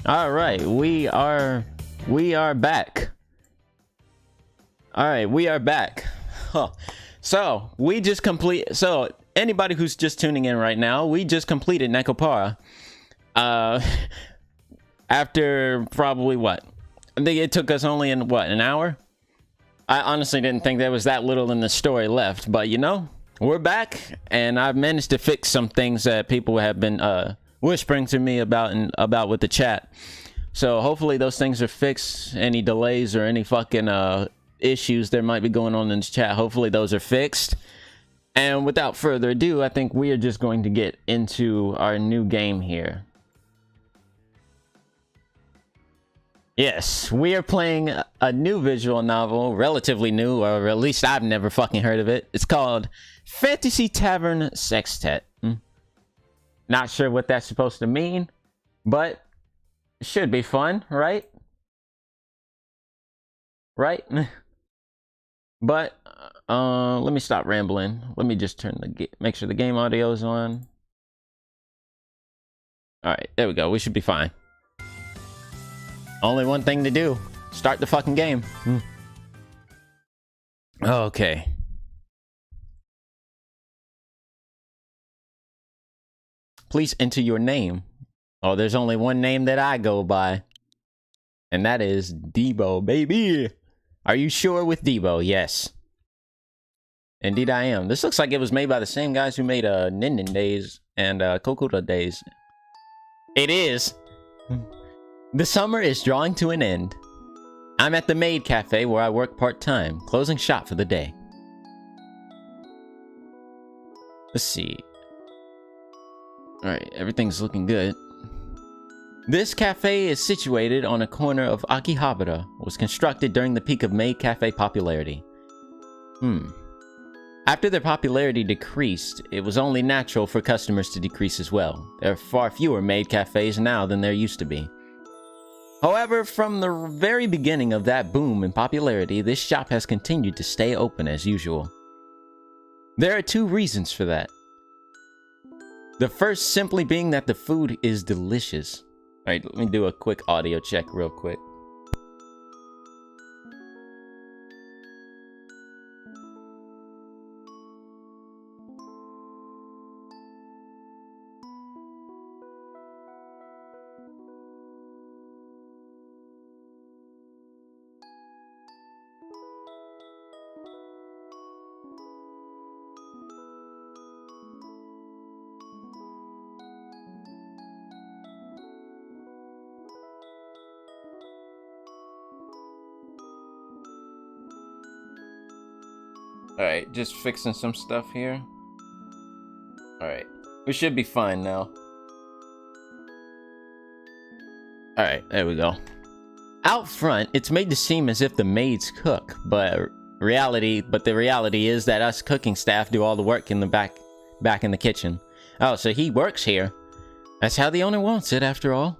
All right, we are back. All right, we are back. Huh. So we just so anybody who's just tuning in right now, we just completed Nekopara. After probably what? I think it took us only an hour. I honestly didn't think there was that little in the story left, but you know, we're back, and I've managed to fix some things that people have been whispering to me about with the chat. So hopefully those things are fixed. Any delays or any fucking issues there might be going on in the chat, hopefully those are fixed. And without further ado, I think we are just going to get into our new game here. Yes, we are playing a new visual novel, relatively new, or at least I've never fucking heard of it. It's called Fantasy Tavern Sextet. Not sure what that's supposed to mean, but it should be fun, right? Right? But let me stop rambling. Let me just turn make sure the game audio is on. All right, there we go. We should be fine. Only one thing to do. Start the fucking game. Okay. Please enter your name. Oh, there's only one name that I go by. And that is Debo, baby. Are you sure with Debo? Yes. Indeed I am. This looks like it was made by the same guys who made Ninden Days and Kokuda Days. It is. The summer is drawing to an end. I'm at the Maid Cafe where I work part-time, closing shop for the day. Let's see. Alright, everything's looking good. This cafe is situated on a corner of Akihabara. Was constructed during the peak of Maid Cafe popularity. After their popularity decreased, it was only natural for customers to decrease as well. There are far fewer maid cafes now than there used to be. However, from the very beginning of that boom in popularity, this shop has continued to stay open as usual. There are two reasons for that. The first simply being that the food is delicious. Alright, let me do a quick audio check real quick. Alright, just fixing some stuff here. Alright, we should be fine now. Alright, there we go. Out front, it's made to seem as if the maids cook, but the reality is that us cooking staff do all the work in the back in the kitchen. Oh, so he works here. That's how the owner wants it, after all.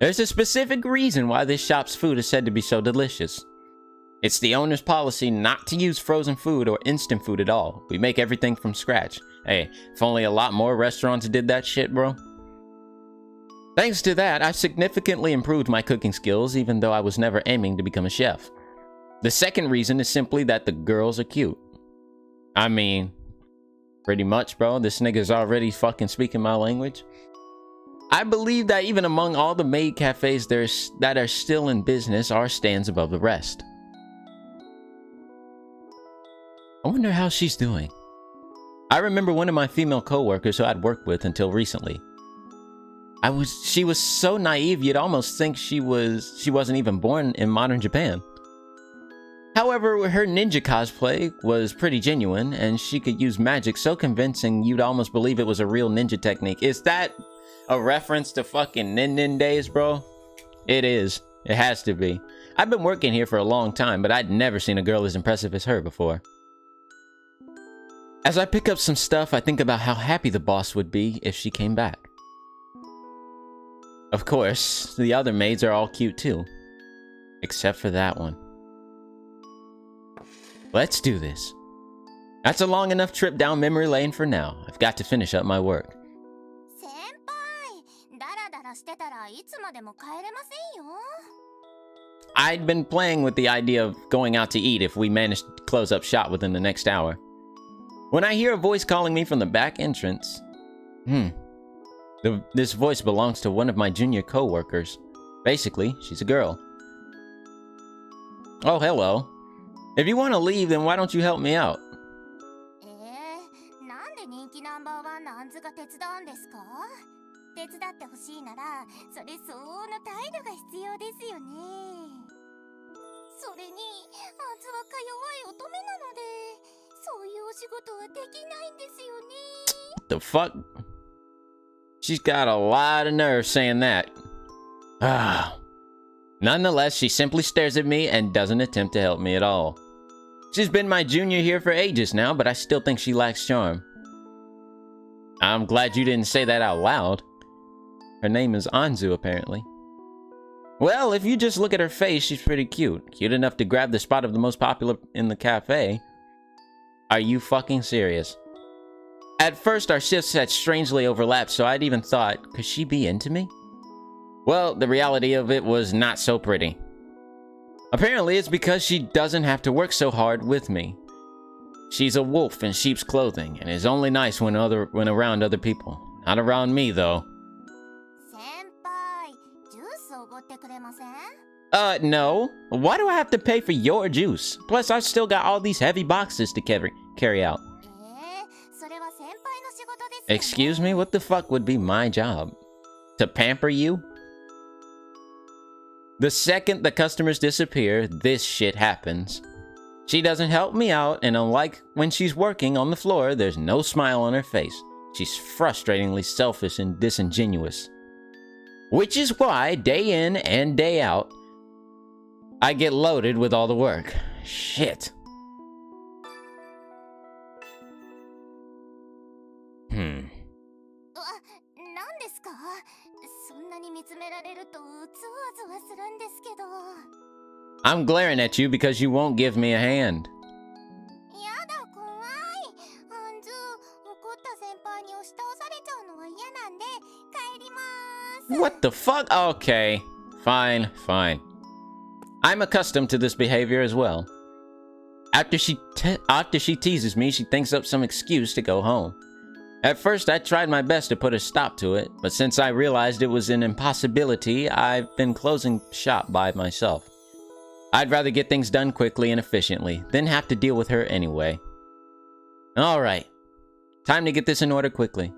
There's a specific reason why this shop's food is said to be so delicious. It's the owner's policy not to use frozen food or instant food at all. We make everything from scratch. Hey, if only a lot more restaurants did that shit, bro. Thanks to that, I've significantly improved my cooking skills, even though I was never aiming to become a chef. The second reason is simply that the girls are cute. I mean, pretty much, bro. This nigga's already fucking speaking my language. I believe that even among all the maid cafes that are still in business, ours stands above the rest. I wonder how she's doing. I remember one of my female co-workers who I'd worked with until recently. She was so naive you'd almost think she wasn't even born in modern Japan. However, her ninja cosplay was pretty genuine, and she could use magic so convincing you'd almost believe it was a real ninja technique. Is that a reference to fucking Ninden Days, bro? It is. It has to be. I've been working here for a long time, but I'd never seen a girl as impressive as her before. As I pick up some stuff, I think about how happy the boss would be if she came back. Of course, the other maids are all cute too. Except for that one. Let's do this. That's a long enough trip down memory lane for now. I've got to finish up my work. I'd been playing with the idea of going out to eat if we managed to close up shop within the next hour. When I hear a voice calling me from the back entrance... This voice belongs to one of my junior co-workers. Basically, she's a girl. Oh, hello. If you want to leave, then why don't you help me out? What the fuck? She's got a lot of nerve saying that. Nonetheless, she simply stares at me and doesn't attempt to help me at all. She's been my junior here for ages now, but I still think she lacks charm. I'm glad you didn't say that out loud. Her name is Anzu, apparently. Well, if you just look at her face, she's pretty cute. Cute enough to grab the spot of the most popular in the cafe. Are you fucking serious? At first, our shifts had strangely overlapped, so I'd even thought, could she be into me? Well, the reality of it was not so pretty. Apparently, it's because she doesn't have to work so hard with me. She's a wolf in sheep's clothing, and is only nice when around other people. Not around me, though. No. Why do I have to pay for your juice? Plus, I've still got all these heavy boxes to carry out. Excuse me? What the fuck would be my job? To pamper you? The second the customers disappear, this shit happens. She doesn't help me out, and unlike when she's working on the floor, there's no smile on her face. She's frustratingly selfish and disingenuous. Which is why, day in and day out, I get loaded with all the work. Shit. I'm glaring at you because you won't give me a hand. What the fuck? Okay. Fine. I'm accustomed to this behavior as well. After she teases me, she thinks up some excuse to go home. At first, I tried my best to put a stop to it, but since I realized it was an impossibility, I've been closing shop by myself. I'd rather get things done quickly and efficiently, than have to deal with her anyway. Alright. Time to get this in order quickly.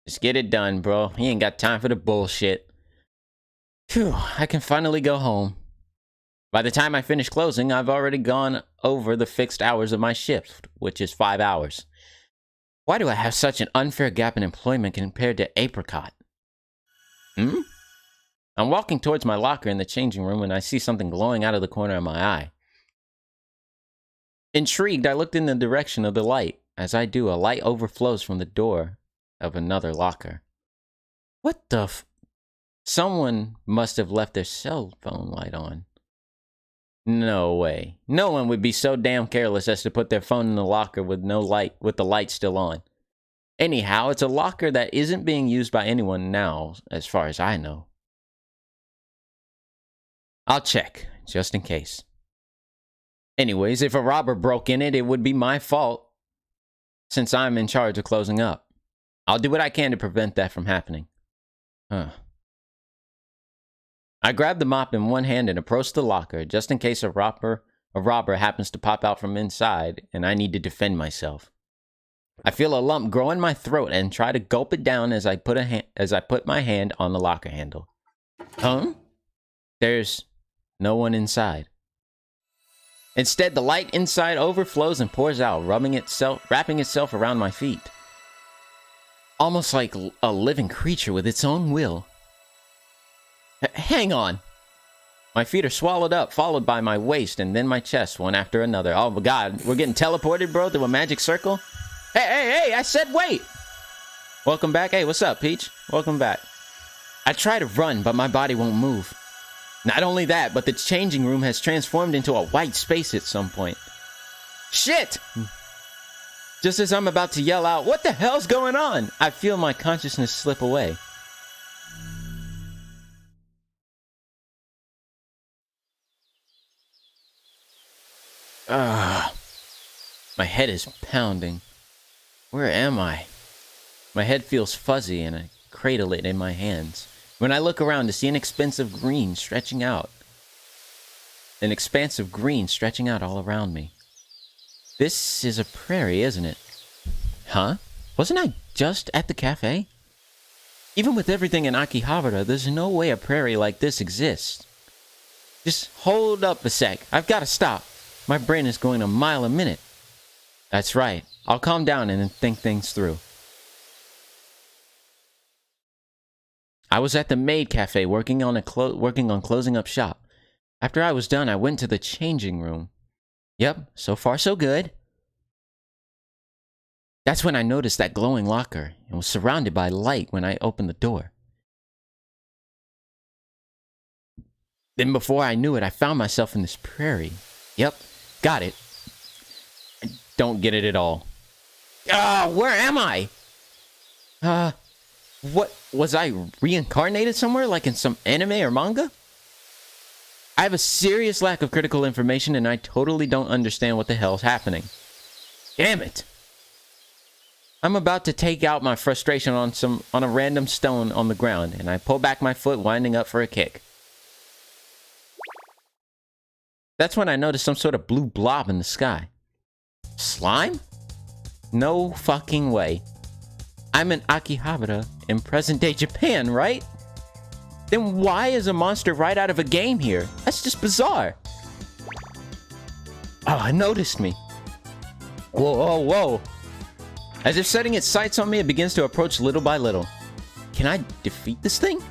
Just get it done, bro. He ain't got time for the bullshit. Phew, I can finally go home. By the time I finish closing, I've already gone over the fixed hours of my shift, which is 5 hours. Why do I have such an unfair gap in employment compared to Apricot? I'm walking towards my locker in the changing room when I see something glowing out of the corner of my eye. Intrigued, I looked in the direction of the light. As I do, a light overflows from the door of another locker. What the Someone must have left their cell phone light on. No way. No one would be so damn careless as to put their phone in the locker with the light still on. Anyhow, it's a locker that isn't being used by anyone now, as far as I know. I'll check, just in case. Anyways, if a robber broke in it, it would be my fault, since I'm in charge of closing up. I'll do what I can to prevent that from happening. I grabbed the mop in one hand and approached the locker, just in case a robber happens to pop out from inside, and I need to defend myself. I feel a lump grow in my throat and try to gulp it down as I put my hand on the locker handle. There's no one inside. Instead, the light inside overflows and pours out, wrapping itself around my feet. Almost like a living creature with its own will. Hang on. My feet are swallowed up, followed by my waist and then my chest, one after another. Oh my god, we're getting teleported, bro, through a magic circle? Hey, I said wait! Welcome back. Hey, what's up, Peach? Welcome back. I try to run, but my body won't move. Not only that, but the changing room has transformed into a white space at some point. Shit! Just as I'm about to yell out, "What the hell's going on?" I feel my consciousness slip away. My head is pounding. Where am I? My head feels fuzzy and I cradle it in my hands. When I look around to see an expanse of green stretching out. An expanse of green stretching out all around me. This is a prairie, isn't it? Huh? Wasn't I just at the cafe? Even with everything in Akihabara, there's no way a prairie like this exists. Just hold up a sec. I've got to stop. My brain is going a mile a minute. That's right. I'll calm down and then think things through. I was at the maid cafe working on closing up shop. After I was done, I went to the changing room. Yep, so far so good. That's when I noticed that glowing locker and was surrounded by light when I opened the door. Then before I knew it, I found myself in this prairie. Yep, got it. I don't get it at all. Where am I? What, was I reincarnated somewhere like in some anime or manga? I have a serious lack of critical information and I totally don't understand what the hell's happening. Damn it. I'm about to take out my frustration on a random stone on the ground and I pull back my foot, winding up for a kick. That's when I notice some sort of blue blob in the sky. Slime? No fucking way. I'm in Akihabara in present-day Japan, right? Then why is a monster right out of a game here? That's just bizarre. Oh, it noticed me. Whoa, whoa, whoa. As if setting its sights on me, it begins to approach little by little. Can I defeat this thing?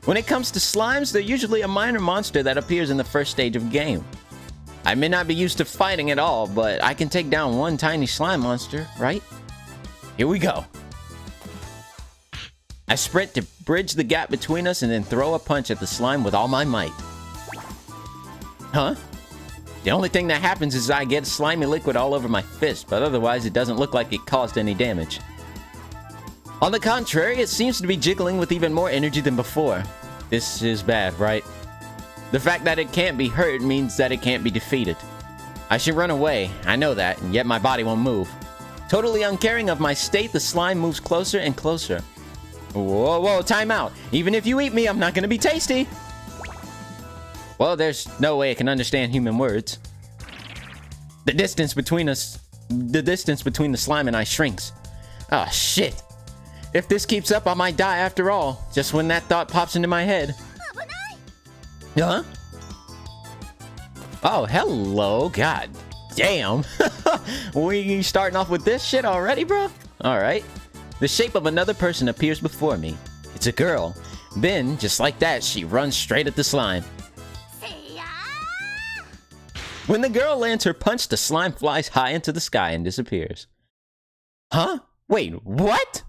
When it comes to slimes, they're usually a minor monster that appears in the first stage of the game. I may not be used to fighting at all, but I can take down one tiny slime monster, right? Here we go. I sprint to bridge the gap between us and then throw a punch at the slime with all my might. Huh? The only thing that happens is I get slimy liquid all over my fist, but otherwise it doesn't look like it caused any damage. On the contrary, it seems to be jiggling with even more energy than before. This is bad, right? The fact that it can't be hurt means that it can't be defeated. I should run away, I know that, and yet my body won't move. Totally uncaring of my state, the slime moves closer and closer. Whoa, whoa, time out. Even if you eat me, I'm not gonna be tasty. Well, there's no way it can understand human words. The distance between the slime and I shrinks. Oh, shit. If this keeps up, I might die after all. Just when that thought pops into my head. Huh? Oh, hello. God damn. We starting off with this shit already, bro? Alright. The shape of another person appears before me. It's a girl. Then, just like that, she runs straight at the slime. When the girl lands her punch, the slime flies high into the sky and disappears. Huh? Wait, what?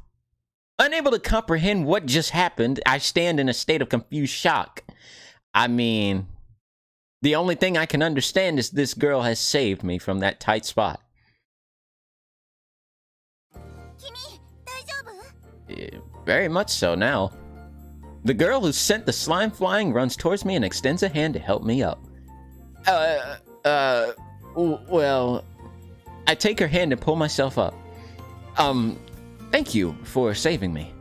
Unable to comprehend what just happened, I stand in a state of confused shock. I mean, the only thing I can understand is this girl has saved me from that tight spot. Very much so now. The girl who sent the slime flying runs towards me and extends a hand to help me up. Well, I take her hand and pull myself up. Thank you for saving me.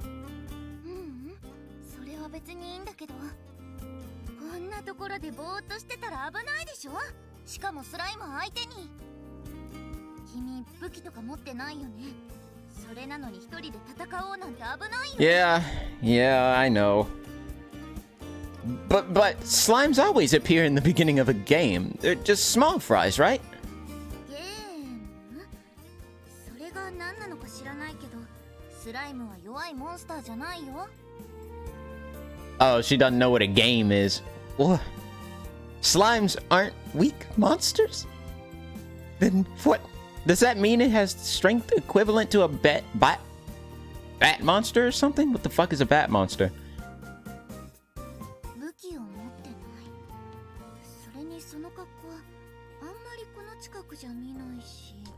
Yeah, I know. But slimes always appear in the beginning of a game. They're just small fries, right? Oh, she doesn't know what a game is. What? Slimes aren't weak monsters? Then what? Does that mean it has strength equivalent to a bat monster or something? What the fuck is a bat monster?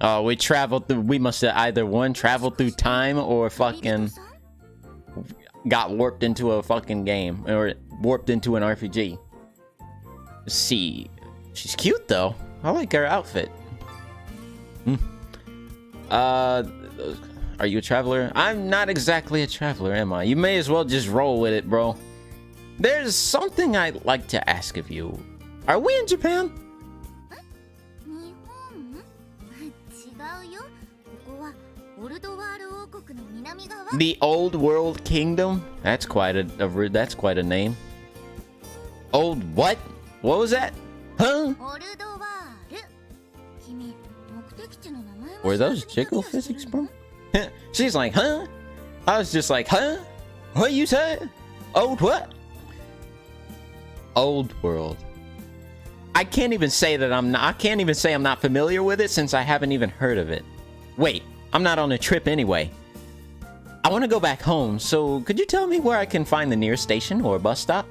Oh, we traveled through. We must have either one traveled through time or fucking got warped into a fucking game or warped into an RPG. Let's see, she's cute though. I like her outfit. Are you a traveler? I'm not exactly a traveler, am I? You may as well just roll with it, bro. There's something I'd like to ask of you. Are we in Japan? The Old World Kingdom? That's quite a name. Old what? What was that? Huh? Were those jiggle physics, bro? She's like, huh? I was just like, huh? What you said? Old what? Old World. I can't even say that I'm not familiar with it since I haven't even heard of it. Wait, I'm not on a trip anyway. I want to go back home, so could you tell me where I can find the nearest station or bus stop?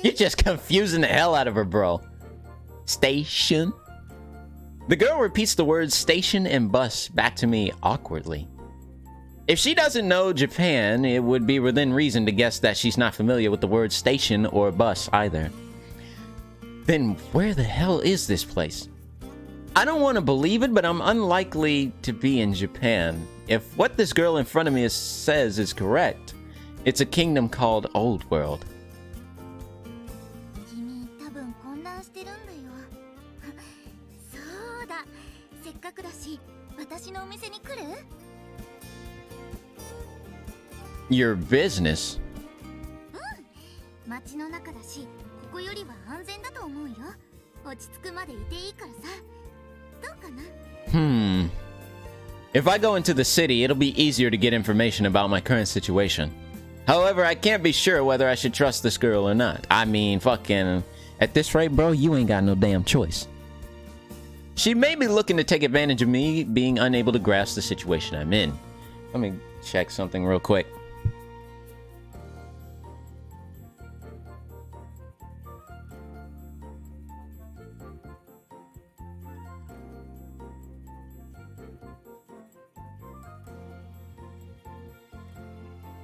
You're just confusing the hell out of her, bro. Station? The girl repeats the words station and bus back to me awkwardly. If she doesn't know Japan, it would be within reason to guess that she's not familiar with the word station or bus either. Then where the hell is this place? I don't want to believe it, but I'm unlikely to be in Japan. If what this girl in front of me says is correct, it's a kingdom called Old World. Your business? If I go into the city, it'll be easier to get information about my current situation. However, I can't be sure whether I should trust this girl or not. I mean, fucking, at this rate, bro, you ain't got no damn choice. She may be looking to take advantage of me being unable to grasp the situation I'm in. Let me check something real quick.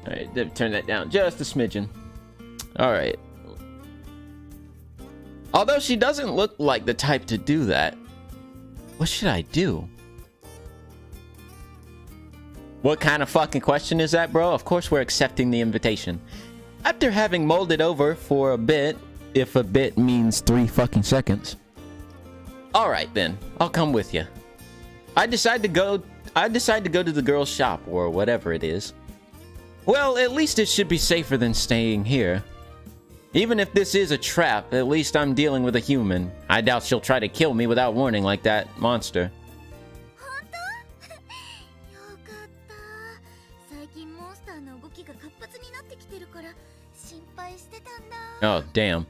Alright, turn that down just a smidgen. Alright. Although she doesn't look like the type to do that, what should I do? What kind of fucking question is that, bro? Of course we're accepting the invitation. After having mulled it over for a bit, if a bit means 3 fucking seconds. Alright then, I'll come with you. I decide to go to the girl's shop, or whatever it is. Well, at least it should be safer than staying here. Even if this is a trap, at least I'm dealing with a human. I doubt she'll try to kill me without warning like that monster. Oh, damn.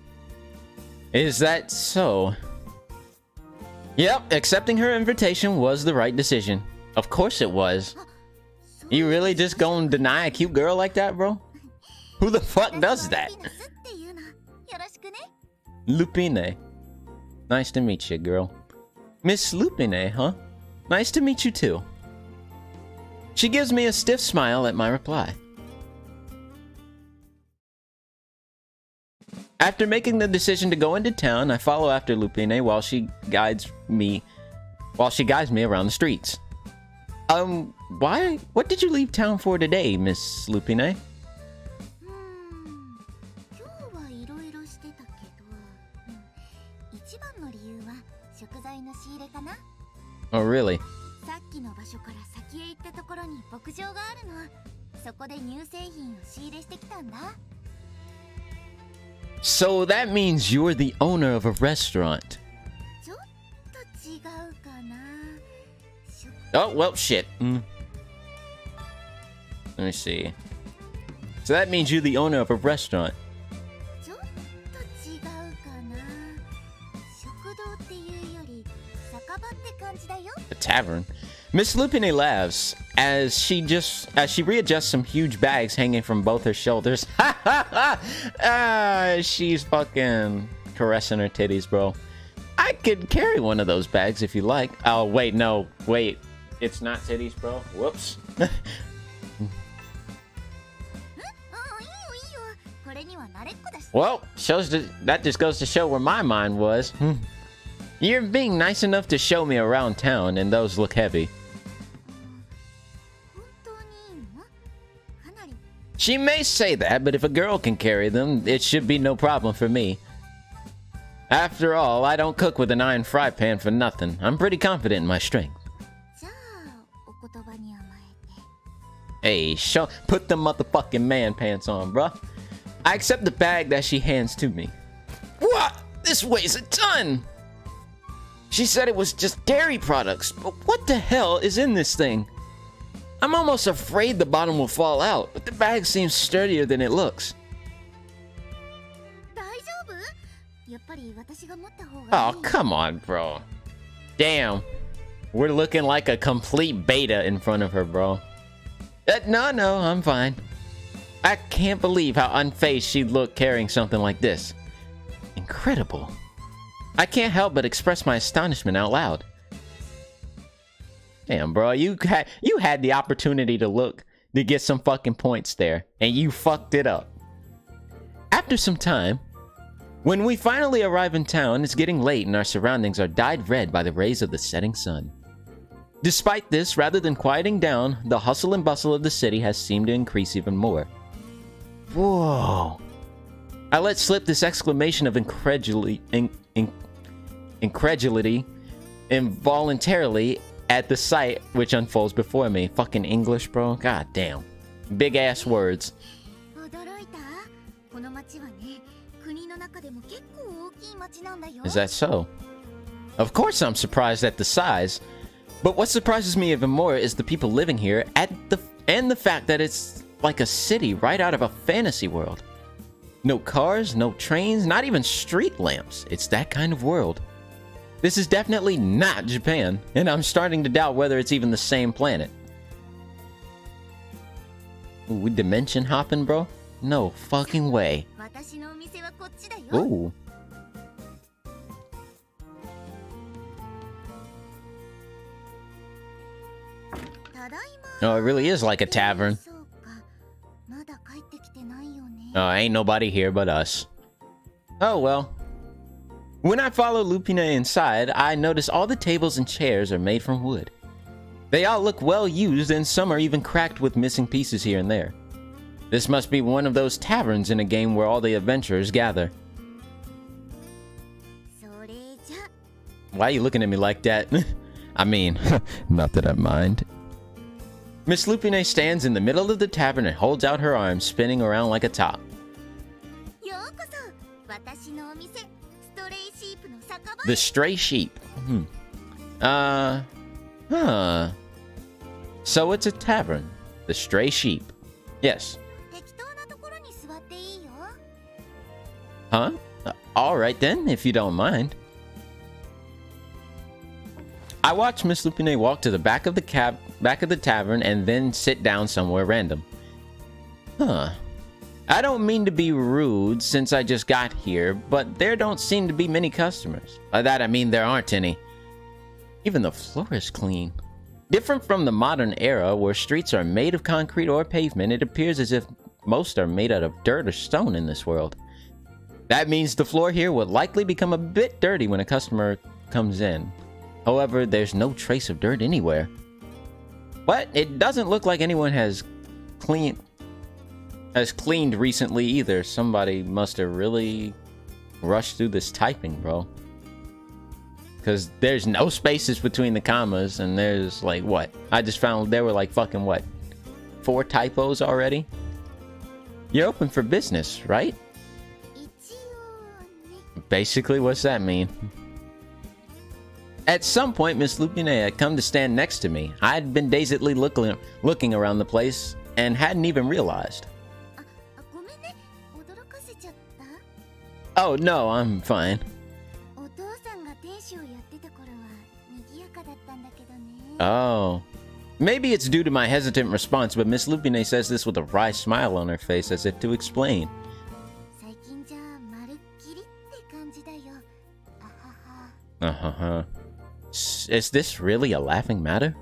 Is that so? Yep, accepting her invitation was the right decision. Of course it was. You really just gonna deny a cute girl like that, bro? Who the fuck does that? Lupine. Nice to meet you, girl. Miss Lupine, huh? Nice to meet you too. She gives me a stiff smile at my reply. After making the decision to go into town, I follow after Lupine while she guides me around the streets. What did you leave town for today, Miss Lupine? Oh, really? So that means you're the owner of a restaurant. Oh, well, shit. Let me see. So that means you're the owner of a restaurant. A tavern? Miss Lupine laughs as she readjusts some huge bags hanging from both her shoulders. She's fucking caressing her titties, bro. I I could carry one of those bags if you like. Oh, wait, no. Wait. It's not titties, bro. Whoops. Well, that just goes to show where my mind was. You're being nice enough to show me around town, and those look heavy. She may say that, but if a girl can carry them, it should be no problem for me. After all, I don't cook with an iron fry pan for nothing. I'm pretty confident in my strength. Hey, put the motherfucking man pants on, bruh. I accept the bag that she hands to me. What? This weighs a ton! She said it was just dairy products, but what the hell is in this thing? I'm almost afraid the bottom will fall out, but the bag seems sturdier than it looks. Oh, come on, bro. Damn. We're looking like a complete beta in front of her, bro. No, I'm fine. I can't believe how unfazed she'd look carrying something like this. Incredible. I can't help but express my astonishment out loud. Damn, bro, you had the opportunity to get some fucking points there, and you fucked it up. After some time, when we finally arrive in town, it's getting late and our surroundings are dyed red by the rays of the setting sun. Despite this, rather than quieting down, the hustle and bustle of the city has seemed to increase even more. Whoa. I let slip this exclamation of incredulity involuntarily at the sight which unfolds before me. Fucking English, bro. God damn. Big ass words. Is that so? Of course I'm surprised at the size. But what surprises me even more is the people living here and the fact that it's like a city right out of a fantasy world. No cars, no trains, not even street lamps. It's that kind of world. This is definitely not Japan, and I'm starting to doubt whether it's even the same planet. Ooh, we dimension hopping, bro? No fucking way. Ooh. Oh, it really is like a tavern. Oh, ain't nobody here but us. Oh, well. When I follow Lupine inside, I notice all the tables and chairs are made from wood. They all look well used, and some are even cracked with missing pieces here and there. This must be one of those taverns in a game where all the adventurers gather. Why are you looking at me like that? I mean, not that I mind. Miss Lupine stands in the middle of the tavern and holds out her arms, spinning around like a top. The stray sheep. Huh. So it's a tavern. The stray sheep. Yes. Huh? Alright then, if you don't mind. I watch Miss Lupine walk to the back of the tavern and then sit down somewhere random. Huh. I don't mean to be rude since I just got here, but there don't seem to be many customers. By that I mean there aren't any. Even the floor is clean. Different from the modern era where streets are made of concrete or pavement, it appears as if most are made out of dirt or stone in this world. That means the floor here would likely become a bit dirty when a customer comes in. However, there's no trace of dirt anywhere. But it doesn't look like anyone has cleaned recently either. Somebody must have really rushed through this typing, bro. Because there's no spaces between the commas, and there's like, what? I just found there were like fucking, what? 4 typos already? You're open for business, right? Basically, what's that mean? At some point, Miss Lupine had come to stand next to me. I had been dazedly looking around the place and hadn't even realized. Oh, no, I'm fine. Oh. Maybe it's due to my hesitant response, but Miss Lupine says this with a wry smile on her face as if to explain. Uh-huh. Is this really a laughing matter?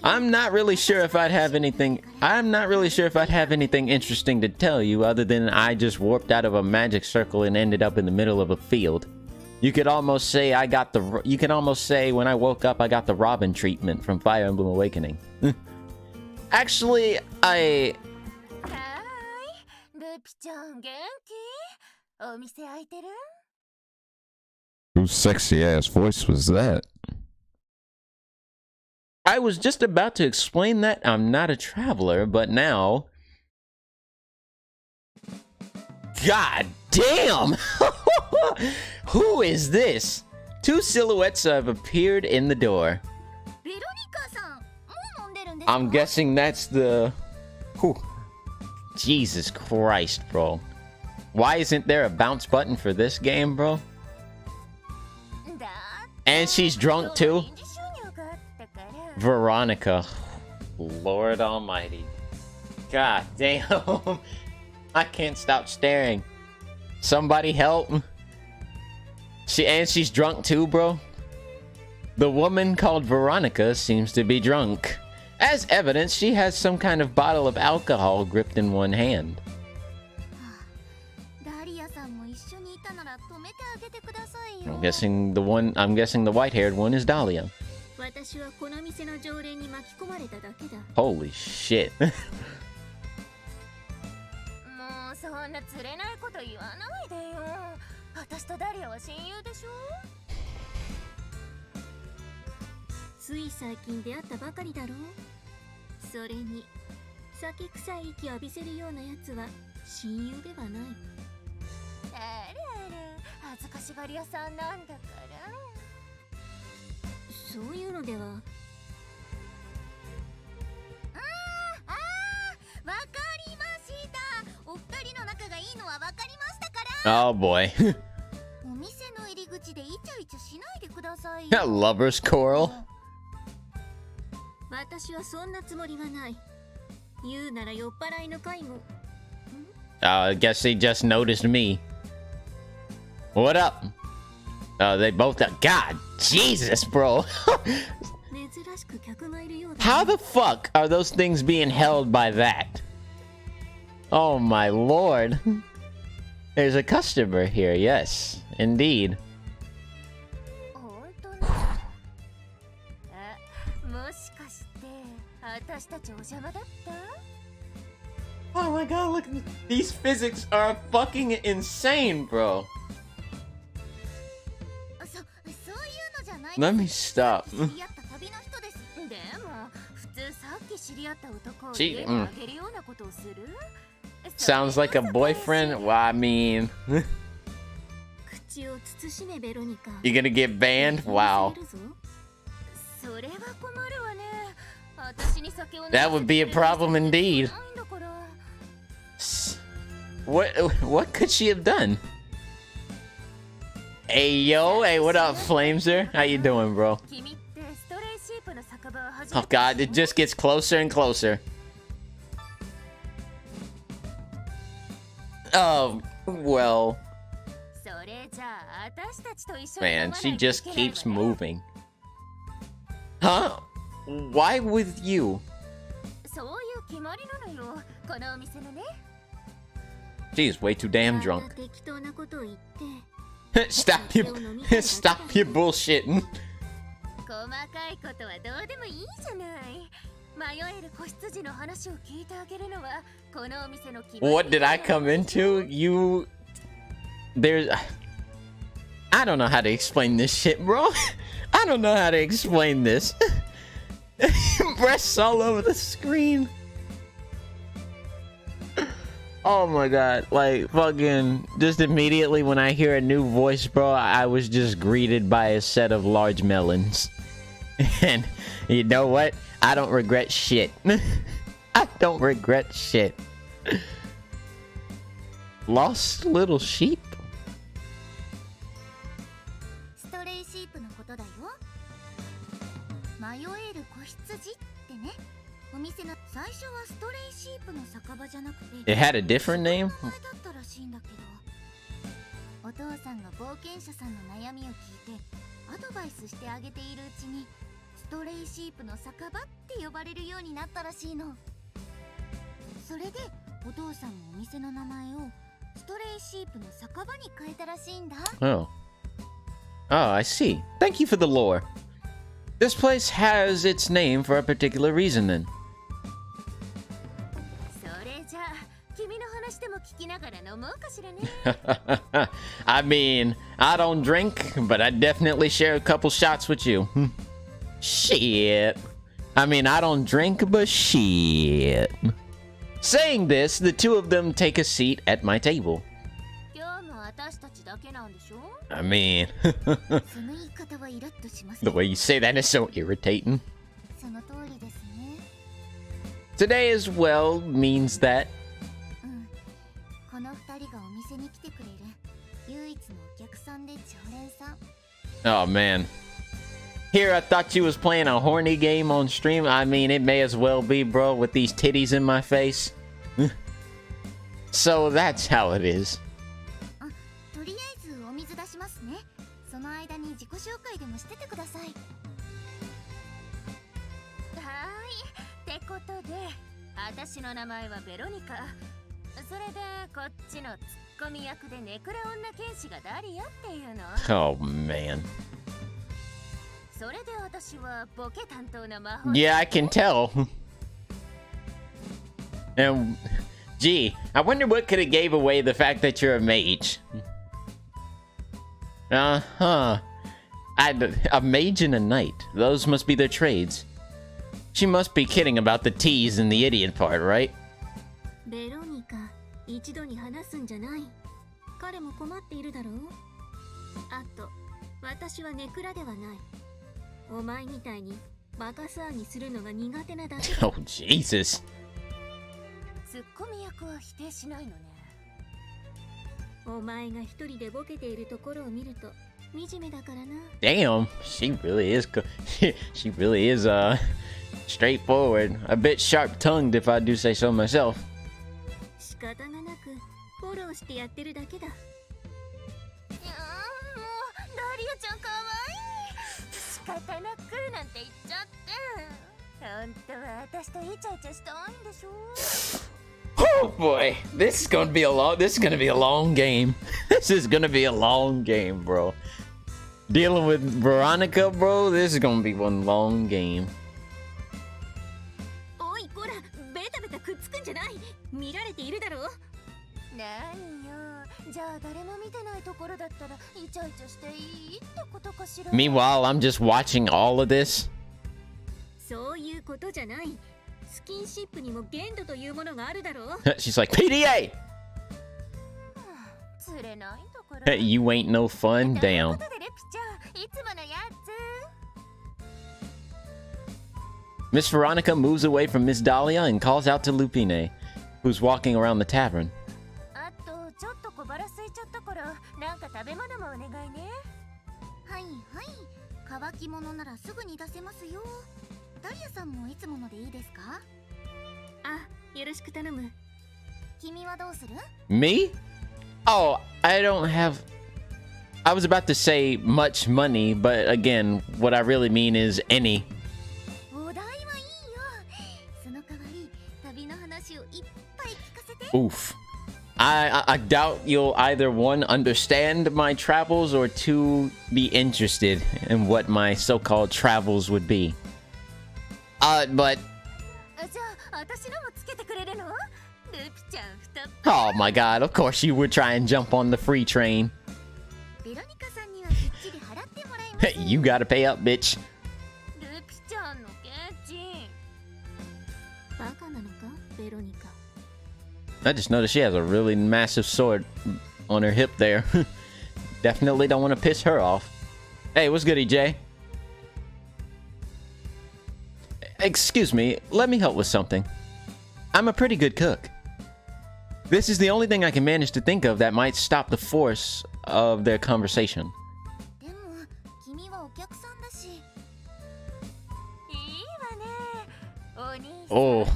I'm not really sure if I'd have anything interesting to tell you other than I just warped out of a magic circle and ended up in the middle of a field. You could almost say when I woke up I got the Robin treatment from Fire Emblem Awakening. Actually, Whose sexy ass voice was that? I was just about to explain that I'm not a traveler, but now... God damn! Who is this? Two silhouettes have appeared in the door. I'm guessing that's the... Whew. Jesus Christ, bro. Why isn't there a bounce button for this game, bro? And she's drunk too? Veronica. Lord almighty. God damn. I can't stop staring. Somebody help. She's drunk too, bro. The woman called Veronica seems to be drunk. As evidence, she has some kind of bottle of alcohol gripped in one hand. I'm guessing the white-haired one is Dahlia. Holy shit. Oh boy. Lover's quarrel. I guess he just noticed me. What up? They both... God, Jesus, bro. How the fuck are those things being held by that? Oh my lord. There's a customer here, yes, indeed. Oh my god, look, these physics are fucking insane, bro. Let me stop. Sounds like a boyfriend? Well, I mean... You gonna get banned? Wow. That would be a problem indeed. What could she have done? Hey yo, hey, what up, Flameser? How you doing, bro? Oh god, it just gets closer and closer. Oh, well. Man, she just keeps moving. Huh? Why with you? She's way too damn drunk. Stop your bullshitting. What did I come into? I don't know how to explain this shit, bro. I don't know how to explain this. Breasts all over the screen. Oh my god, like fucking just immediately when I hear a new voice, bro, I was just greeted by a set of large melons. And you know what? I don't regret shit. I don't regret shit. Lost little sheep? It had a different name? お父さんが冒険者さんの悩みを聞いてアドバイスしてあげているうちにストレイシープの酒場って呼ばれるようになったらしいの。それでお父さんもお店の名前をストレイシープの酒場に変えたらしいんだ。 Oh. Oh, I see. Thank you for the lore. This place has its name for a particular reason then. それじゃあ君の話でも聞きながら飲もうかしらね。I mean, I don't drink, but I definitely share a couple shots with you. Shit. I mean, I don't drink, but shit. Saying this, the two of them take a seat at my table. 今日も私たちだけなんでしょ? I mean, その言い方はイラッとします the way you say that is so irritating. その通りですね。 Today as well means that この二人がお店に来てくれる唯一のお客さんで常連さん。 oh man. Here I thought you was playing a horny game on stream. I mean, it may as well be, bro, with these titties in my face. So that's how it is. とりあえずお水出しますね。その間に自己紹介でもしててください。はーい。ってことで、私の名前はベロニカ。それでこっちのツッコミ役でネクラ女剣士がダリアっていうの。 Oh man. それで私はボケ担当の魔法。 Yeah, I can tell. And gee, I wonder what could have gave away the fact that you're a mage. Uh-huh. A mage and a knight. Those must be their trades. She must be kidding about the T's and the idiot part, right? ベロニカ、一度に話すんじゃない。彼も困っているだろう。あと、私はネクラではない。お前みたいにバカ騒ぎするのが苦手なだけ。Oh, Jesus. ツッコミ役は否定しないのね。お前が一人でボケているところを見ると惨めだからな。 Damn, she really is she really is straightforward, a bit sharp-tongued if I do say so myself. 仕方がなくフォローしてやってるだけだ。いやもうダリアちゃんかわいい。仕方なくなんて言っちゃって。本当は私とイチャイチャしたいんでしょ。 Oh boy, this is gonna be a long game. This is gonna be a long game, bro. Dealing with Veronica, bro, this is gonna be one long game. おいこら、ベタベタくっつくんじゃない。見られているだろう。何よ、じゃあ誰も見てないところだったらイチャイチャしていいってことかしら。 Meanwhile, I'm just watching all of this. そういうことじゃない。スキンシップにも限度というものがあるだろう。 She's like, PDA! 釣れないところ。 Hey, you ain't no fun, damn. ということでレピちゃん、いつものやつ。 Miss Veronica moves away from Miss Dahlia and calls out to Lupine, who's walking around the tavern. あとちょっと小腹空いちゃったから、なんか食べ物もお願いね。はいはい、乾き物ならすぐに出せますよ。ダリアさんもいつものでいいですか？あ、よろしく頼む。君はどうする？ Me? Oh, I don't have... I was about to say much money, but again, what I really mean is any. お題はいいよ。その代わり、旅の話をいっぱい聞かせて。 Oof. I doubt you'll either one, understand my travels, or two, be interested in what my so-called travels would be. But... じゃあ、私のもつけてくれるの？ルピちゃん太っ Oh my god, of course you would try and jump on the free train. ベロニカさんにはきっちり払ってもらいます。 You gotta pay up, bitch. ルピちゃんのケチ。バカなのか、ベロニカ。 I just noticed she has a really massive sword on her hip there. Definitely don't want to piss her off. Hey, what's good, EJ? Excuse me, let me help with something. I'm a pretty good cook. This is the only thing I can manage to think of that might stop the force of their conversation. でも、君はお客さんだし。いいわね。お兄 Oh,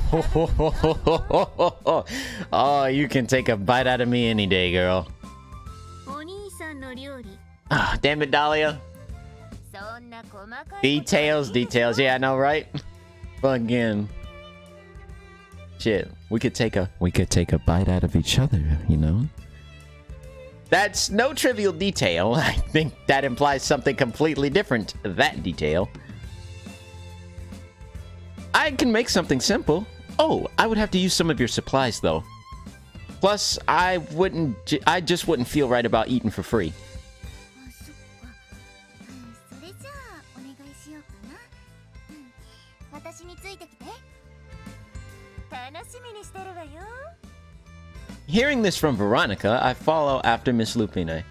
oh, you can take a bite out of me any day, girl. お兄さんの料理 Ah, damn it, Dahlia. そんな細かいこと Details, details. Yeah, I know, right? Fucking shit. We could take a bite out of each other, you know? That's no trivial detail. I think that implies something completely different. That detail. I can make something simple. Oh, I would have to use some of your supplies though. Plus, I just wouldn't feel right about eating for free. あそっかそれじゃあお願いしようかな私についてきて楽しみにしてるわよ Hearing this from Veronica, I follow after Miss Lupine.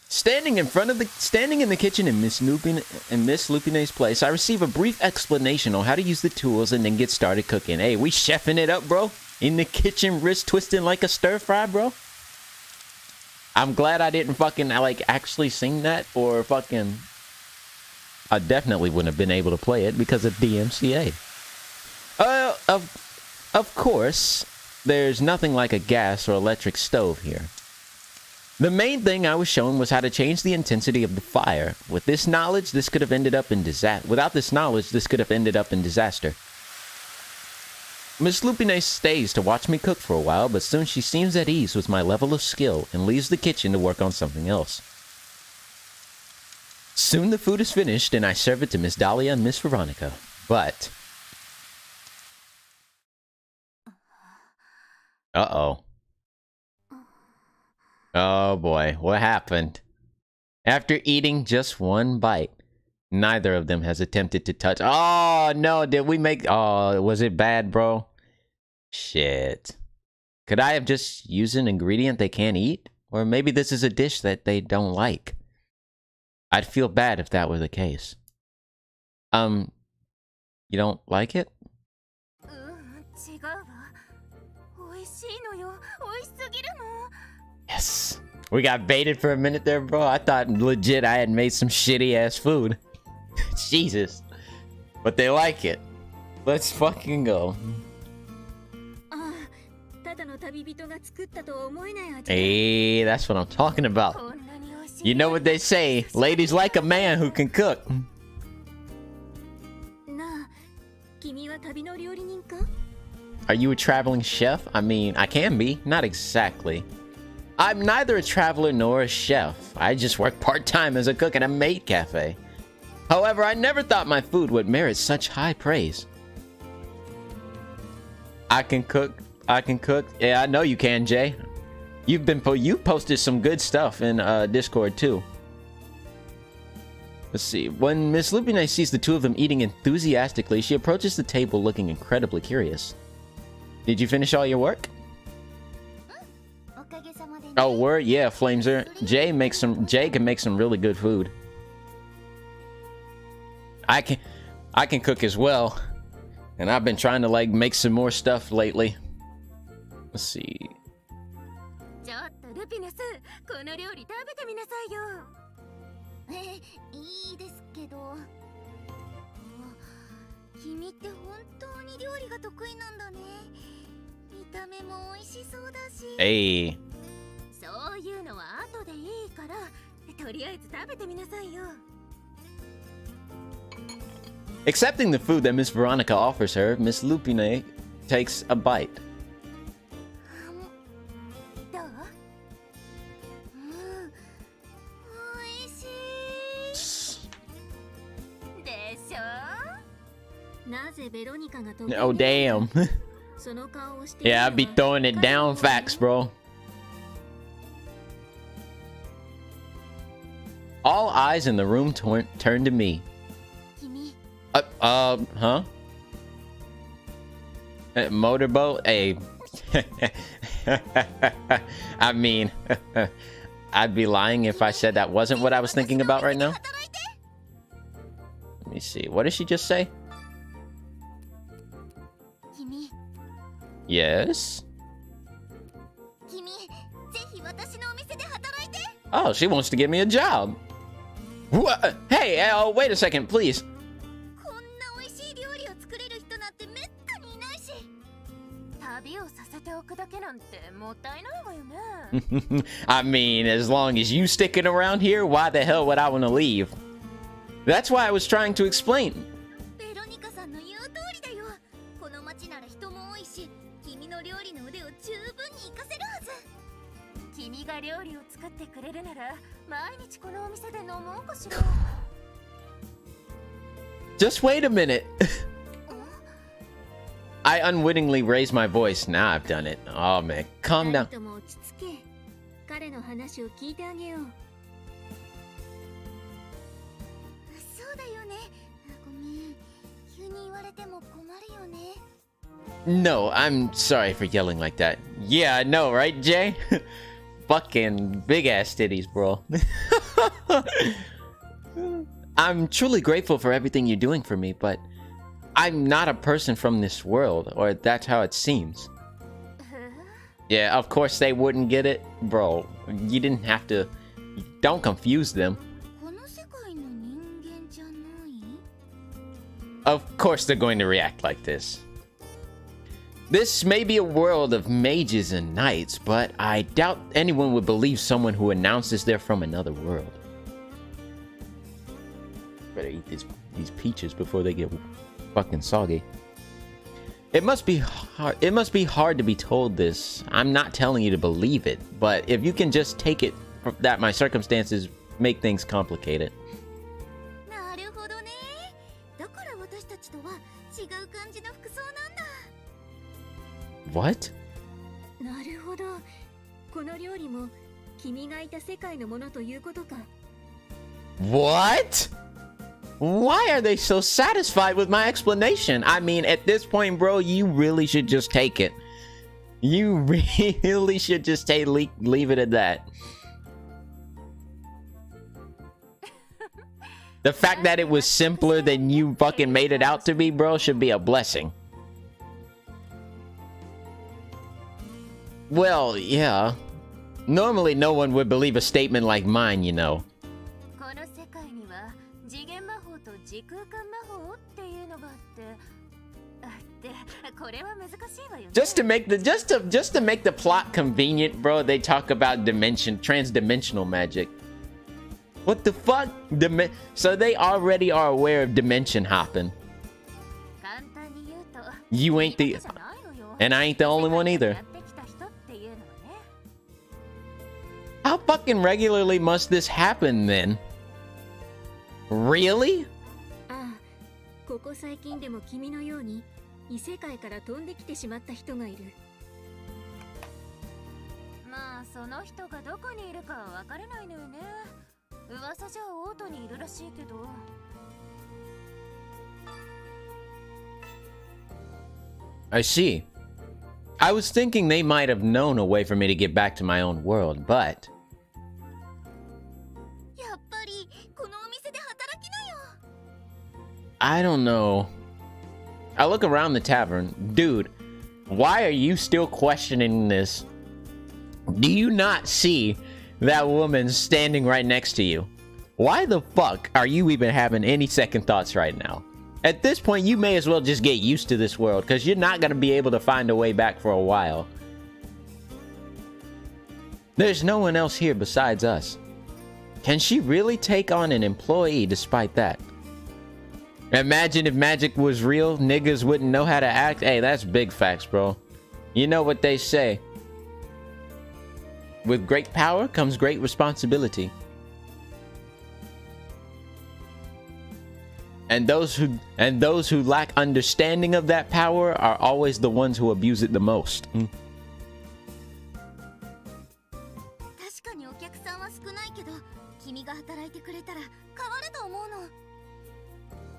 Standing in the kitchen in Miss Lupine's place, I receive a brief explanation on how to use the tools and then get started cooking. Hey, we chefing it up, bro. In the kitchen, wrist twisting like a stir fry, bro. I'm glad I didn't fucking like actually sing that, or fucking I definitely wouldn't have been able to play it because of DMCA. Of course, there's nothing like a gas or electric stove here. The main thing I was shown was how to change the intensity of the fire. With this knowledge, this could have ended up in disaster. Without this knowledge, this could have ended up in disaster. Miss Lupine stays to watch me cook for a while, but soon she seems at ease with my level of skill and leaves the kitchen to work on something else. Soon the food is finished and I serve it to Miss Dahlia and Miss Veronica. But... uh-oh. Oh boy, what happened? After eating just one bite, neither of them has attempted to touch. Oh no, did we make... oh, was it bad, bro? Shit. Could I have just used an ingredient they can't eat? Or maybe this is a dish that they don't like. I'd feel bad if that were the case. You don't like it? 違うわ美味しいのよ美味しすぎるの Yes. We got baited for a minute there, bro. I thought legit I had made some shitty ass food. Jesus. But they like it. Let's fucking go. ただの旅人が作ったとは思えない味 Hey, that's what I'm talking about. こんなに美味しい You know what they say, ladies like a man who can cook. なあ君は旅の料理人か Are you a traveling chef? I mean, I can be. Not exactly. I'm neither a traveler nor a chef. I just work part-time as a cook at a maid cafe. However, I never thought my food would merit such high praise. I can cook. Yeah, I know you can, Jay. You posted some good stuff in Discord too. Let's see. When Miss Lupine sees the two of them eating enthusiastically, she approaches the table looking incredibly curious. Did you finish all your work? おかげさまでね Oh, word? Yeah, Flameser. Jay can make some really good food. I can cook as well. And I've been trying to like make some more stuff lately. Let's see. ちょっとルピナスこの料理食べてみなさいよいいですけど君って本当に料理が得意なんだね見た目も美味しそうだし Hey. そういうのは後でいいからとりあえず食べてみなさいよ Accepting the food that Miss Veronica offers her, Miss Lupine takes a bite. どう美味しいでしょなぜベロニカが得意 Oh, damn. その顔をして Yeah, I'd be throwing it down facts, bro. All eyes in the room turn to me. 君 Huh? Motorboat? Hey. I mean, I'd be lying if I said that wasn't what I was thinking about right now. Let me see. What did she just say? 君 Yes? 君ぜひ私のお店で働いて Oh, she wants to give me a job. What? Hey, wait a second, please. くだけなんてもったいないわよね。I mean, as long as you sticking around here, why the hell would I want to leave? That's why I was trying to explain. ベロニカさんの言う通りだよ。この町なら人も多いし、君の料理の腕を十分に活かせるはず。君が料理を作ってくれるなら毎日このお店で飲もうかしら。Just wait a minute. I unwittingly raised my voice. Now I've done it. Oh man, calm down. も落ち着け。彼の話を聞いてあげよう。そうだよね。ごめん。急に言われても困るよね。No, I'm sorry for yelling like that. Yeah, I know, right, Jay? Fucking big ass titties, bro. I'm truly grateful for everything you're doing for me, but I'm not a person from this world, or that's how it seems. Yeah, of course they wouldn't get it. Bro, you didn't have to. Don't confuse them. この世界の人間じゃない？ Of course they're going to react like this. This may be a world of mages and knights, but I doubt anyone would believe someone who announces they're from another world. Better eat these peaches before they get fucking soggy. It must be hard. It must be hard to be told this. I'm not telling you to believe it, but if you can just take it that my circumstances make things complicated. なるほどね。だから私たちとは違う感じの服装なんだ。What? なるほど。この料理も君がいた世界のものということか。What? Why are they so satisfied with my explanation? I mean, at this point, bro, you really should just take it. You really should just leave it at that. The fact that it was simpler than you fucking made it out to be, bro, should be a blessing. Well, yeah. Normally, no one would believe a statement like mine, you know. この世界には次元魔法と時空間魔法っていうのがあって、これは難しいわよね。Just to make the plot convenient, bro, they talk about transdimensional magic. What the fuck? So they already are aware of dimension hopping. 簡単に言うと、 You ain't the, じゃないのよ。 and I ain't the only one 世界 either. からやってきた人っていうのはね。 How fucking regularly must this happen then? Really? ああ、ここ最近でも君のように異世界から飛んできてしまった人がいる。まあその人がどこにいるかはわからないのよね。噂じゃオートにいるらしいけど。I see. I was thinking they might have known a way for me to get back to my own world, but やっぱりこのお店で働きなよ。 I don't know. I look around the tavern. Dude, why are you still questioning this? Do you not see that woman standing right next to you? Why the fuck are you even having any second thoughts right now? At this point, you may as well just get used to this world, because you're not going to be able to find a way back for a while. There's no one else here besides us. Can she really take on an employee despite that? Imagine if magic was real, niggas wouldn't know how to act. Hey, that's big facts, bro. You know what they say. With great power comes great responsibility. And those who lack understanding of that power are always the ones who abuse it the most. 確かにお客さんは少ないけど、君が働いてくれたら変わると思うの。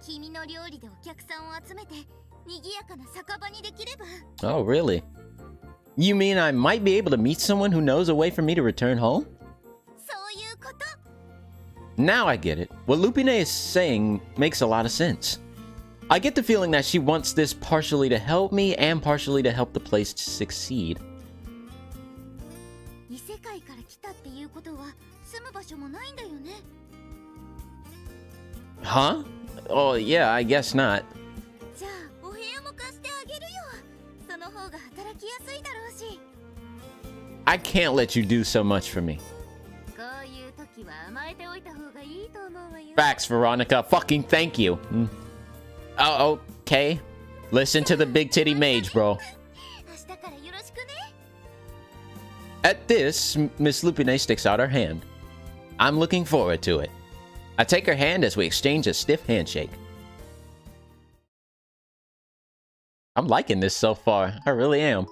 君の料理でお客さんを集めて賑やかな酒場にできれば。 Oh, really? You mean I might be able to meet someone who knows a way for me to return home? そういうこと。 Now I get it. What Lupine is saying makes a lot of sense. I get the feeling that she wants this partially to help me and partially to help the place to succeed. 異世界から来たっていうことは住む場所もないんだよね。 Huh? Oh, yeah, I guess not. じゃあお部屋も貸してあげるよ。その方が働きやすいだろうし。 I can't let you do so much for me. こういう時は甘えておいた方がいいと思うわよ。 Facts, Veronica. Fucking thank you. Oh, okay. Listen to the big titty mage, bro. 明日からよろしくね。 At this, Miss Lupine sticks out her hand. I'm looking forward to it. I take her hand as we exchange a stiff handshake. I'm liking this so far. I really am.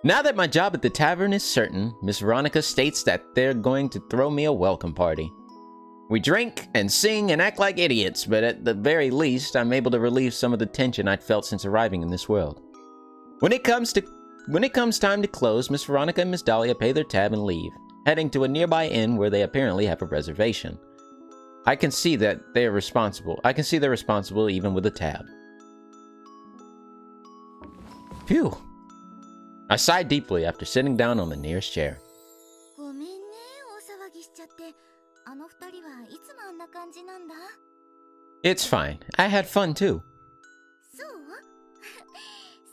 Now that my job at the tavern is certain, Miss Veronica states that they're going to throw me a welcome party. We drink and sing and act like idiots, but at the very least, I'm able to relieve some of the tension I'd felt since arriving in this world. When it comes time to close, Miss Veronica and Miss Dahlia pay their tab and leave, heading to a nearby inn where they apparently have a reservation. I can see that they're responsible. I can see they're responsible even with a tab. Phew. I sighed deeply after sitting down on the nearest chair. ごめんね、大騒ぎしちゃって。あの二人はいつもあんな感じなんだ。 It's fine. I had fun too. そう？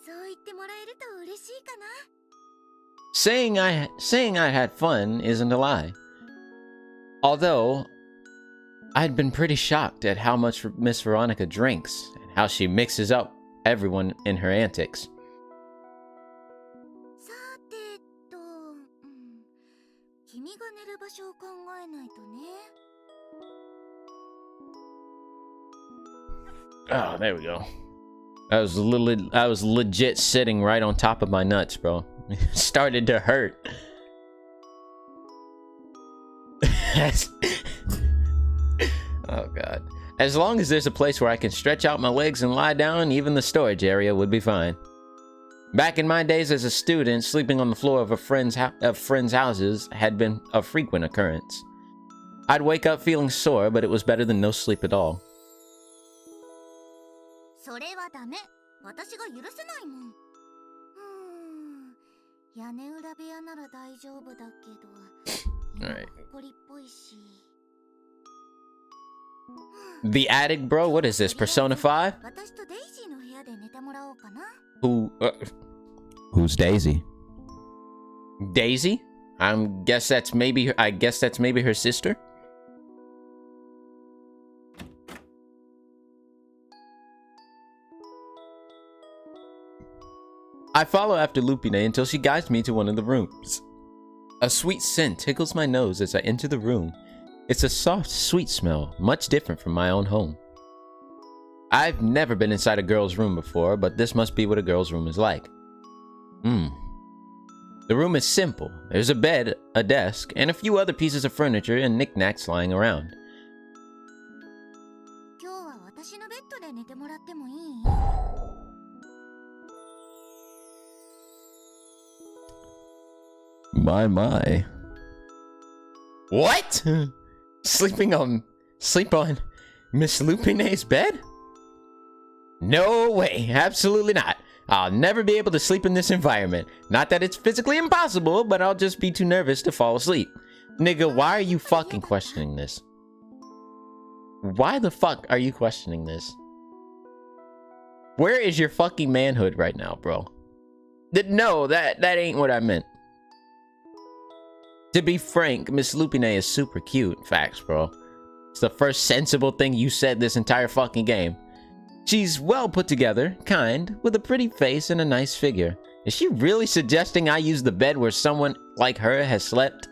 そう言ってもらえると嬉しいかな。 Saying I had fun isn't a lie. Although, I'd been pretty shocked at how much Miss Veronica drinks and how she mixes up everyone in her antics. さて君が寝る場所を考えないとね。 Oh, there we go. I was legit sitting right on top of my nuts, bro. It started to hurt. Oh god. As long as there's a place where I can stretch out my legs and lie down, even the storage area would be fine. Back in my days as a student, sleeping on the floor of friends' houses had been a frequent occurrence. I'd wake up feeling sore, but it was better than no sleep at all. それはダメ。私が許せないもん。屋根裏部屋なら大丈夫だけど、 Alright. ほっこりっぽいし。 The attic, bro? What is this, Persona 5? 私とデイジーの部屋で寝てもらおうかな。 Who's Daisy? Daisy? I guess that's maybe her sister? I follow after Lupine until she guides me to one of the rooms. A sweet scent tickles my nose as I enter the room. It's a soft, sweet smell, much different from my own home. I've never been inside a girl's room before, but this must be what a girl's room is like. The room is simple. There's a bed, a desk, and a few other pieces of furniture and knickknacks lying around. 今日は私のベッドで寝てもらってもいい？ My. What? Sleep on Miss Lupine's bed? No way, absolutely not. I'll never be able to sleep in this environment. Not that it's physically impossible, but I'll just be too nervous to fall asleep. Nigga, why are you fucking questioning this? Why the fuck are you questioning this? Where is your fucking manhood right now, bro? No, that ain't what I meant. To be frank, Miss Lupine is super cute. Facts, bro. It's the first sensible thing you said this entire fucking game. She's well put together, kind, with a pretty face and a nice figure. Is she really suggesting I use the bed where someone like her has slept?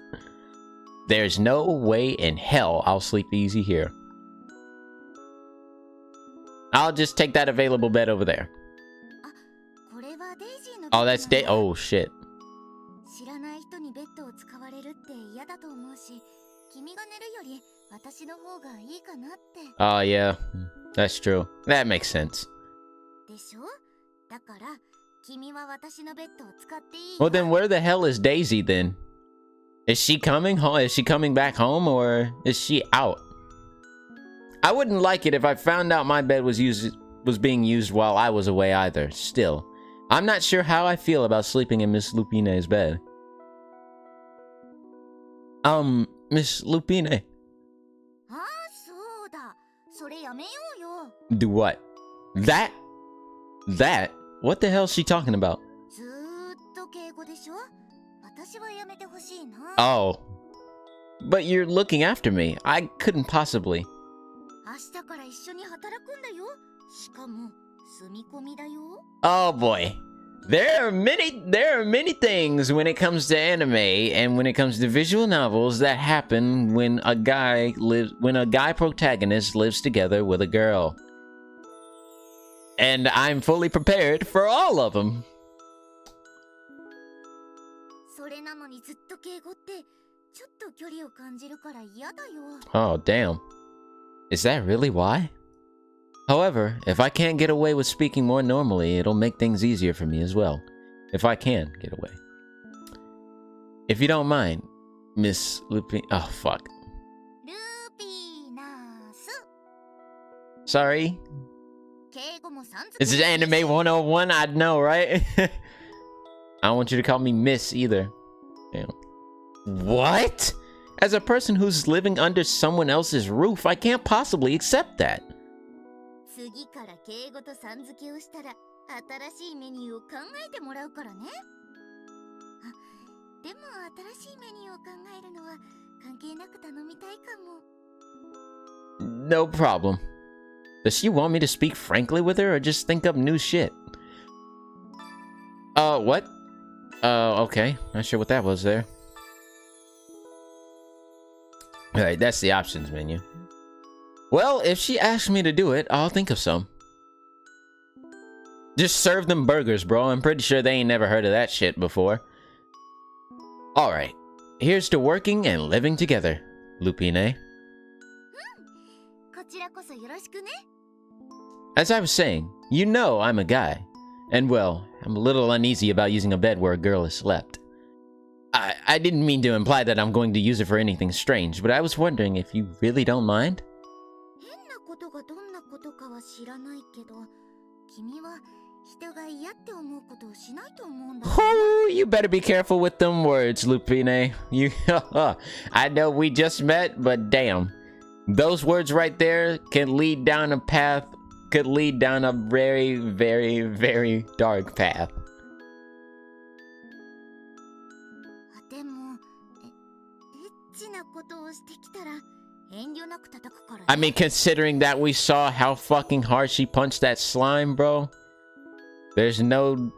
There's no way in hell I'll sleep easy here. I'll just take that available bed over there. Oh, that's oh, shit. 知らない人にベッドを使われるって嫌だと思うし、君が寝るより私の方がいいかなって。 Oh, yeah. That's true. That makes sense. でしょ？だから君は私のベッドを使っていい。 Well, then where the hell is Daisy then? Is she coming home? Is she coming back home or is she out? I wouldn't like it if I found out my bed was being used while I was away either. Still, I'm not sure how I feel about sleeping in Miss Lupine's bed. Miss Lupine. ああ、そうだ。それやめようよ。 Do what? That? What the hell is she talking about? ずーっしょ。私はやめてほしいな。 Oh. But you're looking after me. I couldn't possibly. 明日から一緒に働くんだよ。しかも住み込みだよ。 Oh boy. There are many things when it comes to anime and when it comes to visual novels that happen when a guy protagonist lives together with a girl. And I'm fully prepared for all of them. それなのにずっと敬語ってちょっと距離を感じるから嫌だよ。 Oh, damn. Is that really why? However, if I can't get away with speaking more normally, it'll make things easier for me as well. If I can get away. If you don't mind, Miss Lupin... Oh, fuck. ルーピーナース。 Sorry. 敬語もさん付 This is Anime 101, I know, right? I don't want you to call me Miss either. Damn. What? As a person who's living under someone else's roof, I can't possibly accept that. 次から敬語とさん付けをしたら新しいメニューを考えてもらうからね。あ、でも新しいメニューを考えるのは関係なく頼みたいかも。 No problem. Does she want me to speak frankly with her or just think up new shit? What? Okay. Not sure what that was there. Alright, that's the options menu. Well, if she asks me to do it, I'll think of some. Just serve them burgers, bro. I'm pretty sure they ain't never heard of that shit before. Alright. Here's to working and living together, Lupine. こちらこそよろしくね。 As I was saying, you know I'm a guy. And well, I'm a little uneasy about using a bed where a girl has slept. I didn't mean to imply that I'm going to use it for anything strange, but I was wondering if you really don't mind? 変なことがどんなことかは知らないけど、君は人が嫌って思うことをしないと思うんだ。 Oh, you better be careful with them words, Lupine. You, I know we just met, but damn. Those words right there can lead down a path, could lead down a very, very, very dark path. でも、エッチなことをしてきたら遠慮なく叩くからね。 I mean, considering that we saw how fucking hard she punched that slime, bro. There's no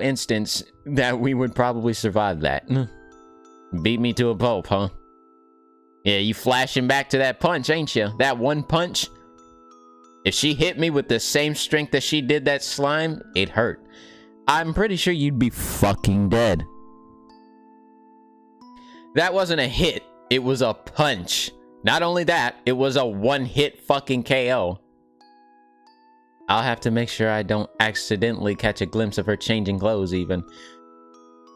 instance that we would probably survive that. Beat me to a pulp, huh? Yeah, you flashing back to that punch, ain't you? That one punch? If she hit me with the same strength that she did that slime, it hurt. I'm pretty sure you'd be fucking dead. That wasn't a hit. It was a punch. Not only that, it was a one-hit fucking KO. I'll have to make sure I don't accidentally catch a glimpse of her changing clothes even.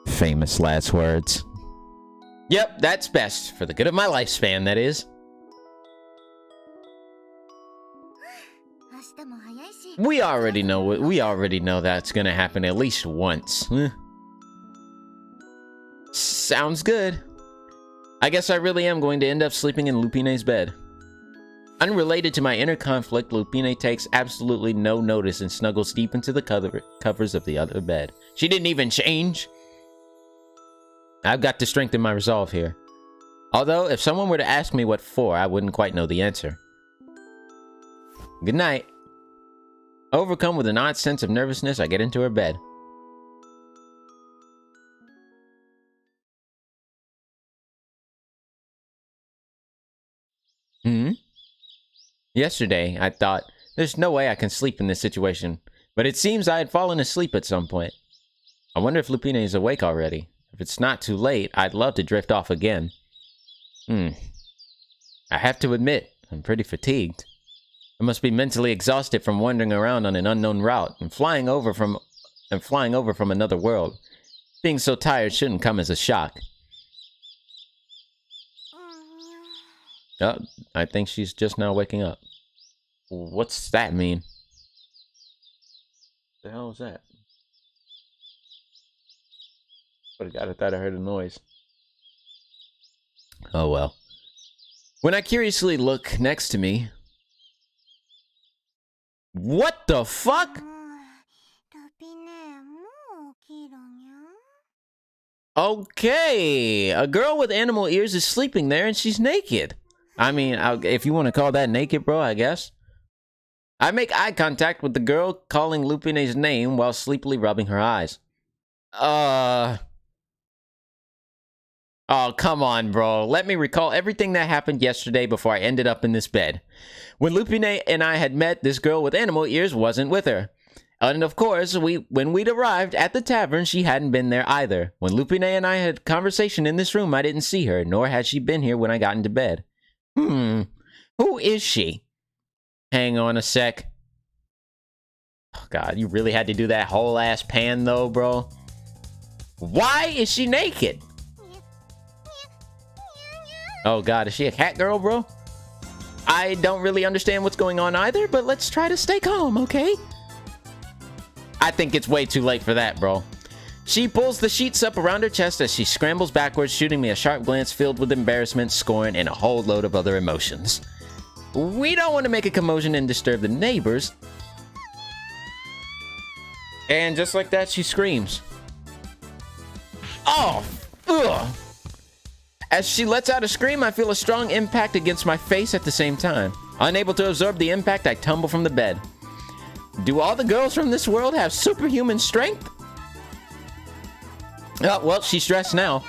Famous last words. Yep, that's best. For the good of my lifespan, that is. 明日も早いし。 We already know that's gonna happen at least once. Sounds good. I guess I really am going to end up sleeping in Lupine's bed. Unrelated to my inner conflict, Lupine takes absolutely no notice and snuggles deep into the covers of the other bed. She didn't even change. I've got to strengthen my resolve here. Although, if someone were to ask me what for, I wouldn't quite know the answer. Good night. Overcome with an odd sense of nervousness, I get into her bed. Yesterday, I thought, there's no way I can sleep in this situation, but it seems I had fallen asleep at some point. I wonder if Lupine is awake already. If it's not too late, I'd love to drift off again. I have to admit, I'm pretty fatigued. I must be mentally exhausted from wandering around on an unknown route and flying over from another world. Being so tired shouldn't come as a shock. Oh, I think she's just now waking up. What's that mean? The hell is that? But I thought I heard a noise. Oh well. When I curiously look next to me... What the fuck? ルピネ、もう起きるにゃん。Okay, a girl with animal ears is sleeping there and she's naked. I mean, if you want to call that naked, bro, I guess. I make eye contact with the girl, calling Lupine's name while sleepily rubbing her eyes. Oh, come on, bro. Let me recall everything that happened yesterday before I ended up in this bed. When Lupine and I had met, this girl with animal ears wasn't with her. And of course, when we'd arrived at the tavern, she hadn't been there either. When Lupine and I had conversation in this room, I didn't see her, nor had she been here when I got into bed. Who is she? Hang on a sec. Oh, God, you really had to do that whole ass pan, though, bro? Why is she naked? Oh, God, is she a cat girl, bro? I don't really understand what's going on either, but let's try to stay calm, okay? I think it's way too late for that, bro. She pulls the sheets up around her chest as she scrambles backwards, shooting me a sharp glance filled with embarrassment, scorn, and a whole load of other emotions. We don't want to make a commotion and disturb the neighbors. And just like that, she screams. Oh, ugh. As she lets out a scream, I feel a strong impact against my face at the same time. Unable to absorb the impact, I tumble from the bed. Do all the girls from this world have superhuman strength? Oh, well, she's dressed now.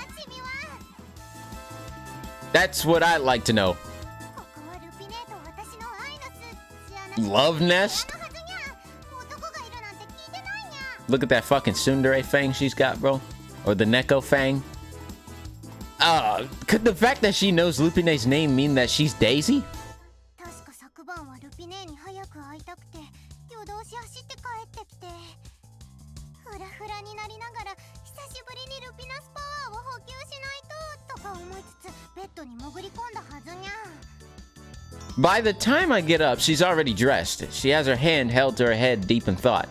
That's what I'd like to know. Love nest? Look at that fucking tsundere fang she's got, bro. Or the Neko fang. Could the fact that she knows Lupine's name mean that she's Daisy? By the time I get up, she's already dressed. She has her hand held to her head, deep in thought.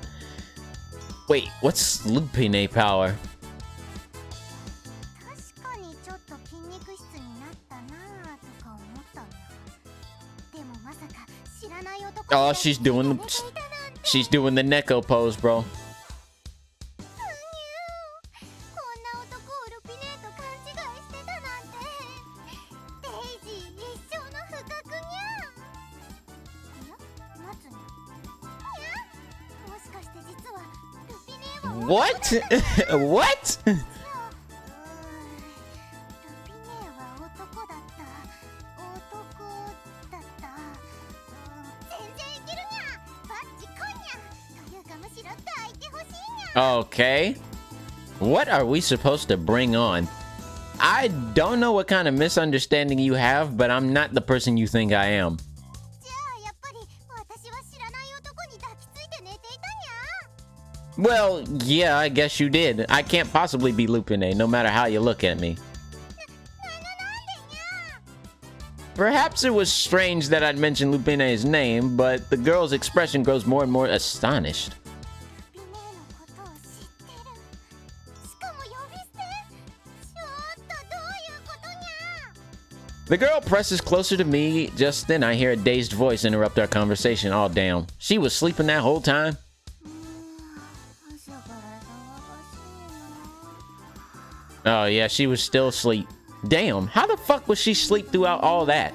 Wait, what's Lupine power? Oh, she's doing the Neko pose, bro. What? What? Okay. What are we supposed to bring on? I don't know what kind of misunderstanding you have, but I'm not the person you think I am. Well, yeah, I guess you did. I can't possibly be Lupine, no matter how you look at me. Perhaps it was strange that I'd mentioned Lupine's name, but the girl's expression grows more and more astonished. The girl presses closer to me. Just then I hear a dazed voice interrupt our conversation. Oh, damn. She was sleeping that whole time? Oh, yeah, she was still asleep. Damn, how the fuck was she asleep throughout all that?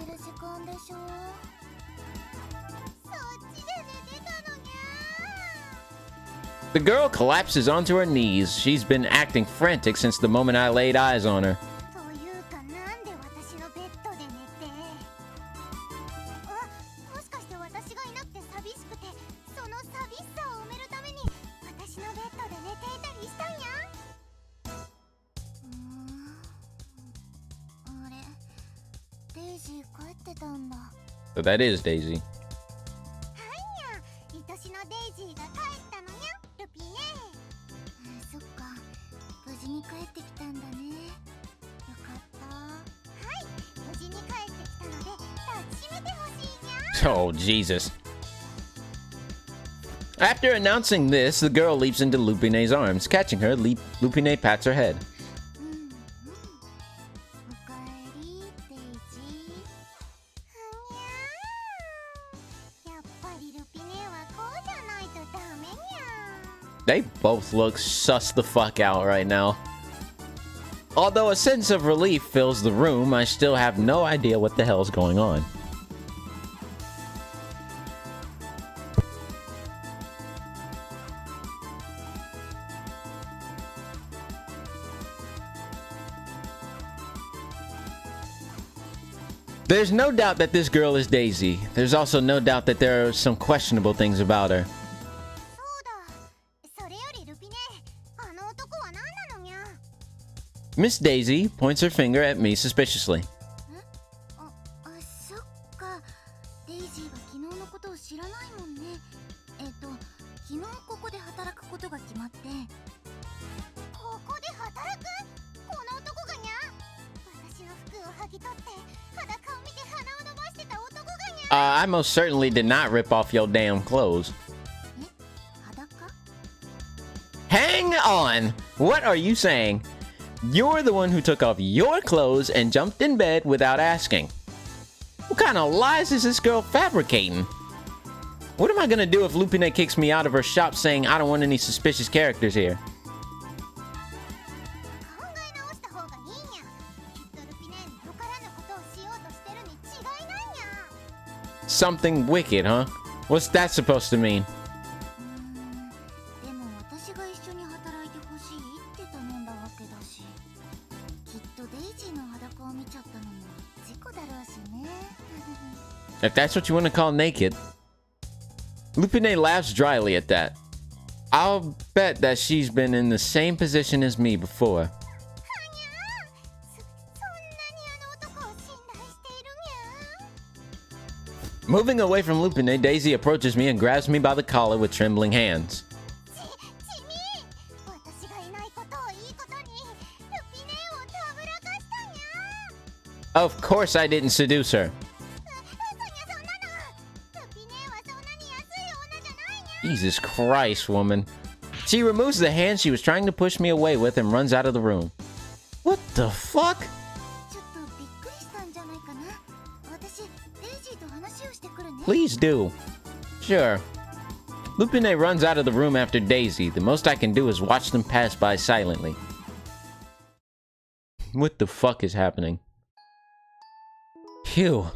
The girl collapses onto her knees. She's been acting frantic since the moment I laid eyes on her. So that is Daisy. Oh, Jesus. After announcing this, the girl leaps into Lupine's arms. Catching her, Lupine pats her head. They both look sus the fuck out right now. Although a sense of relief fills the room, I still have no idea what the hell's going on. There's no doubt that this girl is Daisy. There's also no doubt that there are some questionable things about her. そうだ。それよりルピネ、あの男は何なのにゃ。 Miss Daisy points her finger at me suspiciously. そっか。デイジーは昨日のことを知らないもんね。昨日ここで働くことが決まって。ここで働く？この男がにゃ。私の服を剥ぎ取って裸を見て鼻を伸ばしてた男がにゃ。I most certainly did not rip off your damn clothes. え？裸？ Hang on! What are you saying? You're the one who took off your clothes and jumped in bed without asking. What kind of lies is this girl fabricating? What am I gonna do if Lupine kicks me out of her shop saying I don't want any suspicious characters here? 考え直した方がいいにゃ。きっとルピネよからぬことをしようとしてるに違いないにゃ。 Something wicked, huh? What's that supposed to mean? でも私が一緒に働いてほしいって頼んだわけだし、きっとデイジーの裸を見ちゃったのも事故だろうしね。 If that's what you want to call naked. Lupine laughs dryly at that. I'll bet that she's been in the same position as me before. そんなにあの男を信頼しているにゃ。 Moving away from Lupine, Daisy approaches me and grabs me by the collar with trembling hands. チミー、私がいないことをいいことにルピネをたぶらかしたにゃ。 Of course I didn't seduce her. そんなの。ルピネはそんなに安い女じゃないにゃ。 Jesus Christ, woman. She removes the hand she was trying to push me away with and runs out of the room. What the fuck? ちょっとびっくりしたんじゃないかな。私、デイジーと話をしてくるね。 Please do. Sure. Lupine runs out of the room after Daisy. The most I can do is watch them pass by silently. What the fuck is happening? Phew.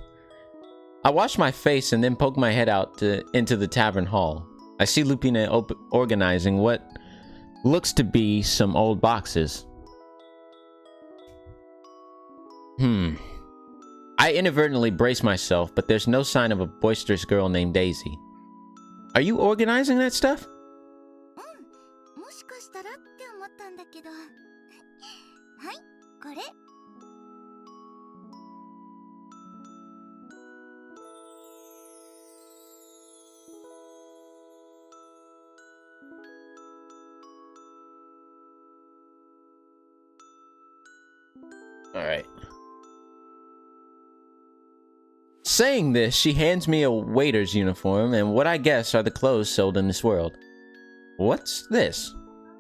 I wash my face and then poke my head out into the tavern hall. I see Lupine organizing what looks to be some old boxes. I inadvertently brace myself, but there's no sign of a boisterous girl named Daisy. Are you organizing that stuff? もしかしたらって思ったんだけど。はい、これ。 Alright. Saying this, she hands me a waiter's uniform and what I guess are the clothes sold in this world. What's this?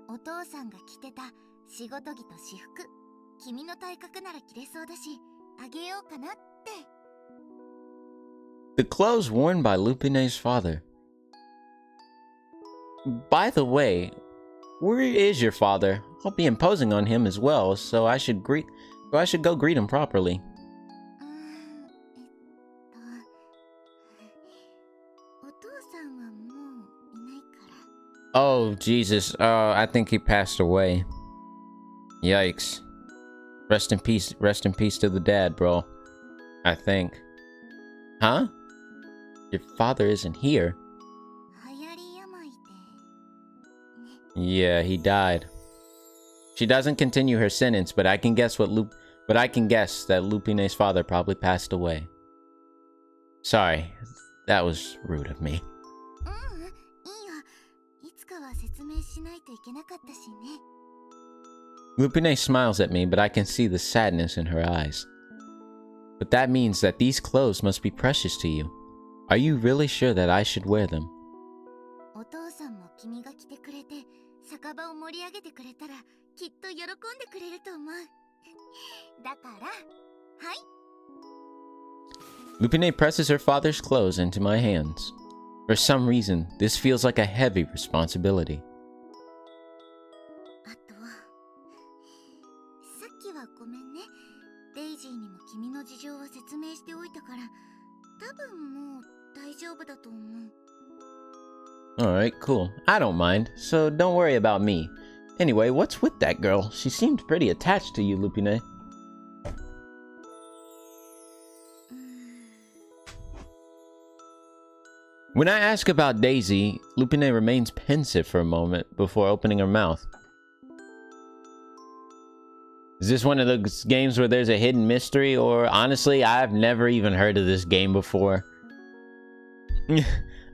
お父さんが着てた仕事着と私服。君の体格なら着れそうだし、あげようかなって。 The clothes worn by Lupine's father. By the way, where is your father? I'll be imposing on him as well, so I should go greet him properly. お父さんはもういないから。 Oh, Jesus. I think he passed away. Yikes. Rest in peace to the dad, bro. I think. Huh? Your father isn't here. 流行り病で。 Yeah, he died. She doesn't continue her sentence, but I can guess that Lupine's father probably passed away. Sorry, that was rude of me. いいよ。いつかは説明しないといけなかったしね。 Lupine smiles at me, but I can see the sadness in her eyes. But that means that these clothes must be precious to you. Are you really sure that I should wear them? お父さんも君が来てくれて、酒場を盛り上げてくれたら、きっと喜んでくれると思う。だから、はい。 Lupine presses her father's clothes into my hands. For some reason, this feels like a heavy responsibility. あと、さっきは説明しておいたから多分もう大丈夫だと思う。 Alright, cool. I don't mind, so don't worry about me. Anyway, what's with that girl? She seemed pretty attached to you, Lupine. When I ask about Daisy, Lupine remains pensive for a moment before opening her mouth. Is this one of those games where there's a hidden mystery, or honestly, I've never even heard of this game before.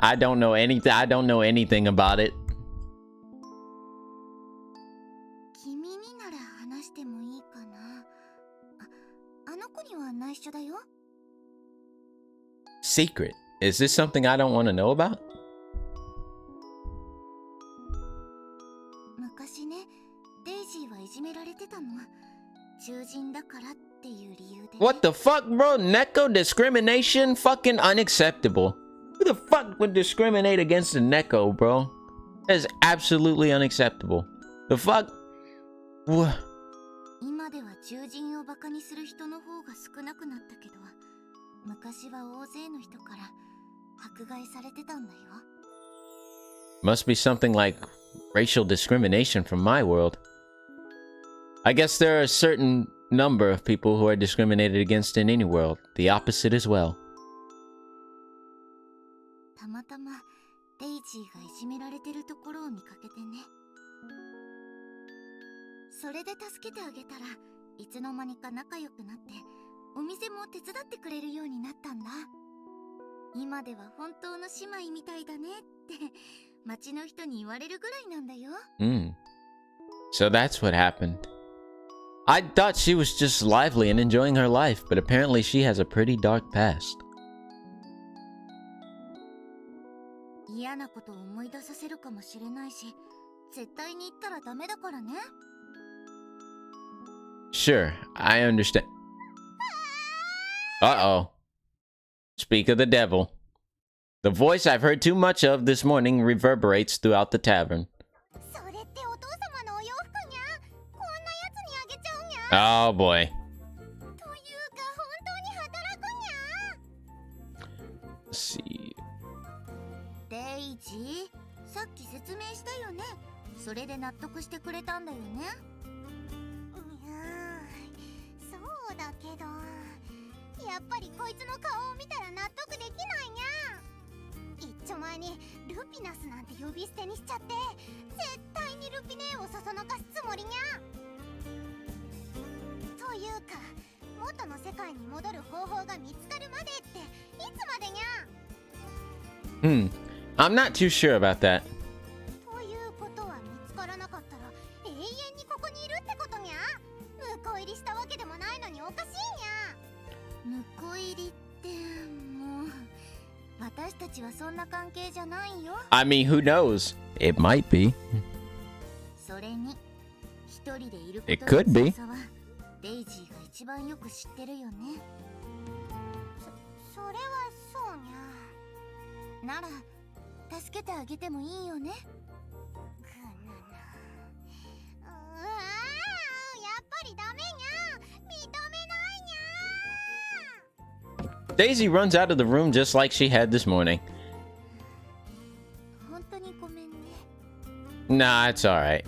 I don't know anything about it. 君になら話してもいいかな。あの子には内緒だよ。 Secret? Is this something I don't want to know about? 昔ね、デイジーはいじめられてたの。囚人だからっていう理由でね。 What the fuck, bro? Neko discrimination? Fucking unacceptable. Who the fuck would discriminate against a Neko, bro? That is absolutely unacceptable. The fuck? What? 今では囚人をバカにする人の方が少なくなったけど、昔は大勢の人から迫害されてたんだよ。 Must be something like racial discrimination from my world. I guess there are a certain number of people who are discriminated against in any world. The opposite as well. たまたまデイジーがいじめられてるところを見かけてね。それで助けてあげたらいつの間にか仲良くなってお店も手伝ってくれるようになったんだ。今では本当の姉妹みたいだねって町の人に言われるぐらいなんだよ。 So that's what happened. I thought she was just lively and enjoying her life, but apparently she has a pretty dark past. 嫌なことを思い出させるかもしれないし、絶対に言ったらダメだからね。 Sure, I understand. Uh-oh. Speak of the devil. The voice I've heard too much of this morning reverberates throughout the tavern. それってお父様のお洋服にゃ。こんなやつにあげちゃうにゃ。 Oh boy. というか本当に働くにゃ。 Let's see. デイジー、さっき説明したよね。それで納得してくれたんだよね。そうだけど、やっぱりこいつの顔を見たら納得できないにゃ。一丁前にルピナスなんて呼び捨てにしちゃって、絶対にルピネーをそそのかすつもりにゃ。というか、元の世界に戻る方法が見つかるまでっていつまでにゃ。 I'm not too sure about that. ということは見つからなかったら永遠にここにいるってことにゃ。婿入りしたわけでもないのにおかしいにゃ。婿入りってもう私たちはそんな関係じゃないよ。 I mean, who knows? It might be. それに一人でいる It こと could の be. 辛さはデイジーが一番よく知ってるよね。それはそうにゃ。なら助けてあげてもいいよね。やっぱりダメにゃ。認めないにゃ。 Daisy runs out of the room just like she had this morning. 本当にごめんね。 Nah, it's alright.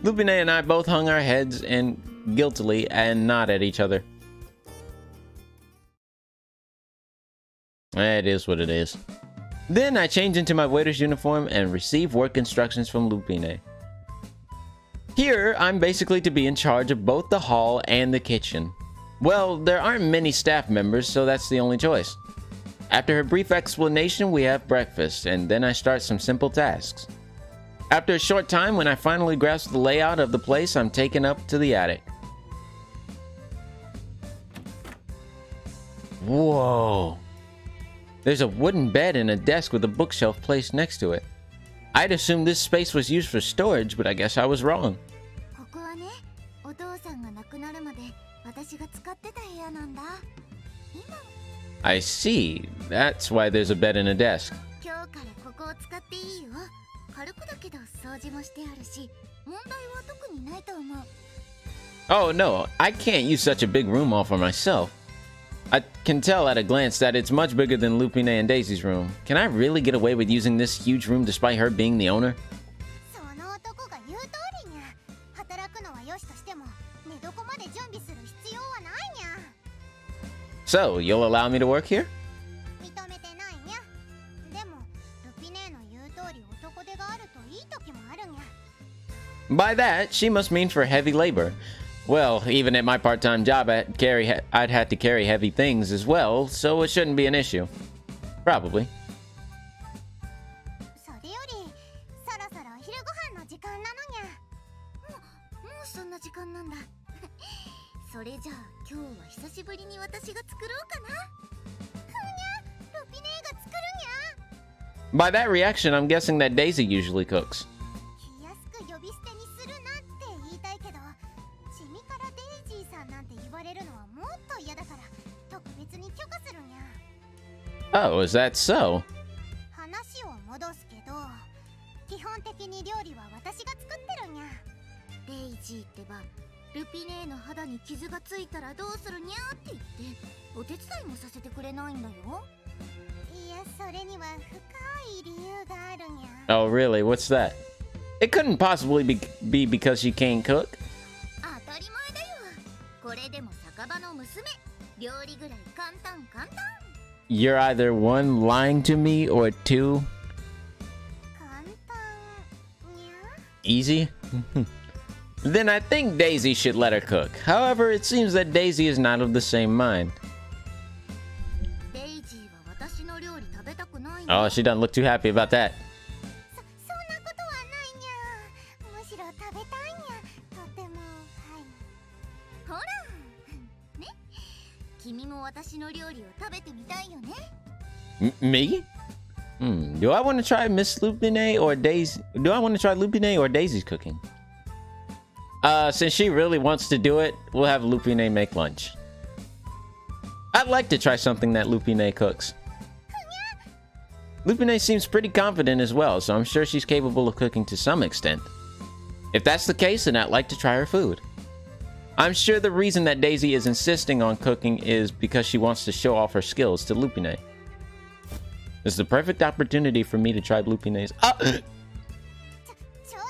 Lupine and I both hung our heads and guiltily and nod at each other. It is what it is. Then I change into my waiter's uniform and receive work instructions from Lupine. Here, I'm basically to be in charge of both the hall and the kitchen. Well, there aren't many staff members, so that's the only choice. After her brief explanation, we have breakfast, and then I start some simple tasks. After a short time, when I finally grasp the layout of the place, I'm taken up to the attic. Whoa. There's a wooden bed and a desk with a bookshelf placed next to it. I'd assumed this space was used for storage, but I guess I was wrong. ここはね、お父さんが亡くなるまで私が使ってた部屋なんだ。今 I see. That's why there's a bed and a desk. 今日からここを使っていいよ。軽くだけど掃除もしてあるし、問題は特にないと思う。 Oh no, I can't use such a big room all for myself. I can tell at a glance that it's much bigger than Lupine and Daisy's room. Can I really get away with using this huge room despite her being the owner? その男が言う通りにゃ。働くのはよしとしても、寝床まで準備する必要はないにゃ。So, you'll allow me to work here? 認めてないにゃ。でも、ルピネーの言う通り男手があるといい時もあるにゃ。By that, she must mean for heavy labor. Well, even at my part-time job, I'd had to carry heavy things as well, so it shouldn't be an issue. Probably. それより、そろそろお昼ご飯の時間なのにゃ。もうそんな時間なんだ。それじゃあ今日は久しぶりに私が作ろうかな。ふにゃ、ルピネーが作るにゃ。 By that reaction, I'm guessing that Daisy usually cooks. 気安く呼び捨てにするなって言いたいけど、君からデイジーさんなんて言われるのはもっと嫌だから特別に許可するにゃ。 Oh, is that so? 話を戻すけど、基本的に料理は私が作ってるにゃ。デイジーってば、ルピネーの肌に傷がついたらどうするにゃって言ってお手伝いもさせてくれないんだよ。いや、それには深い理由があるにゃ。 Oh, really? What's that? It couldn't possibly be because she can't cook? 当たり前だよ。これでも酒場の娘。料理ぐらい簡単。 You're either one, lying to me, or two, 簡単にゃ。 easy? Then I think Daisy should let her cook. However, it seems that Daisy is not of the same mind. デイジーは私の料理食べたくないの。 Oh, she doesn't look too happy about that. そんなことはないにゃ。むしろ食べたいにゃ。とても、はい。ほらね、君も私の料理を食べてみたいよね。 Me? Do I want to try Miss Lupine or Daisy? Do I want to try Lupine or Daisy's cooking? Since she really wants to do it, we'll have Lupine make lunch. I'd like to try something that Lupine cooks. Lupine seems pretty confident as well, so I'm sure she's capable of cooking to some extent. If that's the case, then I'd like to try her food. I'm sure the reason that Daisy is insisting on cooking is because she wants to show off her skills to Lupine. This is the perfect opportunity for me to try Lupine's... ちょっ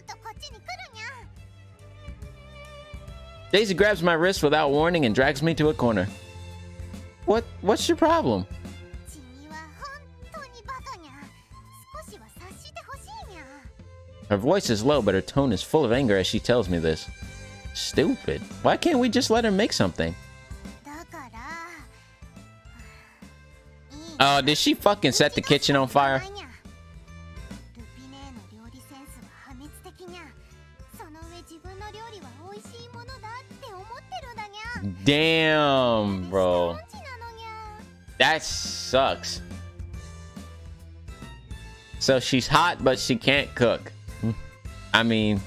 とこっちに来るにゃ。 Daisy grabs my wrist without warning and drags me to a corner. What's your problem? 君は本当にバカにゃ。少しは察してほしいにゃ。 Her voice is low, but her tone is full of anger as she tells me this. Stupid. Why can't we just let her make something? だから。 Oh, did she fucking set the kitchen on fire? ルピネーの料理センスは破滅的にゃ。その上自分の料理は美味しいものだって思ってるだにゃ。 Damn, bro. 音痴なのにゃ。 That sucks. So she's hot, but she can't cook. I mean,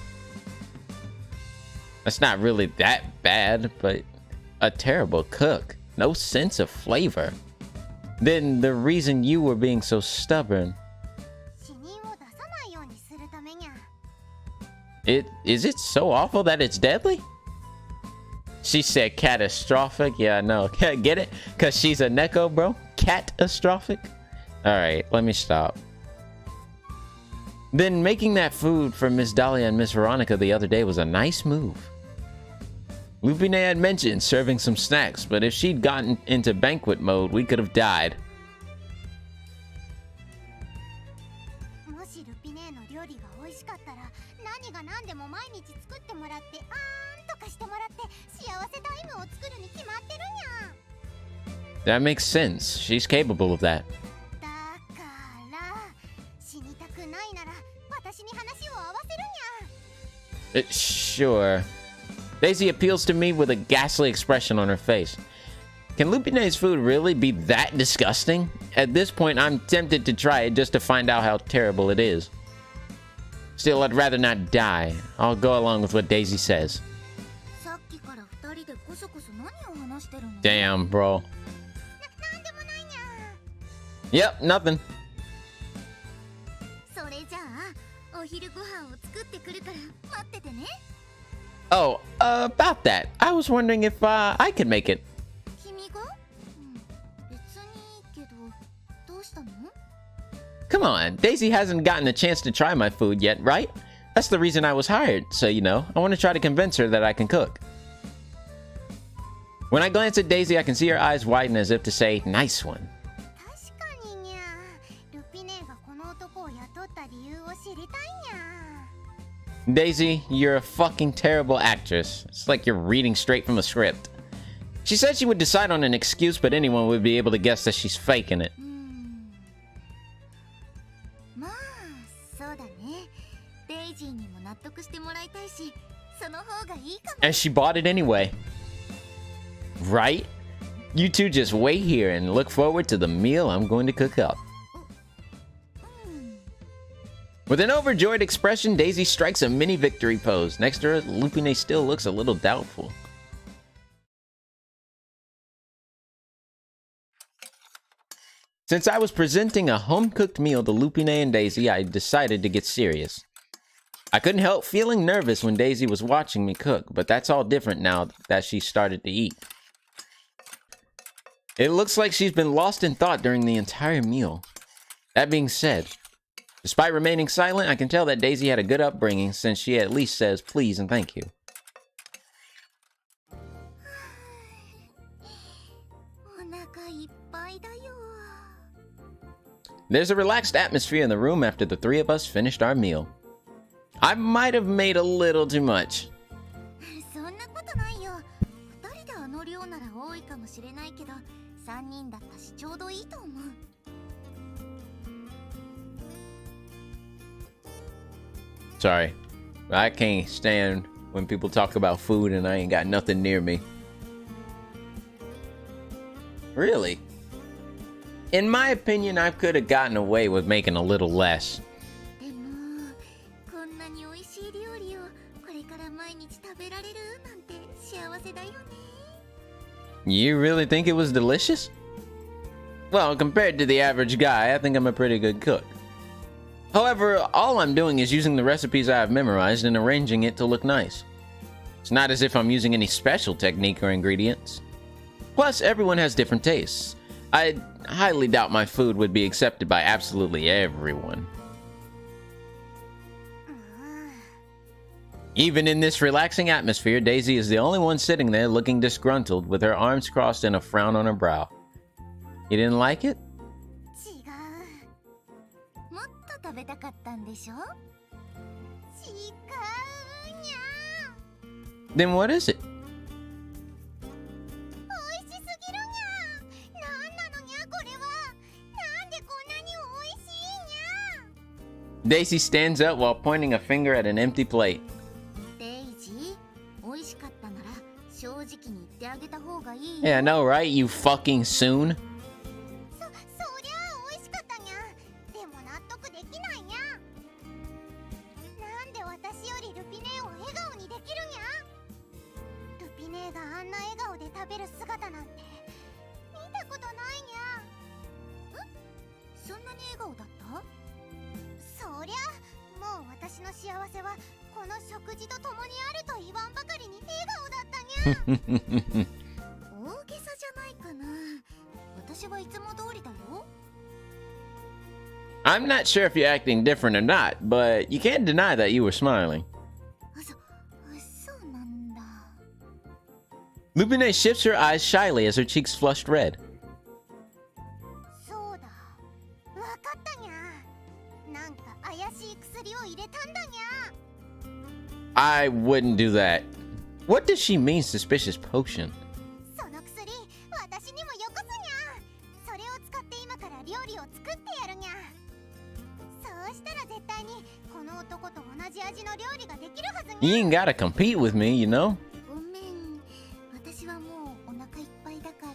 that's not really that bad, but a terrible cook. No sense of flavor. Then the reason you were being so stubborn. 死人を出さないようにするためにゃ。 Is it so awful that it's deadly? She said catastrophic. Yeah, I know. Get it? Because she's a Neko, bro. Catastrophic. All right, let me stop. Then making that food for Miss Dahlia and Miss Veronica the other day was a nice move. Lupine had mentioned serving some snacks, but if she'd gotten into banquet mode, we could have died. もしルピネーの料理が美味しかったら、何が何でも毎日作ってもらってあーんとかしてもらって幸せタイムを作るに決まってるにゃ。 That makes sense. She's capable of that. だから死にたくないなら私に話を合わせるにゃ。 Sure. Daisy appeals to me with a ghastly expression on her face. Can Lupine's food really be that disgusting? At this point, I'm tempted to try it just to find out how terrible it is. Still, I'd rather not die. I'll go along with what Daisy says. さっきから二人でこそこそ何を話してるの。 Damn, bro. なんでもないにゃ。 Yep, nothing. それじゃあお昼ご飯を作ってくるから待っててね。 Oh, about that. I was wondering if I could make it. 君が？うしたの？ Come on, Daisy hasn't gotten a chance to try my food yet, right? That's the reason I was hired, so you know, I want to try to convince her that I can cook. When I glance at Daisy, I can see her eyes widen as if to say, nice one. 確かににゃ。ルピネがこの男を雇った理由を知りたいにゃ。 Daisy, you're a fucking terrible actress. It's like you're reading straight from a script. She said she would decide on an excuse, but anyone would be able to guess that she's faking it. まあ、そうだね。デイジーにも納得してもらいたいし、その方がいいかも。 And she bought it anyway. Right? You two just wait here and look forward to the meal I'm going to cook up. With an overjoyed expression, Daisy strikes a mini victory pose. Next to her, Lupine still looks a little doubtful. Since I was presenting a home-cooked meal to Lupine and Daisy, I decided to get serious. I couldn't help feeling nervous when Daisy was watching me cook, but that's all different now that she started to eat. It looks like she's been lost in thought during the entire meal. That being said, despite remaining silent, I can tell that Daisy had a good upbringing since she at least says please and thank you. There's a relaxed atmosphere in the room after the three of us finished our meal. I might have made a little too much. そんなことないよ。2人であの量なら多いかもしれないけど、3人だったしちょうどいいと思う。Sorry, I can't stand when people talk about food and I ain't got nothing near me. Really? In my opinion, I could have gotten away with making a little less. でも、こんなに美味しい料理をこれから毎日食べられるなんて幸せだよね。You really think it was delicious? Well, compared to the average guy, I think I'm a pretty good cook. However, all I'm doing is using the recipes I have memorized and arranging it to look nice. It's not as if I'm using any special technique or ingredients. Plus, everyone has different tastes. I highly doubt my food would be accepted by absolutely everyone. Even in this relaxing atmosphere, Daisy is the only one sitting there looking disgruntled with her arms crossed and a frown on her brow. You didn't like it? 違う。もっと食べたかったんでしょ？違うにゃ。 Then what is it? 美味しすぎるにゃ。なんなのにゃこれは。なんでこんなに美味しいにゃ。 Daisy stands up while pointing a finger at an empty plate. デイジー、美味しかったなら正直に言ってあげた方がいいよ。 Yeah, I know, right? You fucking soon. そりゃあ美味しかったにゃ。でも納得できないにゃ。なんで私よりルピネーを笑顔にできるにゃ。ルピネーがあんな笑顔で食べる姿なんて見たことないにゃ。そんなに笑顔だった？そりゃもう私の幸せはこの食事と共にあると言わんばかりに笑顔だったにゃ。大げさじゃないかな。私はいつも通りだよ。 I'm not sure if you're acting different or not, but you can't deny that you were smiling. そうなんだ。 Lupine shifts her eyes shyly as her cheeks flushed red. そうだ。わかったにゃ。なんか怪しい薬を入れたんだにゃ。 I wouldn't do that. What does she mean, suspicious potion? その薬、私にもよこすにゃ。それを使って今から料理を作ってやるにゃ。そうしたら絶対にこの男と同じ味の料理ができるはずにゃ。 You ain't gotta compete with me, you know? ごめん。私はもうお腹いっぱいだから。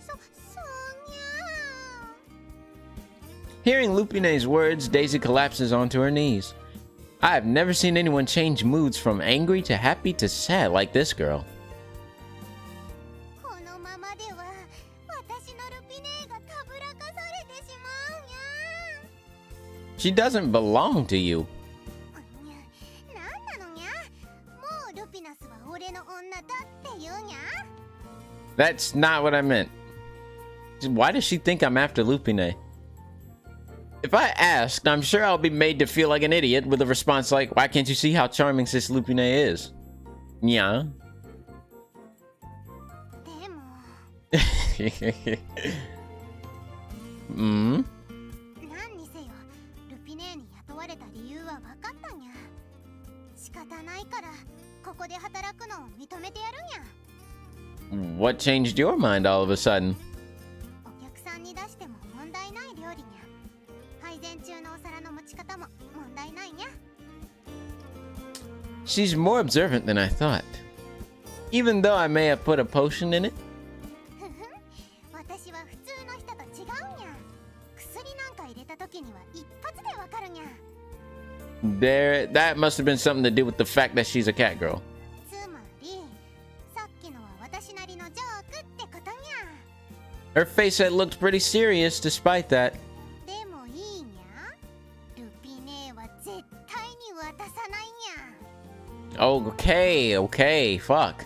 そうにゃ。 Hearing Lupine's words, Daisy collapses onto her knees. I have never seen anyone change moods from angry to happy to sad like this girl. このままでは私のルピネーがたぶらかされてしまうにゃ。 She doesn't belong to you. なんなのにゃ。もうルピナスは俺の女だって言うにゃ。 That's not what I meant. Why does she think I'm after Lupine? If I asked, I'm sure I'll be made to feel like an idiot with a response like, why can't you see how charming sis Lupine is? Yeah. でも Hmm? 何にせよルピネーに雇われた理由は分かったんや。仕方ないからここで働くのを認めてやるんや。 What changed your mind all of a sudden? お客さんに出しても問題ない料理にゃ。配膳中のお皿の持ち方も問題ないにゃ。 She's more observant than I thought. Even though I may have put a potion in it. ふふん、私は普通の人と違うんや。薬なんか入れた時には一発でわかるにゃ。 That must have been something to do with the fact that she's a cat girl. つまり、さっきのは私なりのジョークってことにゃ。 Her face had looked pretty serious despite that. でもいいにゃ。ルピネーは絶対に渡さないにゃ。 Okay, okay, fuck.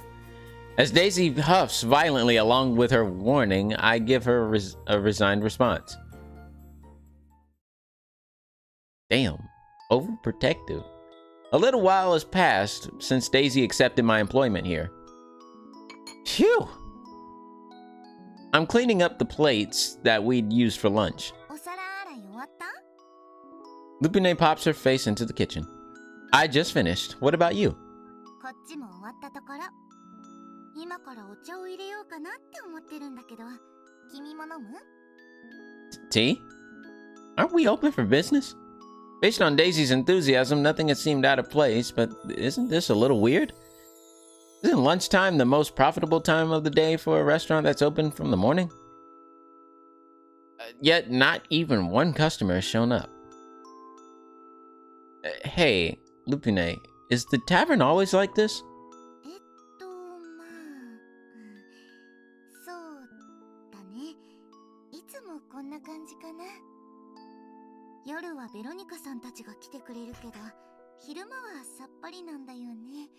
As Daisy huffs violently along with her warning, I give her a resigned response. Damn, overprotective. A little while has passed since Daisy accepted my employment here. Phew! I'm cleaning up the plates that we'd used for lunch. お皿洗い終わった？ Lupine pops her face into the kitchen. I just finished. What about you? こっちも終わったところ。今からお茶を入れようかなって思ってるんだけど、君も飲む？ Tea? Aren't we open for business? Based on Daisy's enthusiasm, nothing had seemed out of place, but isn't this a little weird? Isn't lunchtime the most profitable time of the day for a restaurant that's open from the morning? Yet not even one customer has shown up. Hey, Lupine, is the tavern always like this? まあ、そうだね。いつもこんな感じかな。夜はベロニカさんたちが来てくれるけど、昼間はさっぱりなんだよね。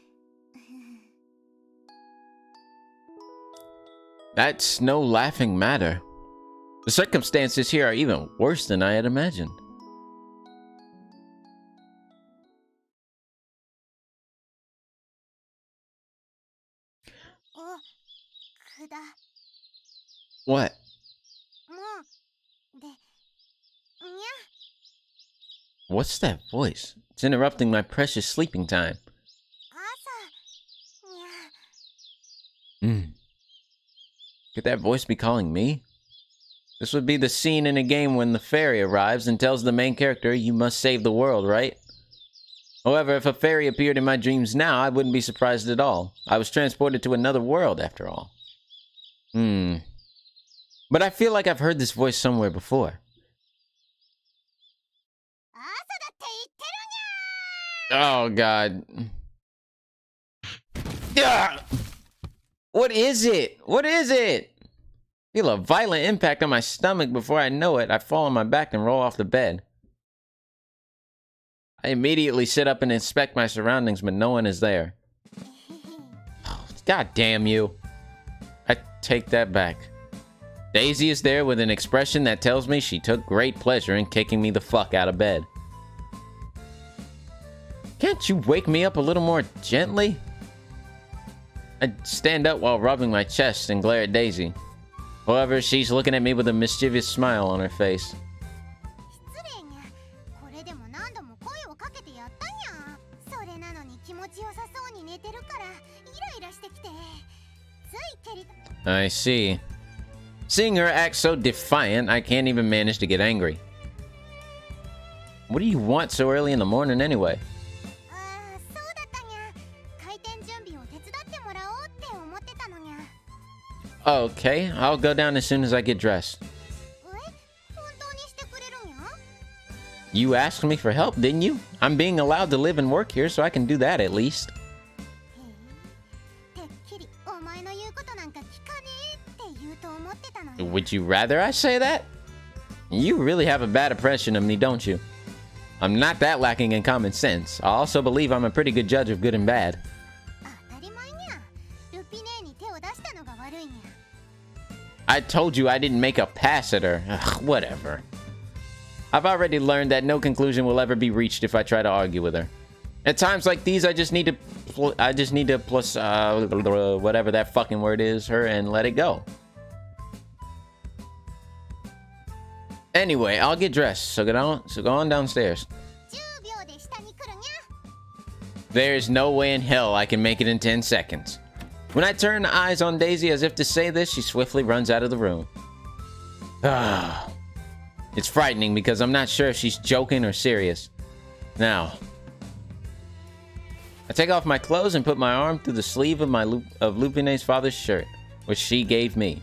That's no laughing matter. The circumstances here are even worse than I had imagined. お、くだ。 What? もう、で、にゃ。 What's that voice? It's interrupting my precious sleeping time. 朝、にゃ。 Could that voice be calling me? This would be the scene in a game when the fairy arrives and tells the main character, you must save the world, right? However, if a fairy appeared in my dreams now, I wouldn't be surprised at all. I was transported to another world, after all. But I feel like I've heard this voice somewhere before. 朝だって言ってるにゃ。 Oh, God. Ah! What is it? What is it? Feel a violent impact on my stomach. Before I know it, I fall on my back and roll off the bed. I immediately sit up and inspect my surroundings, but no one is there. God damn you. I take that back. Daisy is there with an expression that tells me she took great pleasure in kicking me the fuck out of bed. Can't you wake me up a little more gently? I stand up while rubbing my chest and glare at Daisy. However, she's looking at me with a mischievous smile on her face. 失礼にゃ。これでも何度も声をかけてやったにゃ。それなのに気持ちよさそうに寝てるからイライラしてきて。つい蹴り。 I see. Seeing her act so defiant, I can't even manage to get angry. What do you want so early in the morning anyway? ああ、そうだったにゃ。開店準備を手伝ってもらおうって思ってたのにゃ。 Okay, I'll go down as soon as I get dressed. え、本当にしてくれるにゃ。 You asked me for help, didn't you? I'm being allowed to live and work here, so I can do that at least. へえ、てっきりお前の言うことなんか聞かねえって言うと思ってたのに。 Would you rather I say that? You really have a bad impression of me, don't you? I'm not that lacking in common sense. I also believe I'm a pretty good judge of good and bad. 当たり前にゃ。ルピネーに手を出したのが悪いにゃ。I told you I didn't make a pass at her. Ugh, whatever. I've already learned that no conclusion will ever be reached if I try to argue with her. At times like these, I just need to plus whatever that fucking word is, her, and let it go. Anyway, I'll get dressed, so go on downstairs. There's no way in hell I can make it in 10 seconds. When I turn eyes on Daisy as if to say this, she swiftly runs out of the room. Ah, it's frightening because I'm not sure if she's joking or serious. Now, I take off my clothes and put my arm through the sleeve of Lupine's father's shirt, which she gave me.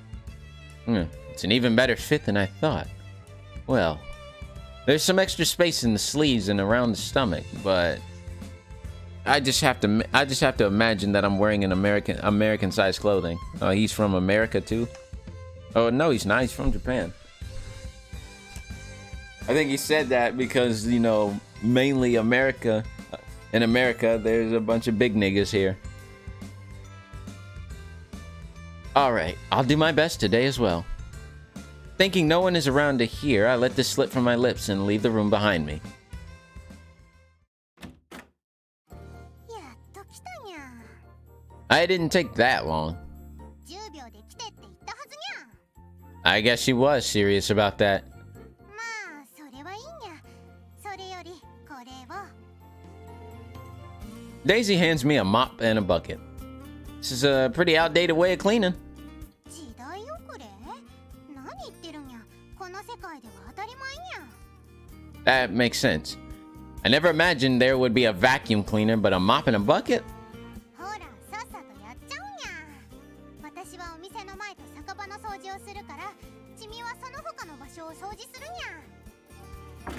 It's an even better fit than I thought. Well, there's some extra space in the sleeves and around the stomach, but I just have to imagine that I'm wearing an American-sized clothing. Oh, he's from America too? Oh no, he's not. He's from Japan. I think he said that because, you know, mainly America. In America, there's a bunch of big niggas here. Alright, I'll do my best today as well. Thinking no one is around to hear, I let this slip from my lips and leave the room behind me. I didn't take that long. I guess she was serious about that. Daisy hands me a mop and a bucket. This is a pretty outdated way of cleaning. That makes sense. I never imagined there would be a vacuum cleaner, but a mop and a bucket?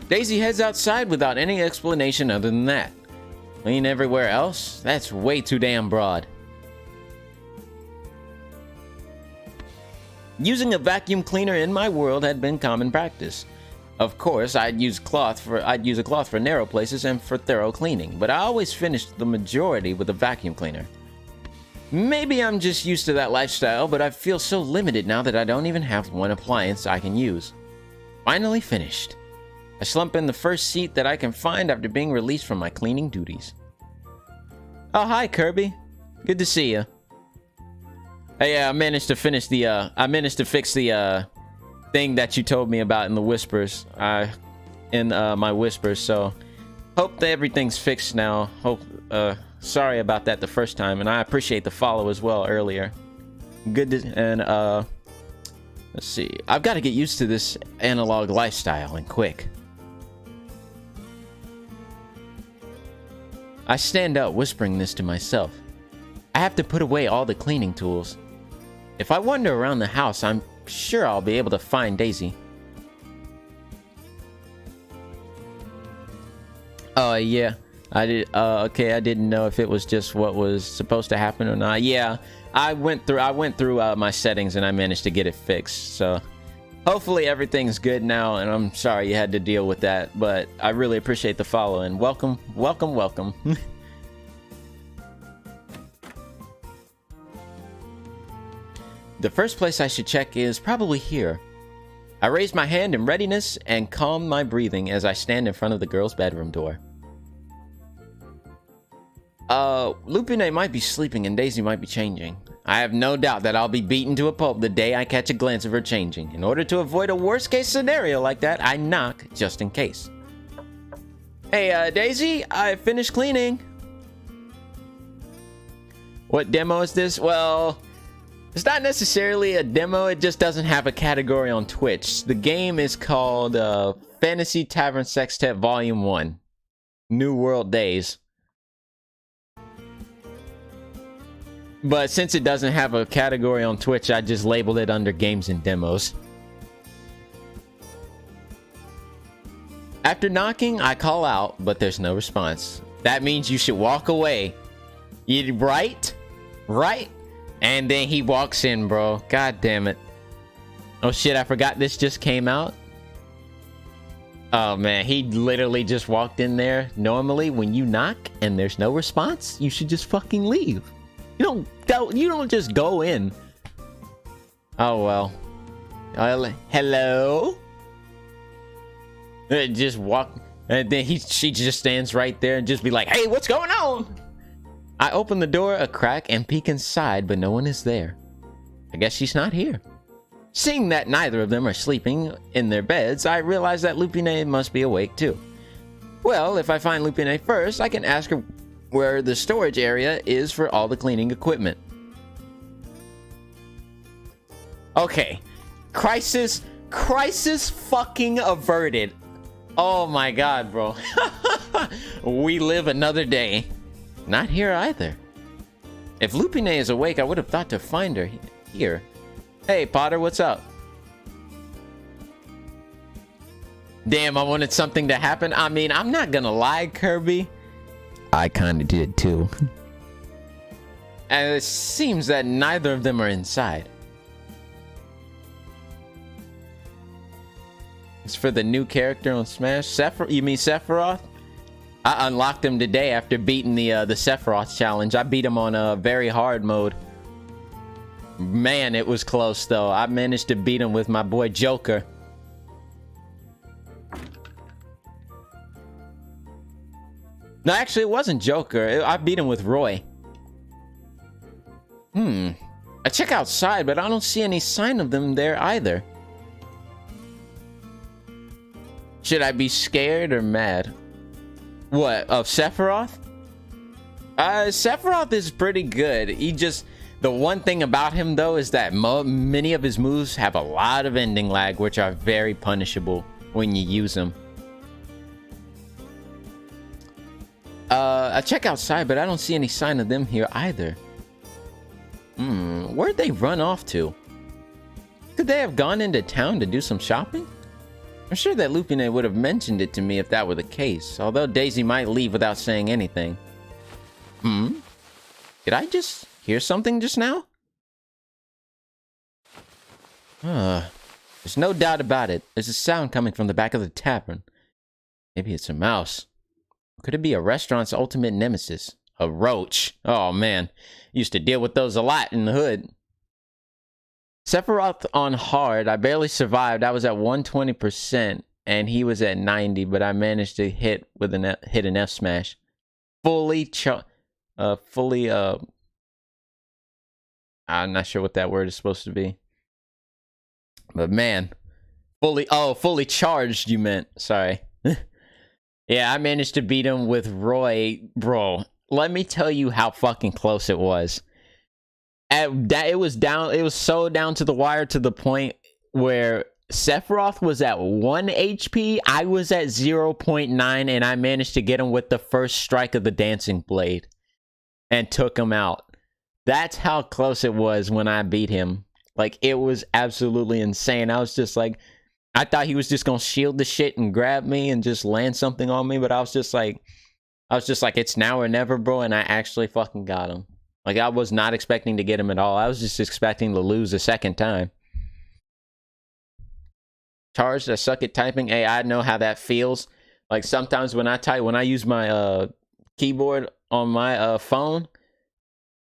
Daisy heads outside without any explanation other than that. Clean everywhere else? That's way too damn broad. Using a vacuum cleaner in my world had been common practice. Of course, I'd use a cloth for narrow places and for thorough cleaning, but I always finished the majority with a vacuum cleaner. Maybe I'm just used to that lifestyle, but I feel so limited now that I don't even have one appliance I can use. Finally finished. I slump in the first seat that I can find after being released from my cleaning duties. Oh, hi, Kirby. Good to see you. Hey, I managed to fix the thing that you told me about in the whispers. My whispers, so hope that everything's fixed now. Sorry about that the first time, and I appreciate the follow as well earlier. Good to, let's see. I've got to get used to this analog lifestyle and quick. I stand up, whispering this to myself. I have to put away all the cleaning tools. If I wander around the house, I'm sure I'll be able to find Daisy. Oh, yeah. Okay, I didn't know if it was just what was supposed to happen or not. Yeah, I went through my settings and I managed to get it fixed. So hopefully everything's good now, and I'm sorry you had to deal with that, but I really appreciate the follow, and welcome. The first place I should check is probably here. I raise my hand in readiness and calm my breathing as I stand in front of the girl's bedroom door. Lupine might be sleeping and Daisy might be changing. I have no doubt that I'll be beaten to a pulp the day I catch a glance of her changing. In order to avoid a worst-case scenario like that, I knock just in case. Hey, Daisy, I finished cleaning. What demo is this? Well, it's not necessarily a demo, it just doesn't have a category on Twitch. The game is called Fantasy Tavern Sextet Volume 1. New World Days. But since it doesn't have a category on Twitch, I just labeled it under games and demos. After knocking, I call out, but there's no response. That means you should walk away. Right? Right? And then he walks in, bro. God damn it. Oh shit, I forgot this just came out. Oh man, he literally just walked in there. Normally, when you knock and there's no response, you should just fucking leave. You don't just go in. Oh well. Hello? Just walk, and then she just stands right there and just be like, hey, what's going on? I open the door a crack and peek inside, but no one is there. I guess she's not here. Seeing that neither of them are sleeping in their beds, I realize that Lupine must be awake too. Well, if I find Lupine first, I can ask her where the storage area is for all the cleaning equipment. Okay. Crisis fucking averted. Oh my god, bro. We live another day. Not here either. If Lupine is awake, I would have thought to find her here. Hey, Potter, what's up? Damn, I wanted something to happen. I mean, I'm not gonna lie, Kirby. I kinda did too. And it seems that neither of them are inside. It's for the new character on Smash. You mean Sephiroth? I unlocked him today after beating the Sephiroth challenge. I beat him on a very hard mode. Man, it was close though. I managed to beat him with my boy Joker. No, actually it wasn't Joker. I beat him with Roy. I check outside, but I don't see any sign of them there either. Should I be scared or mad? What, of Sephiroth? Sephiroth is pretty good. The one thing about him though is that many of his moves have a lot of ending lag, which are very punishable when you use them. I check outside, but I don't see any sign of them here either. Where'd they run off to? Could they have gone into town to do some shopping? I'm sure that Lupine would have mentioned it to me if that were the case, although Daisy might leave without saying anything. Did I just hear something just now? There's no doubt about it. There's a sound coming from the back of the tavern. Maybe it's a mouse. Could it be a restaurant's ultimate nemesis? A roach. Oh man, used to deal with those a lot in the hood. Sephiroth on hard, I barely survived. I was at 120% and he was at 90, but I managed to hit an F smash. I'm not sure what that word is supposed to be. But man, fully charged you meant. Sorry. Yeah, I managed to beat him with Roy. Bro, let me tell you how fucking close it was. It was so down to the wire, to the point where Sephiroth was at 1 HP, I was at 0.9, and I managed to get him with the first strike of the dancing blade and took him out. That's how close it was when I beat him. Like, it was absolutely insane. I was just like, I thought he was just gonna shield the shit and grab me and just land something on me, but I was just like, it's now or never, bro, and I actually fucking got him. Like, I was not expecting to get him at all. I was just expecting to lose a second time. Charged, I suck at typing. Hey, I know how that feels. Like, sometimes when I use my keyboard on my phone,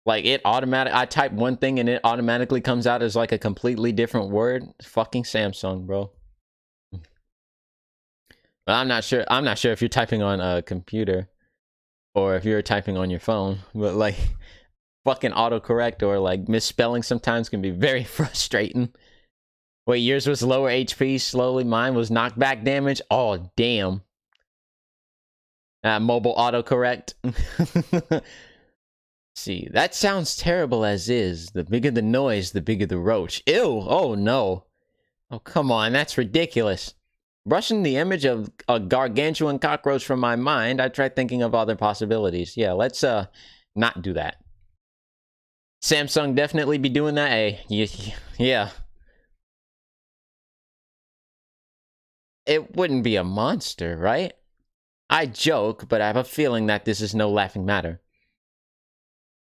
like, I type one thing and it automatically comes out as like a completely different word. Fucking Samsung, bro. But I'm not sure if you're typing on a computer or if you're typing on your phone, but like, fucking autocorrect or like misspelling sometimes can be very frustrating. Wait, yours was lower HP slowly, mine was knockback damage. Oh damn. Mobile autocorrect. See, that sounds terrible as is. The bigger the noise, the bigger the roach. Ew, oh no. Oh come on, that's ridiculous. Brushing the image of a gargantuan cockroach from my mind, I tried thinking of other possibilities. Yeah, let's not do that. Samsung definitely be doing that. Hey, yeah. It wouldn't be a monster, right? I joke, but I have a feeling that this is no laughing matter.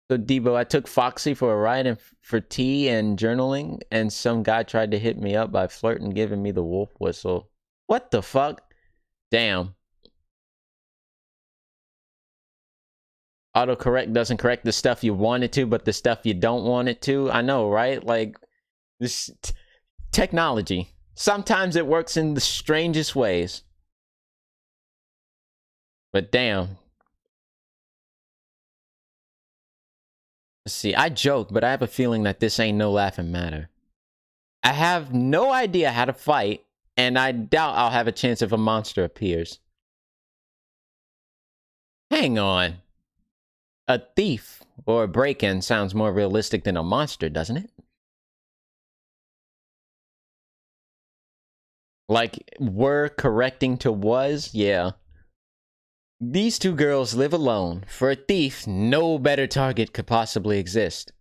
So, Debo, I took Foxy for a ride for tea and journaling, and some guy tried to hit me up by flirting, giving me the wolf whistle. What the fuck? Damn. Autocorrect doesn't correct the stuff you want it to, but the stuff you don't want it to. I know, right? Like, this... Technology. Sometimes it works in the strangest ways. But damn. Let's see, I joke, but I have a feeling that this ain't no laughing matter. I have no idea how to fight, and I doubt I'll have a chance if a monster appears. Hang on. A thief or a break-in sounds more realistic than a monster, doesn't it? Like, were correcting to was? Yeah. These two girls live alone. For a thief, no better target could possibly exist.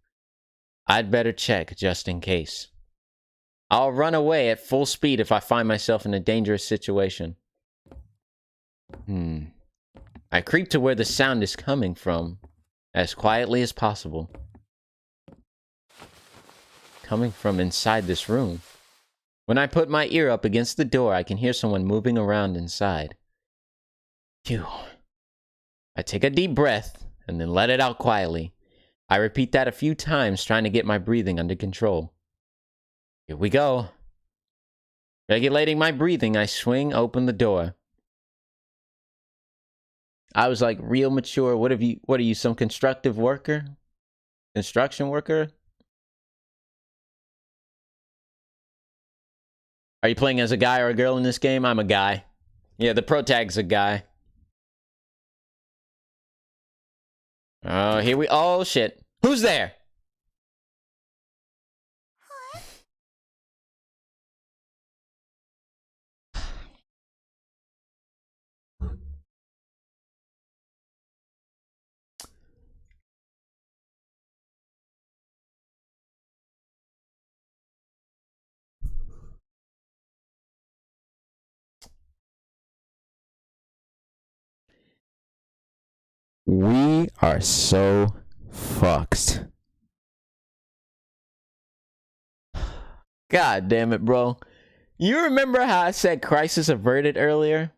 I'd better check just in case. I'll run away at full speed if I find myself in a dangerous situation. I creep to where the sound is coming from, as quietly as possible. Coming from inside this room. When I put my ear up against the door, I can hear someone moving around inside. Phew. I take a deep breath and then let it out quietly. I repeat that a few times, trying to get my breathing under control. Here we go. Regulating my breathing, I swing open the door. I was like real mature. What are you, some constructive worker? Construction worker? Are you playing as a guy or a girl in this game? I'm a guy. Yeah, the pro tag's a guy. Oh, here we... Oh, shit. Who's there? We are so fucked. God damn it, bro. You remember how I said crisis averted earlier?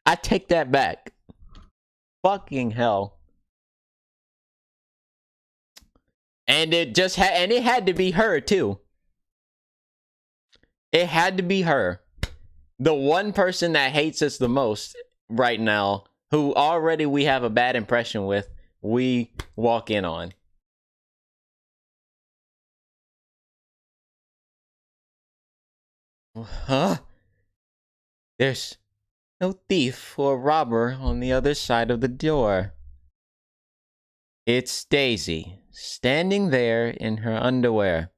I take that back. Fucking hell. And it just and it had to be her too. It had to be her. The one person that hates us the most right now, who already we have a bad impression with, we walk in on. Huh? There's no thief or robber on the other side of the door. It's Daisy, standing there in her underwear.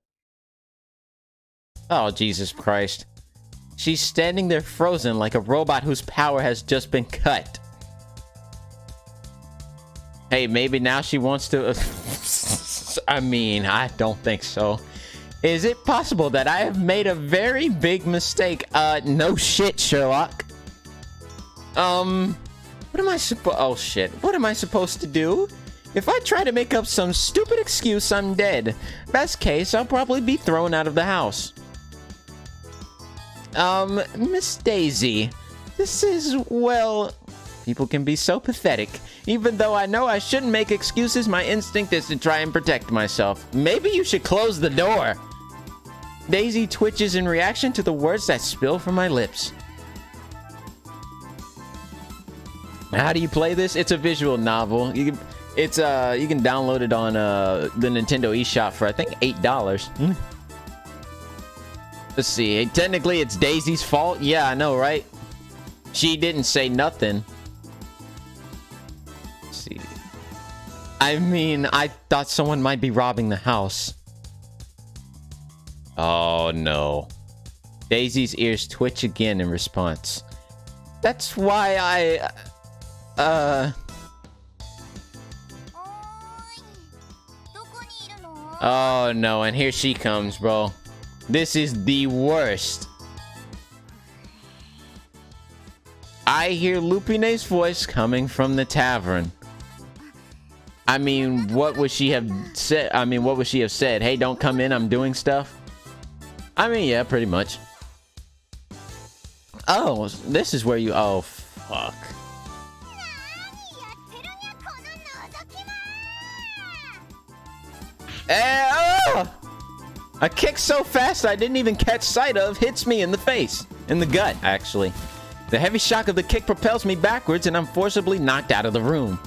Oh, Jesus Christ. She's standing there frozen like a robot whose power has just been cut. Hey, maybe now she wants to... I mean, I don't think so. Is it possible that I have made a very big mistake? No shit, Sherlock. What am I oh shit. What am I supposed to do? If I try to make up some stupid excuse, I'm dead. Best case, I'll probably be thrown out of the house. Miss Daisy, this is, well... People can be so pathetic. Even though I know I shouldn't make excuses, my instinct is to try and protect myself. Maybe you should close the door. Daisy twitches in reaction to the words that spill from my lips. How do you play this? It's a visual novel. You can download it on the Nintendo eShop for I think $8. Let's see. Technically, it's Daisy's fault. Yeah, I know, right? She didn't say nothing. Let's see. I mean, I thought someone might be robbing the house. Oh, no. Daisy's ears twitch again in response. That's why Oh, no. And here she comes, bro. This is the worst. I hear Lupine's voice coming from the tavern. I mean, what would she have said? Hey, don't come in, I'm doing stuff. I mean, yeah, pretty much. Oh, this is where you... Oh, fuck. A kick so fast I didn't even catch sight of hits me in the face. In the gut, actually. The heavy shock of the kick propels me backwards and I'm forcibly knocked out of the room.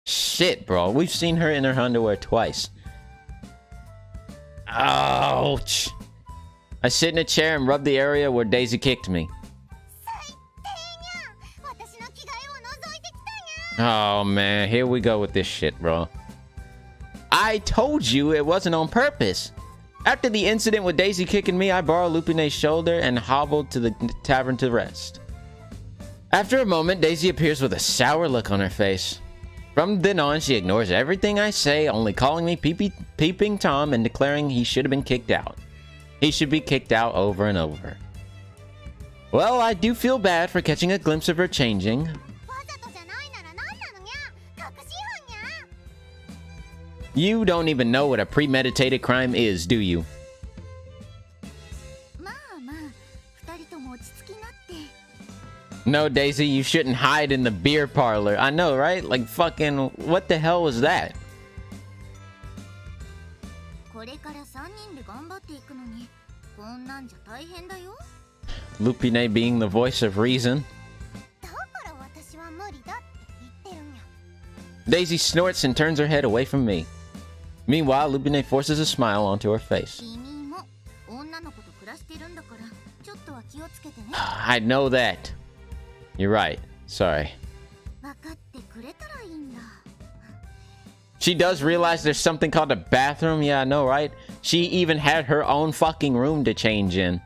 Shit, bro. We've seen her in her underwear twice. Ouch. I sit in a chair and rub the area where Daisy kicked me. Oh, man. Here we go with this shit, bro. I told you it wasn't on purpose. After the incident with Daisy kicking me, I borrowed Lupine's shoulder and hobbled to the tavern to rest. After a moment, Daisy appears with a sour look on her face. From then on, she ignores everything I say, only calling me Peeping Tom and declaring he should have been kicked out. He should be kicked out over and over. Well, I do feel bad for catching a glimpse of her changing. You don't even know what a premeditated crime is, do you? No, Daisy, you shouldn't hide in the beer parlor. I know, right? Like, fucking, what the hell was that? Lupine being the voice of reason. Daisy snorts and turns her head away from me. Meanwhile, Lupine forces a smile onto her face. I know that. You're right. Sorry. She does realize there's something called a bathroom. Yeah, I know, right? She even had her own fucking room to change in.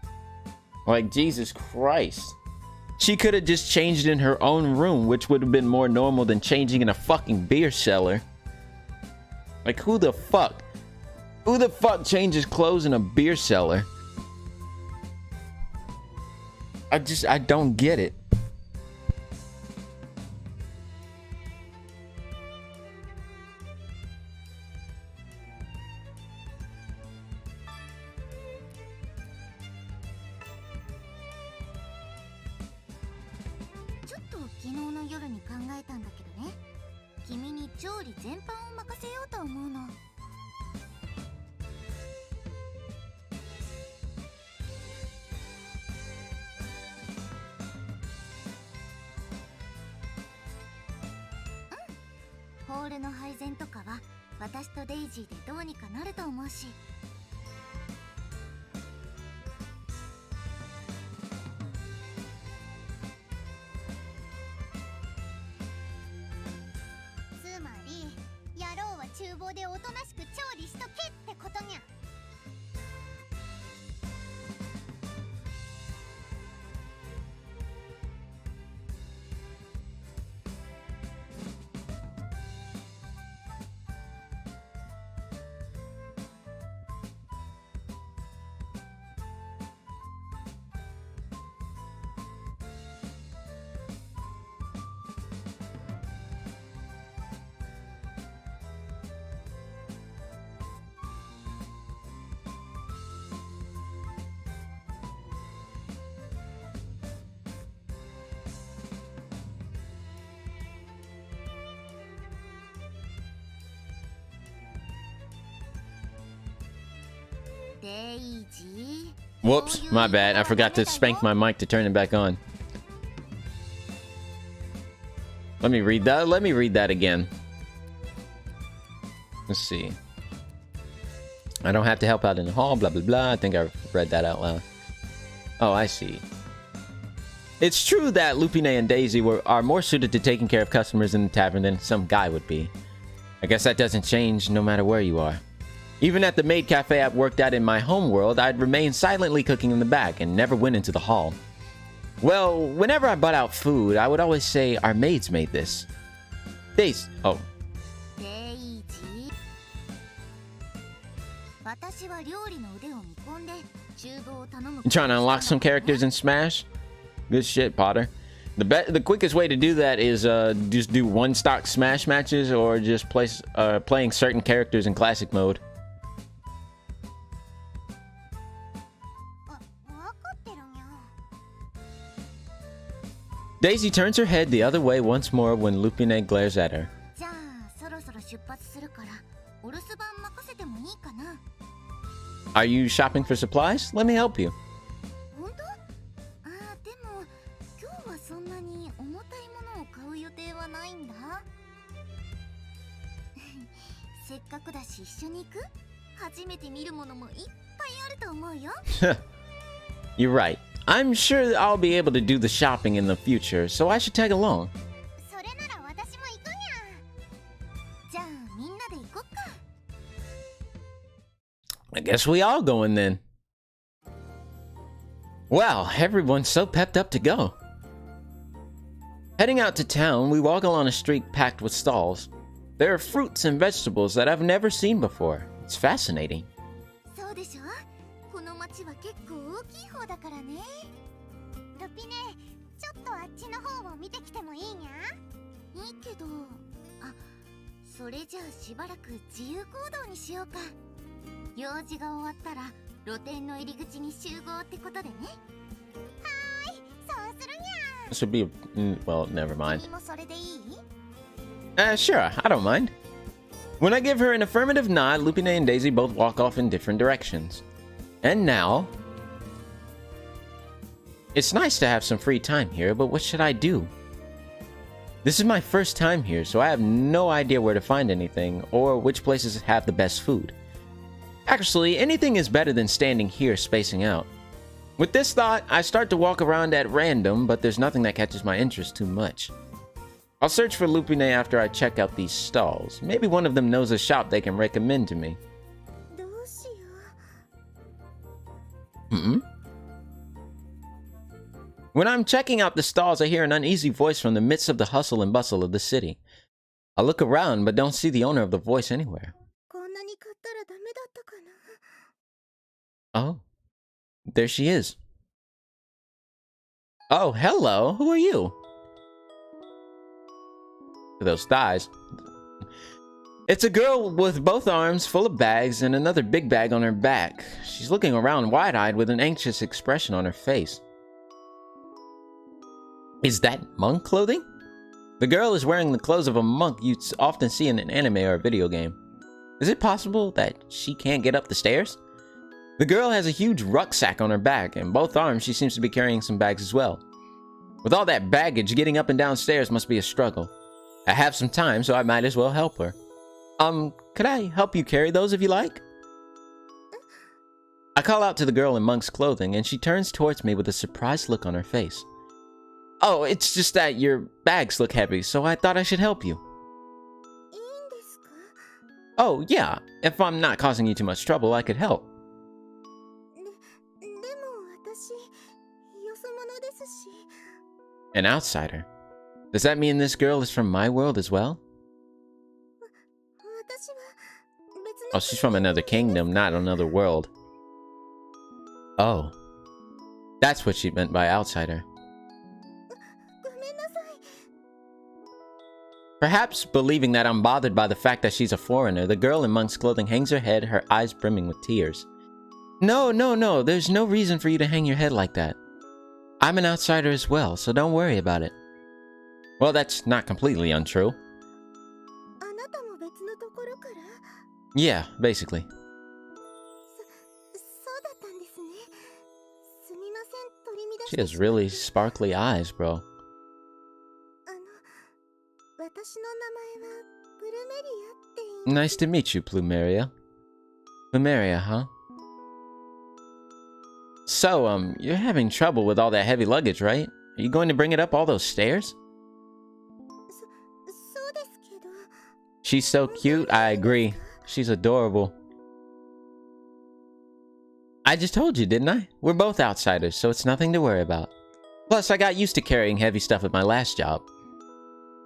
Like, Jesus Christ. She could have just changed in her own room, which would have been more normal than changing in a fucking beer cellar. Like, who the fuck? Who the fuck changes clothes in a beer cellar? I don't get it. Whoops, my bad. I forgot to spank my mic to turn it back on. Let me read that. Let me read that again. Let's see. I don't have to help out in the hall, blah, blah, blah. I think I read that out loud. Oh, I see. It's true that Lupine and Daisy are more suited to taking care of customers in the tavern than some guy would be. I guess that doesn't change no matter where you are. Even at the maid cafe I worked at in my home world, I'd remain silently cooking in the back and never went into the hall. Well, whenever I bought out food, I would always say, our maids made this. Daisy. Oh. You trying to unlock some characters in Smash? Good shit, Potter. The quickest way to do that is just do one stock Smash matches or just playing certain characters in classic mode. Daisy turns her head the other way once more when Lupine glares at her. Are you shopping for supplies? Let me help you. 本当？あー、でも今日はそんなに重たいものを買う予定はないんだ。せっかくだし一緒に行く？初めて見るものもいっぱいあると思うよ。You're right. I'm sure I'll be able to do the shopping in the future, so I should tag along. それなら私も行くにゃ。じゃあみんなで行こっか。I guess we all going then. Wow, everyone's so pepped up to go. Heading out to town, we walk along a street packed with stalls. There are fruits and vegetables that I've never seen before. It's fascinating. そうでしょ？この町は結構大きい方だからね。ルピネ、ちょっとあっちの方を見てきてもいいにゃ？いいけど、あ、それじゃあしばらく自由行動にしようか。用事が終わったら露店の入り口に集合ってことでね。はーい、そうするにゃ。 This would be, well, never mind. 君もそれでいい？ Sure, I don't mind. When I give her an affirmative nod, Lupine and Daisy both walk off in different directions. And now... It's nice to have some free time here, but what should I do? This is my first time here, so I have no idea where to find anything, or which places have the best food. Actually, anything is better than standing here spacing out. With this thought, I start to walk around at random, but there's nothing that catches my interest too much. I'll search for Lupine after I check out these stalls. Maybe one of them knows a shop they can recommend to me. どうしよう。 When I'm checking out the stalls, I hear an uneasy voice from the midst of the hustle and bustle of the city. I look around, but don't see the owner of the voice anywhere. こんなに買ったらダメだったかな。 Oh, there she is. Oh, hello. Who are you? Those thighs. It's a girl with both arms full of bags and another big bag on her back. She's looking around wide-eyed with an anxious expression on her face. Is that monk clothing? The girl is wearing the clothes of a monk you'd often see in an anime or a video game. Is it possible that she can't get up the stairs? The girl has a huge rucksack on her back, and both arms she seems to be carrying some bags as well. With all that baggage, getting up and down stairs must be a struggle. I have some time, so I might as well help her. Could I help you carry those if you like? I call out to the girl in monk's clothing, and she turns towards me with a surprised look on her face. Oh, it's just that your bags look heavy, so I thought I should help you. いいんですか？ Oh, yeah. If I'm not causing you too much trouble, I could help. でも私、よそ者ですし。 An outsider. Does that mean this girl is from my world as well? 私は別の Oh, she's from another kingdom, not another world. Oh. That's what she meant by outsider. ごめんなさい。 Perhaps believing that I'm bothered by the fact that she's a foreigner, the girl in monk's clothing hangs her head, her eyes brimming with tears. No, there's no reason for you to hang your head like that. I'm an outsider as well, so don't worry about it. Well, that's not completely untrue. あなたも別のところから？ Yeah, basically. そうだったんですね。すみません、取り乱 She して has really sparkly eyes, bro. 私の名前はプルメリアって言います。 Nice to meet you, Plumeria. Plumeria, huh? So, you're having trouble with all that heavy luggage, right? Are you going to bring it up all those stairs? そうですけど。 She's so cute, I agree. She's adorable. I just told you, didn't I? We're both outsiders, so it's nothing to worry about. Plus, I got used to carrying heavy stuff at my last job.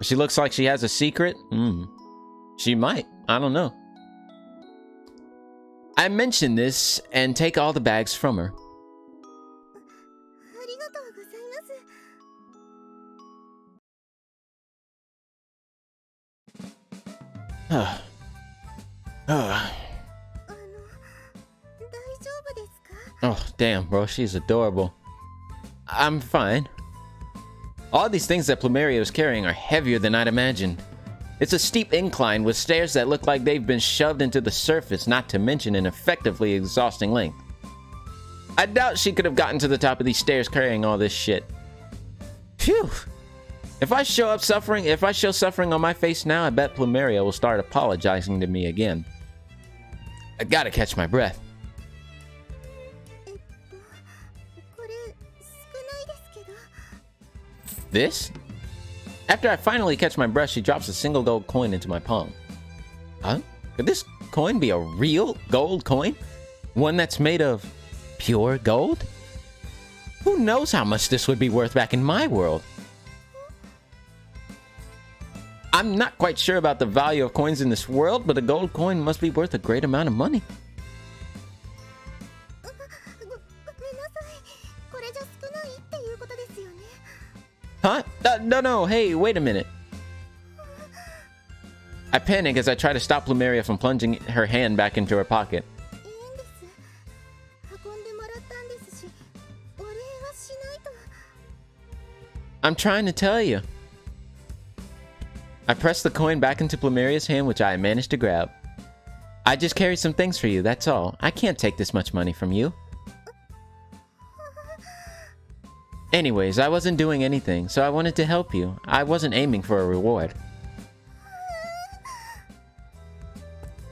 She looks like she has a secret? She might. I don't know. I mention this and take all the bags from her. ありがとうございます。 大丈夫ですか？ Oh, damn, bro. She's adorable. I'm fine. All these things that Plumeria was carrying are heavier than I'd imagined. It's a steep incline with stairs that look like they've been shoved into the surface, not to mention an effectively exhausting length. I doubt she could have gotten to the top of these stairs carrying all this shit. Phew! If I show suffering on my face now, I bet Plumeria will start apologizing to me again. I gotta catch my breath. これ少ないですけど。 This? After I finally catch my breath, she drops a single gold coin into my palm. Huh? Could this coin be a real gold coin? One that's made of pure gold? Who knows how much this would be worth back in my world? I'm not quite sure about the value of coins in this world, but a gold coin must be worth a great amount of money. ごめんなさい。これじゃ少ないっていうことですよね。 Huh? No, hey, wait a minute. I panic as I try to stop Plumeria from plunging her hand back into her pocket. いいんです。運んでもらったんですし、お礼はしないと。 I'm trying to tell you. I press the coin back into Plumeria's hand, which I managed to grab. I just carried some things for you, that's all. I can't take this much money from you. Anyways, I wasn't doing anything, so I wanted to help you. I wasn't aiming for a reward.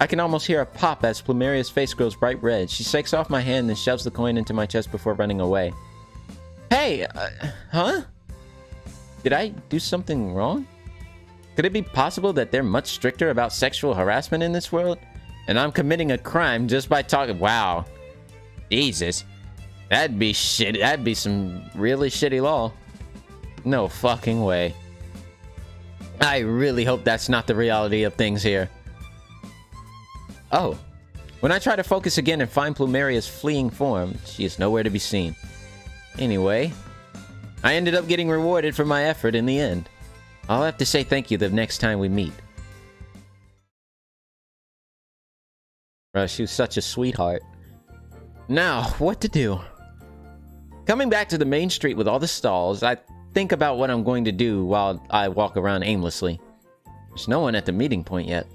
I can almost hear a pop as Plumeria's face grows bright red. She shakes off my hand and shoves the coin into my chest before running away. Hey! Huh? Did I do something wrong? Could it be possible that they're much stricter about sexual harassment in this world? And I'm committing a crime just by talking. Wow. Jesus. That'd be shit. That'd be some really shitty law. No fucking way. I really hope that's not the reality of things here. Oh. When I try to focus again and find Plumeria's fleeing form, she is nowhere to be seen. Anyway, I ended up getting rewarded for my effort in the end. I'll have to say thank you the next time we meet. She was such a sweetheart. Now, what to do? Coming back to the main street with all the stalls, I think about what I'm going to do while I walk around aimlessly. There's no one at the meeting point yet.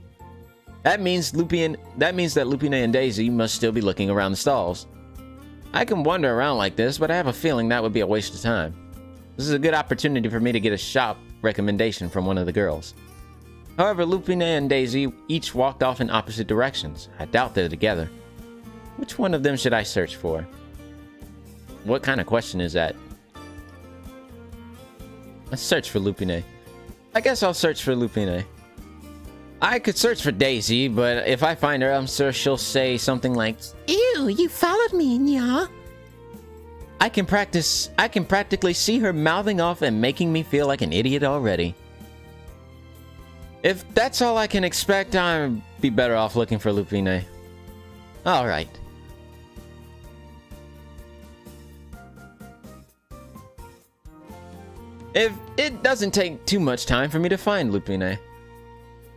That means that Lupine and Daisy must still be looking around the stalls. I can wander around like this, but I have a feeling that would be a waste of time. This is a good opportunity for me to get a shop recommendation from one of the girls. However, Lupine and Daisy each walked off in opposite directions. I doubt they're together. Which one of them should I search for? What kind of question is that? Let's search for Lupine. I guess I'll search for Lupine. I could search for Daisy, but if I find her, I'm sure she'll say something like, "Ew, you followed me, nya." I can practically see her mouthing off and making me feel like an idiot already. If that's all I can expect, I'd be better off looking for Lupine. Alright. If it doesn't take too much time for me to find Lupine.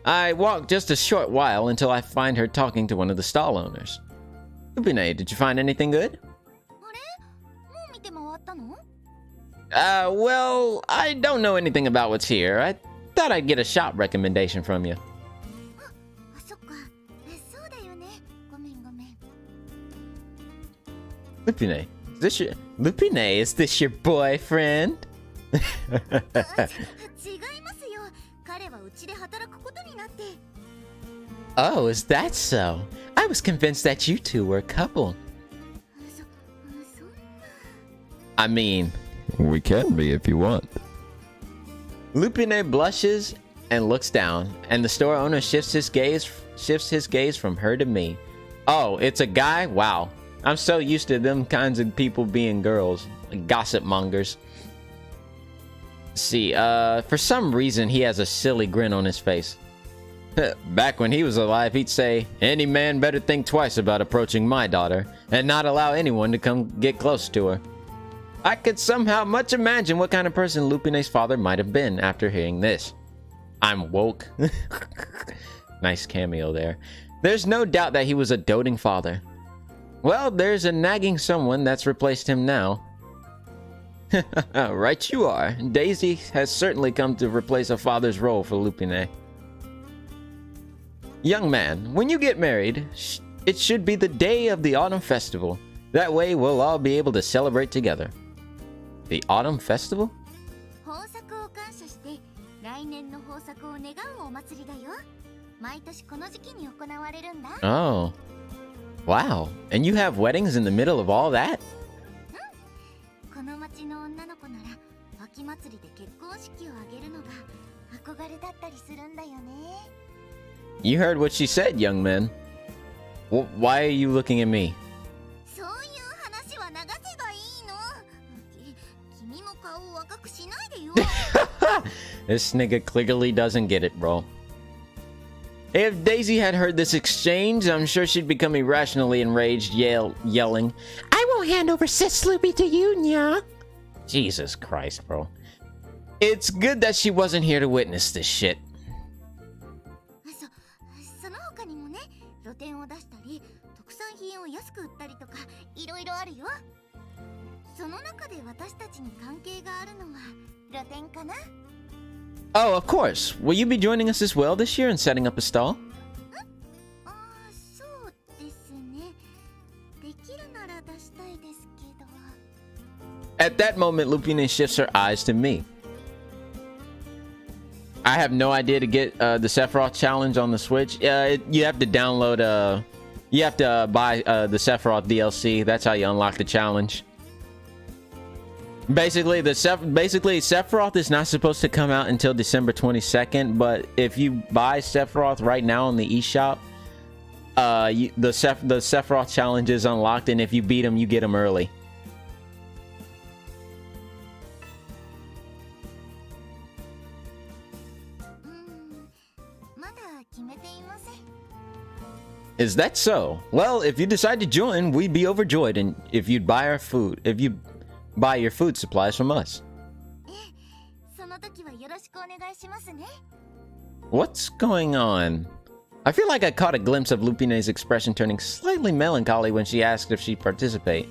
I walk just a short while until I find her talking to one of the stall owners. Lupine, did you find anything good? あれ？もう見て回ったの？ Well, I don't know anything about what's here. I thought I'd get a shop recommendation from you. あ、そっか。そうだよね。ごめんごめん。 Lupine, Lupine, is this your boyfriend? 違いますよ。彼はうちで働くことになって。 Oh, is that so? I was convinced that you two were a couple. そんな。 I mean, We can be if you want. Lupine blushes and looks down, and the store owner shifts his gaze from her to me. Oh, it's a guy? Wow. I'm so used to them kinds of people being girls, like gossip mongers. Let's see, for some reason he has a silly grin on his face. Back when he was alive, he'd say, "Any man better think twice about approaching my daughter, and not allow anyone to come get close to her." I could somehow much imagine what kind of person Lupine's father might have been after hearing this. I'm woke. Nice cameo there. There's no doubt that he was a doting father. Well, there's a nagging someone that's replaced him now. Right you are. Daisy has certainly come to replace a father's role for Lupine. Young man, when you get married, it should be the day of the autumn festival. That way we'll all be able to celebrate together. The autumn festival? 豊作を感謝して来年の豊作を願うお祭りだよ。毎年この時期に行われるんだ。Oh. Wow. And you have weddings in the middle of all that? この町の女の子なら秋祭りで結婚式を挙げるのが憧れだったりするんだよね。You heard what she said, young man. Why are you looking at me? そういう話は流せばいいの。君も顔を赤くしないでよ。This nigga clearly doesn't get it, bro. If Daisy had heard this exchange, I'm sure she'd become irrationally enraged, yelling, I won't hand over Sis Sloopy to you, nya. Jesus Christ, bro. It's good that she wasn't here to witness this shit. その他にもね、露店を出したり、特産品を安く売ったりとか、いろいろあるよ。その中で私たちに関係があるのは露店かな。Oh, of course. Will you be joining us as well this year and setting up a stall? ああ、そうですね。できるなら出したいですけど。At that moment, Lupine shifts her eyes to me. I have no idea to get the Sephiroth challenge on the Switch. You have to download, you have to buy the Sephiroth DLC. That's how you unlock the challenge. Basically, Sephiroth is not supposed to come out until December 22nd, but if you buy Sephiroth right now on the eShop, the Sephiroth challenge is unlocked, and if you beat him, you get him early. Is that so? Well, if you decide to join, we'd be overjoyed, and if you'd buy our food, if you buy your food supplies from us. What's going on? I feel like I caught a glimpse of Lupine's expression turning slightly melancholy when she asked if she'd participate.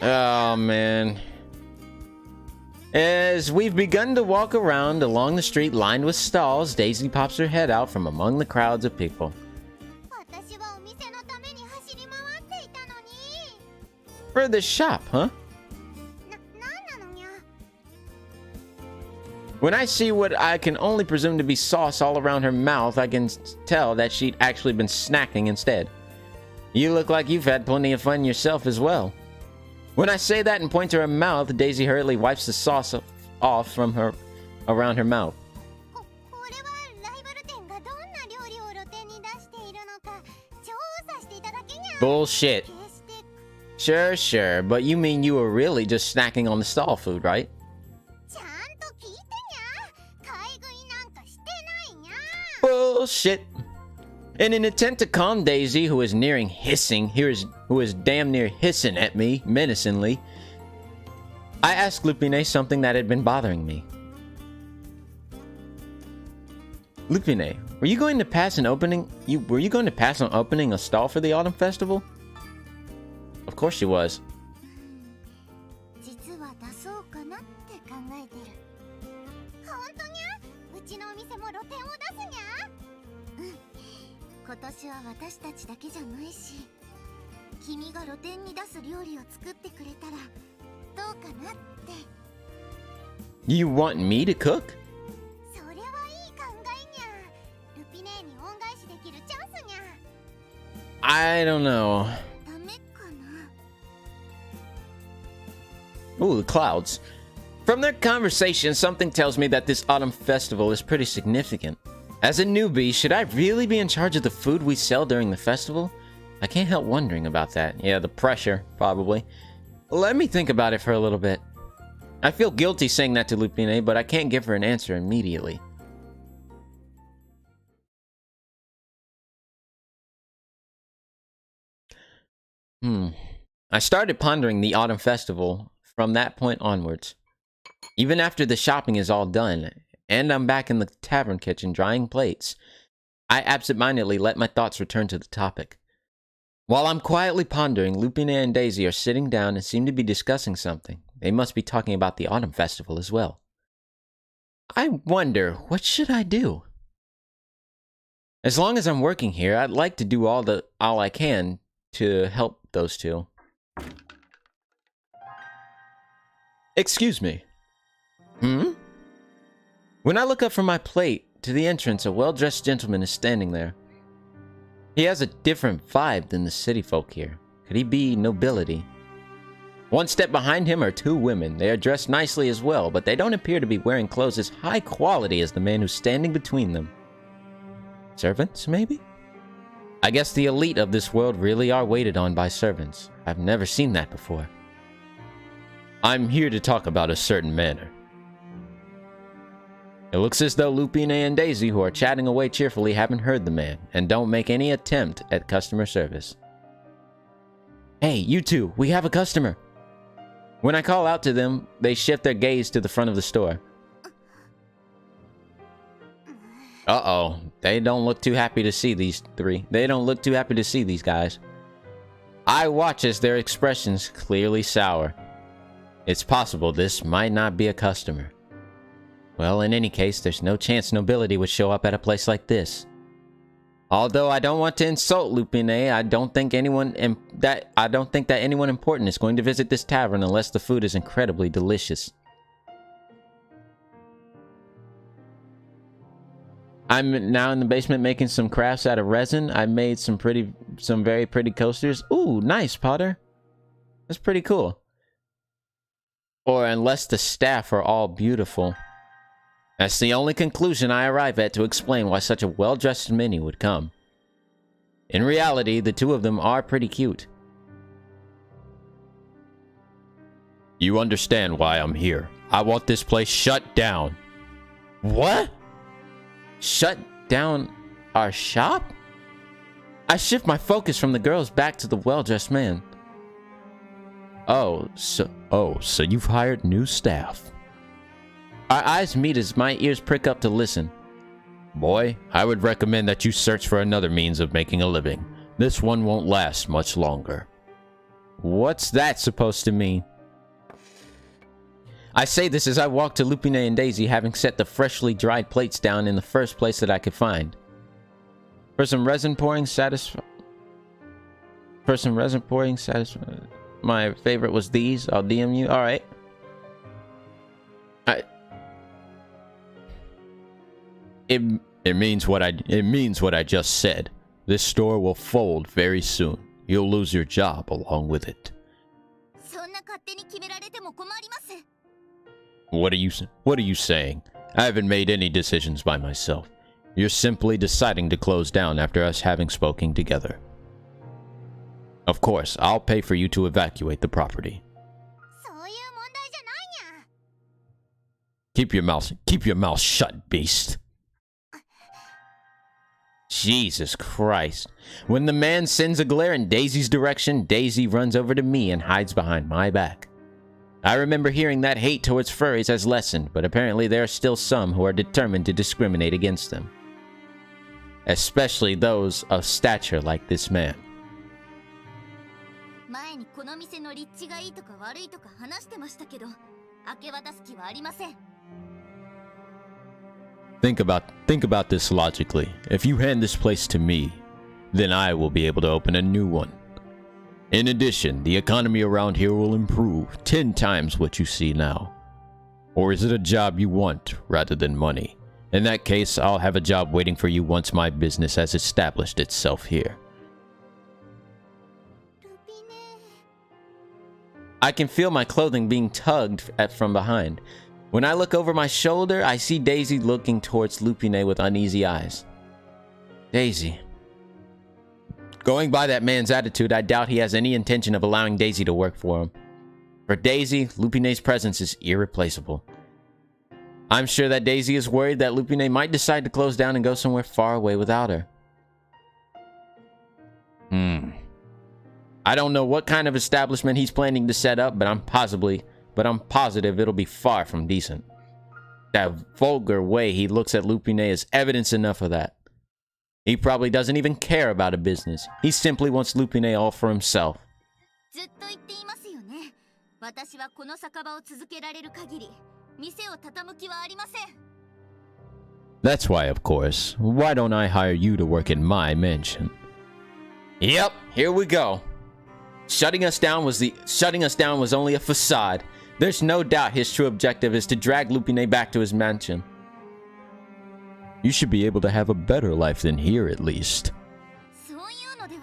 Oh man. As we've begun to walk around along the street lined with stalls, Daisy pops her head out from among the crowds of people. For the shop, huh? When I see what I can only presume to be sauce all around her mouth, I can tell that she'd actually been snacking instead. You look like you've had plenty of fun yourself as well. When I say that and point to her mouth, Daisy hurriedly wipes the sauce off from her around her mouth. Bullshit. Sure, but you mean you were really just snacking on the stall food, right? Bullshit. In an attempt to calm Daisy, who is nearing hissing, who is damn near hissing at me menacingly, I asked Lupine something that had been bothering me. Lupine, were you going to pass on opening a stall for the autumn festival? Of course she was. You want me to cook? I don't know. Ooh, the clouds. From their conversation, something tells me that this autumn festival is pretty significant. As a newbie, should I really be in charge of the food we sell during the festival? I can't help wondering about that. Yeah, the pressure, probably. Let me think about it for a little bit. I feel guilty saying that to Lupine, but I can't give her an answer immediately. I started pondering the autumn festival from that point onwards. Even after the shopping is all done, and I'm back in the tavern kitchen drying plates, I absentmindedly let my thoughts return to the topic. While I'm quietly pondering, Lupine and Daisy are sitting down and seem to be discussing something. They must be talking about the autumn festival as well. I wonder, what should I do? As long as I'm working here, I'd like to do all I can to help those two. Excuse me. When I look up from my plate to the entrance, a well-dressed gentleman is standing there. He has a different vibe than the city folk here. Could he be nobility? One step behind him are two women. They are dressed nicely as well, but they don't appear to be wearing clothes as high quality as the man who's standing between them. Servants, maybe? I guess the elite of this world really are waited on by servants. I've never seen that before. I'm here to talk about a certain manor. It looks as though Lupine and Daisy, who are chatting away cheerfully, haven't heard the man, and don't make any attempt at customer service. Hey, you two, we have a customer. When I call out to them, they shift their gaze to the front of the store. Uh-oh, they don't look too happy to see these three. They don't look too happy to see these guys. I watch as their expressions clearly sour. It's possible this might not be a customer. Well, in any case, there's no chance nobility would show up at a place like this. Although I don't want to insult Lupine, I don't think that anyone important is going to visit this tavern unless the food is incredibly delicious. I'm now in the basement making some crafts out of resin. I made some very pretty coasters. Ooh, nice, Potter. That's pretty cool. Or unless the staff are all beautiful. That's the only conclusion I arrive at to explain why such a well-dressed mini would come. In reality, the two of them are pretty cute. You understand why I'm here. I want this place shut down. What? Shut down our shop? I shift my focus from the girls back to the well-dressed man. So you've hired new staff. Our eyes meet as my ears prick up to listen. Boy, I would recommend that you search for another means of making a living. This one won't last much longer. What's that supposed to mean? I say this as I walk to Lupine and Daisy, having set the freshly dried plates down in the first place that I could find. For some resin pouring my favorite was these. I'll DM you. Alright. It means what I just said. This store will fold very soon. You'll lose your job along with it. What are you saying? I haven't made any decisions by myself. You're simply deciding to close down after us having spoken together. Of course, I'll pay for you to evacuate the property. Keep your mouth shut, beast. Jesus Christ. When the man sends a glare in Daisy's direction, Daisy runs over to me and hides behind my back. I remember hearing that hate towards furries has lessened, but apparently there are still some who are determined to discriminate against them. Especially those of stature like this man. Think about this logically. If you hand this place to me, then I will be able to open a new one. In addition, the economy around here will improve 10 times what you see now. Or is it a job you want rather than money? In that case, I'll have a job waiting for you once my business has established itself here. I can feel my clothing being tugged at from behind. When I look over my shoulder, I see Daisy looking towards Lupine with uneasy eyes. Daisy. Going by that man's attitude, I doubt he has any intention of allowing Daisy to work for him. For Daisy, Lupine's presence is irreplaceable. I'm sure that Daisy is worried that Lupine might decide to close down and go somewhere far away without her. I don't know what kind of establishment he's planning to set up, but I'm positive it'll be far from decent. That vulgar way he looks at Lupine is evidence enough of that. He probably doesn't even care about a business. He simply wants Lupine all for himself. ずっと言っていますよね。私はこの酒場を続けられる限り、店を畳む気はありません。That's why, of course. Why don't I hire you to work in my mansion? Yep, here we go. Shutting us down was only a facade. There's no doubt his true objective is to drag Lupine back to his mansion. You should be able to have a better life than here, at least. そういうのでは。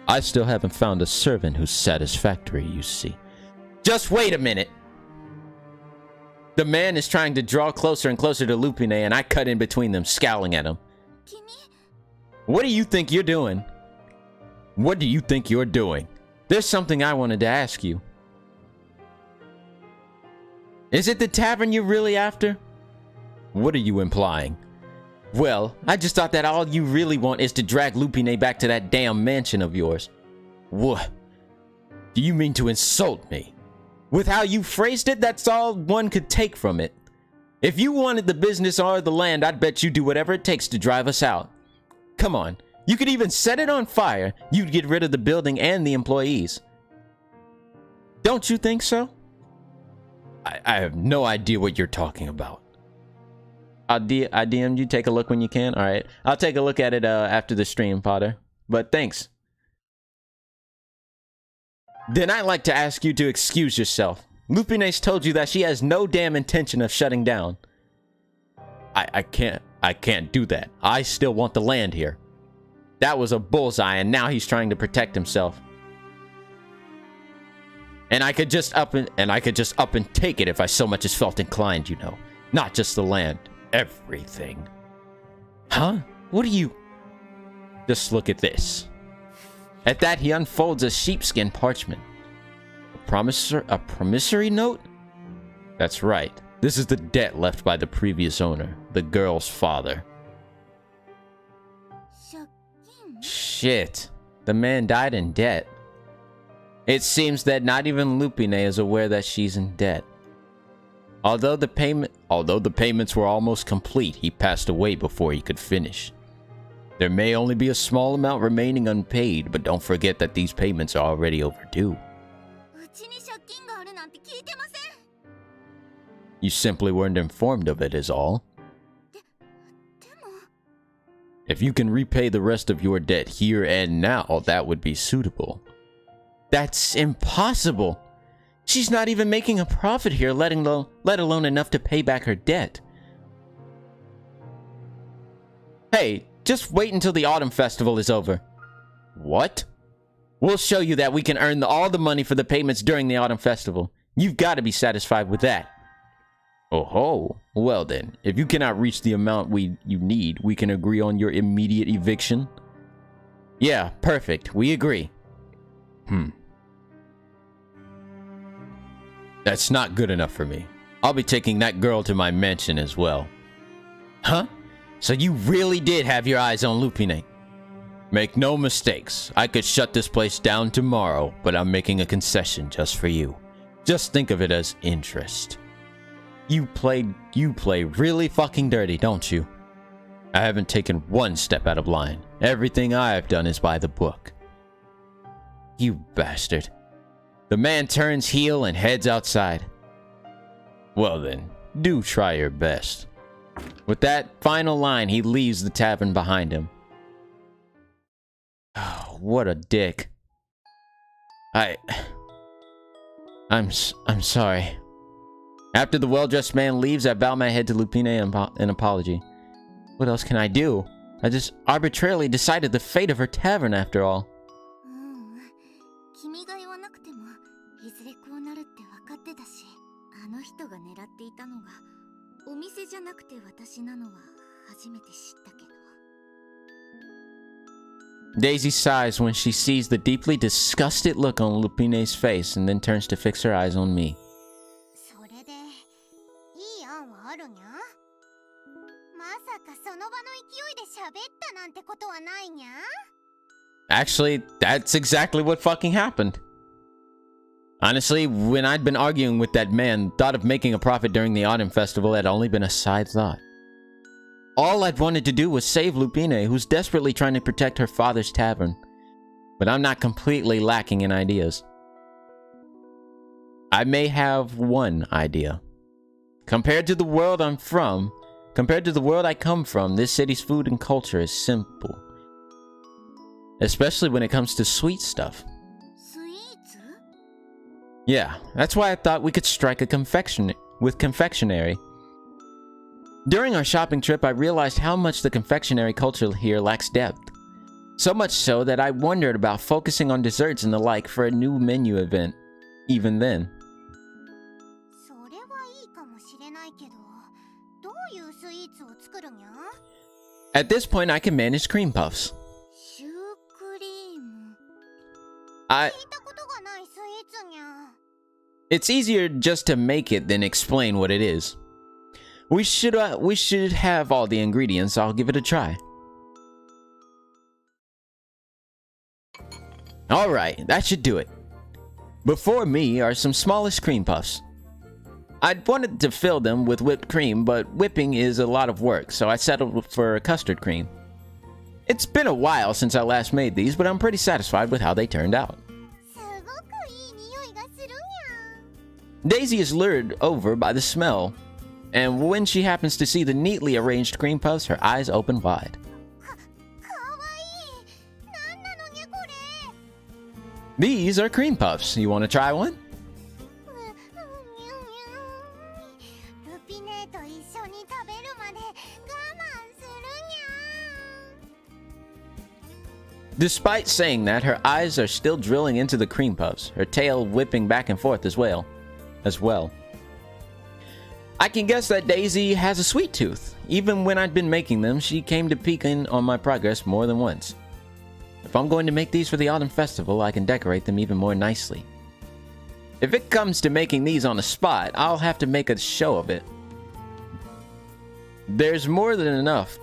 I still haven't found a servant who's satisfactory, you see. Just wait a minute! The man is trying to draw closer and closer to Lupine, and I cut in between them, scowling at him. 君。What do you think you're doing? What do you think you're doing? There's something I wanted to ask you. Is it the tavern you're really after? What are you implying? Well, I just thought that all you really want is to drag Lupine back to that damn mansion of yours. What? Do you mean to insult me? With how you phrased it, that's all one could take from it. If you wanted the business or the land, I'd bet you'd do whatever it takes to drive us out. Come on, you could even set it on fire. You'd get rid of the building and the employees. Don't you think so? I have no idea what you're talking about. I DM'd you. Take a look when you can. All right. I'll take a look at it after the stream, Potter. But thanks. Then I'd like to ask you to excuse yourself. Lupine's told you that she has no damn intention of shutting down. I can't do that. I still want the land here. That was a bullseye, and now he's trying to protect himself. And I could just up and take it if I so much as felt inclined, you know. Not just the land. Everything. Huh? What are you? Just look at this. At that, he unfolds a sheepskin parchment. A promissory note? That's right. This is the debt left by the previous owner, the girl's father. 借金。 Shit. The man died in debt. It seems that not even Lupine is aware that she's in debt. Although the payments were almost complete, he passed away before he could finish. There may only be a small amount remaining unpaid, but don't forget that these payments are already overdue. うちに借金があるなんて聞いてません。 You simply weren't informed of it is all. でも。 If you can repay the rest of your debt here and now, that would be suitable. That's impossible! She's not even making a profit here, let alone enough to pay back her debt. Hey, just wait until the autumn festival is over. What? We'll show you that we can earn all the money for the payments during the autumn festival. You've got to be satisfied with that. Oh ho. Well then, if you cannot reach the amount you need, we can agree on your immediate eviction. Yeah, perfect. We agree. That's not good enough for me. I'll be taking that girl to my mansion as well. Huh? So you really did have your eyes on Lupine? Make no mistakes. I could shut this place down tomorrow, but I'm making a concession just for you. Just think of it as interest. You play really fucking dirty, don't you? I haven't taken one step out of line. Everything I've done is by the book. You bastard. The man turns heel and heads outside. Well then, do try your best. With that final line, he leaves the tavern behind him. Oh, what a dick. I'm sorry. After the well-dressed man leaves, I bow my head to Lupine in apology. What else can I do? I just arbitrarily decided the fate of her tavern after all. 君が言わなくてもいずれこうなるって分かってたし、あの人が狙っていたのがお店じゃなくて私なのは初めて知ったけど。 Daisy sighs when she sees the deeply disgusted look on Lupine's face and then turns to fix her eyes on me. それでいい案はあるにゃ？まさかその場の勢いで喋ったなんてことはないにゃ？ Actually, that's exactly what fucking happened. Honestly, when I'd been arguing with that man, thought of making a profit during the autumn festival had only been a side thought. All I'd wanted to do was save Lupine, who's desperately trying to protect her father's tavern. But I'm not completely lacking in ideas. I may have one idea. Compared to the world I come from, this city's food and culture is simple. Especially when it comes to sweet stuff. Yeah, that's why I thought we could strike a confectionery. During our shopping trip, I realized how much the confectionery culture here lacks depth. So much so that I wondered about focusing on desserts and the like for a new menu event, even then. At this point, I can manage cream puffs. It's easier just to make it than explain what it is. We should have all the ingredients. I'll give it a try. Alright, that should do it. Before me are some smallish cream puffs. I'd wanted to fill them with whipped cream, but whipping is a lot of work, so I settled for custard cream. It's been a while since I last made these, but I'm pretty satisfied with how they turned out. Daisy is lured over by the smell, and when she happens to see the neatly arranged cream puffs, her eyes open wide. These are cream puffs. You want to try one? Despite saying that, her eyes are still drilling into the cream puffs, her tail whipping back and forth as well. I can guess that Daisy has a sweet tooth. Even when I'd been making them, she came to peek in on my progress more than once. If I'm going to make these for the autumn festival, I can decorate them even more nicely. If it comes to making these on the spot, I'll have to make a show of it. There's more than enough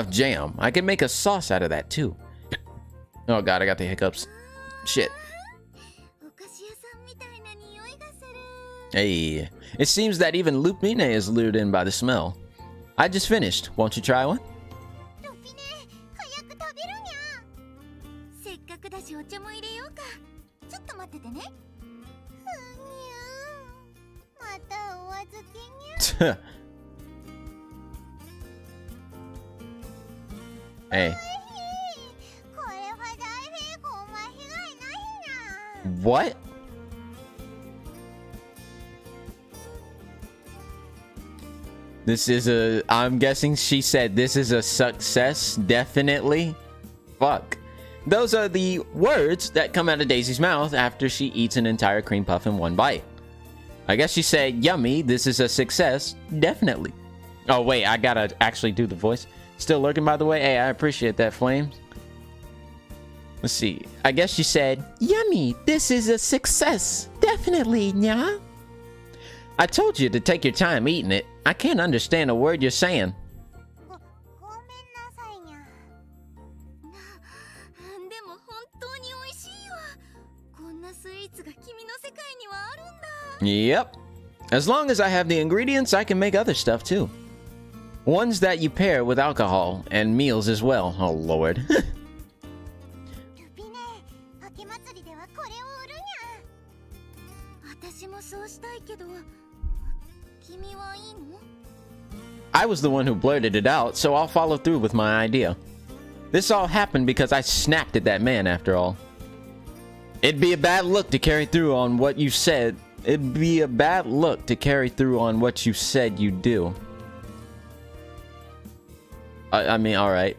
jam. I can make a sauce out of that too. Oh god, I got the hiccups. Shit. Hey, it seems that even Lupine is lured in by the smell. I just finished. Won't you try one? Hey. What? I'm guessing she said this is a success, definitely. Fuck. Those are the words that come out of Daisy's mouth after she eats an entire cream puff in one bite. I guess she said, yummy, this is a success, definitely. Oh wait, I gotta actually do the voice. Still lurking, by the way. Hey, I appreciate that, Flames. Let's see. I guess she said, yummy, this is a success, definitely, nya. I told you to take your time eating it. I can't understand a word you're saying. Yep. As long as I have the ingredients, I can make other stuff too. Ones that you pair with alcohol and meals as well. Oh lord. I was the one who blurted it out, so I'll follow through with my idea. This all happened because I snapped at that man after all. It'd be a bad look to carry through on what you said. It'd be a bad look to carry through on what you said you'd do. I mean, alright.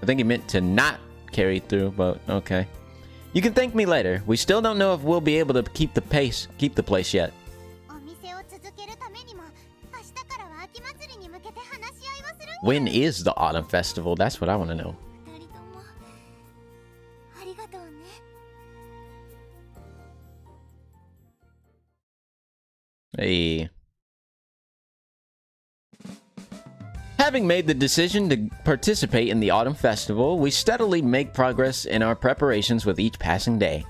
I think he meant to not carry through, but okay. You can thank me later. We still don't know if we'll be able to keep the place yet. When is the autumn festival? That's what I want to know. Hey. Having made the decision to participate in the autumn festival, we steadily make progress in our preparations with each passing day.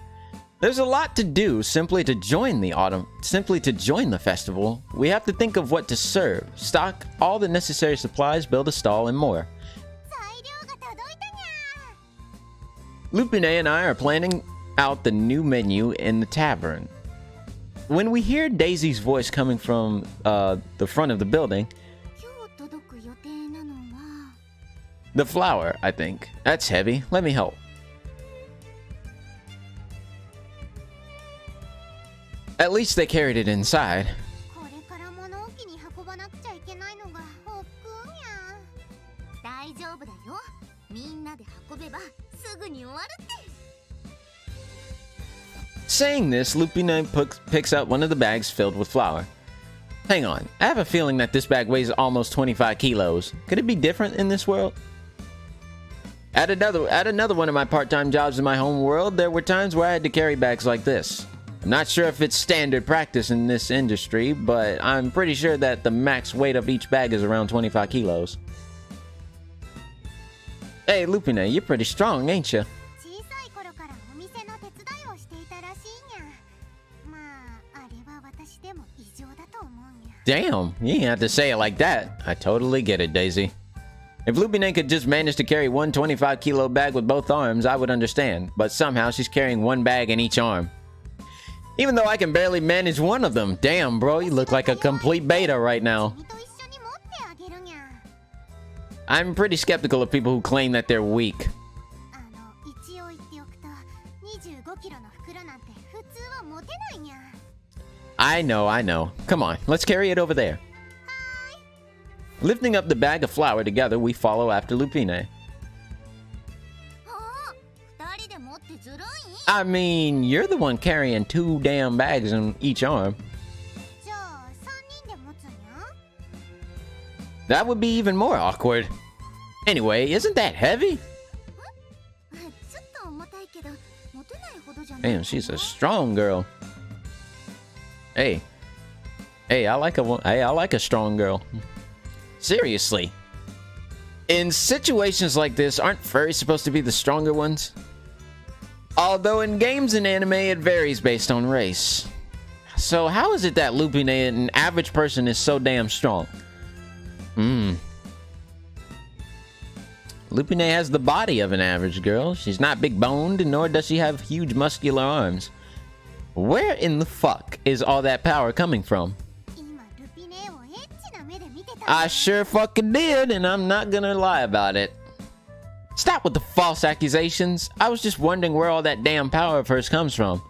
There's a lot to do simply to join the festival. We have to think of what to serve, stock all the necessary supplies, build a stall, and more. Lupine and I are planning out the new menu in the tavern. When we hear Daisy's voice coming from the front of the building, the flower, I think. That's heavy. Let me help. At least they carried it inside. Saying this, Lupine picks up one of the bags filled with flour. Hang on, I have a feeling that this bag weighs almost 25 kilos. Could it be different in this world? At another one of my part-time jobs in my home world, there were times where I had to carry bags like this. I'm not sure if it's standard practice in this industry, but I'm pretty sure that the max weight of each bag is around 25 kilos. Hey, Lupine, you're pretty strong, ain't you? Damn, you ain't have to say it like that. I totally get it, Daisy. If Lupine could just manage to carry one 25-kilo bag with both arms, I would understand. But somehow she's carrying one bag in each arm. Even though I can barely manage one of them. Damn, bro, you look like a complete beta right now. I'm pretty skeptical of people who claim that they're weak. I know. Come on, let's carry it over there. Lifting up the bag of flour together, we follow after Lupine. I mean, you're the one carrying 2 damn bags in each arm. That would be even more awkward. Anyway, isn't that heavy? Damn, she's a strong girl. Hey, I like a strong girl. Seriously. In situations like this, aren't furries supposed to be the stronger ones? Although in games and anime, it varies based on race. So how is it that Lupine, an average person, is so damn strong? Lupine has the body of an average girl. She's not big boned, nor does she have huge muscular arms. Where in the fuck is all that power coming from? I sure fucking did, and I'm not gonna lie about it. Stop with the false accusations. I was just wondering where all that damn power of hers comes from.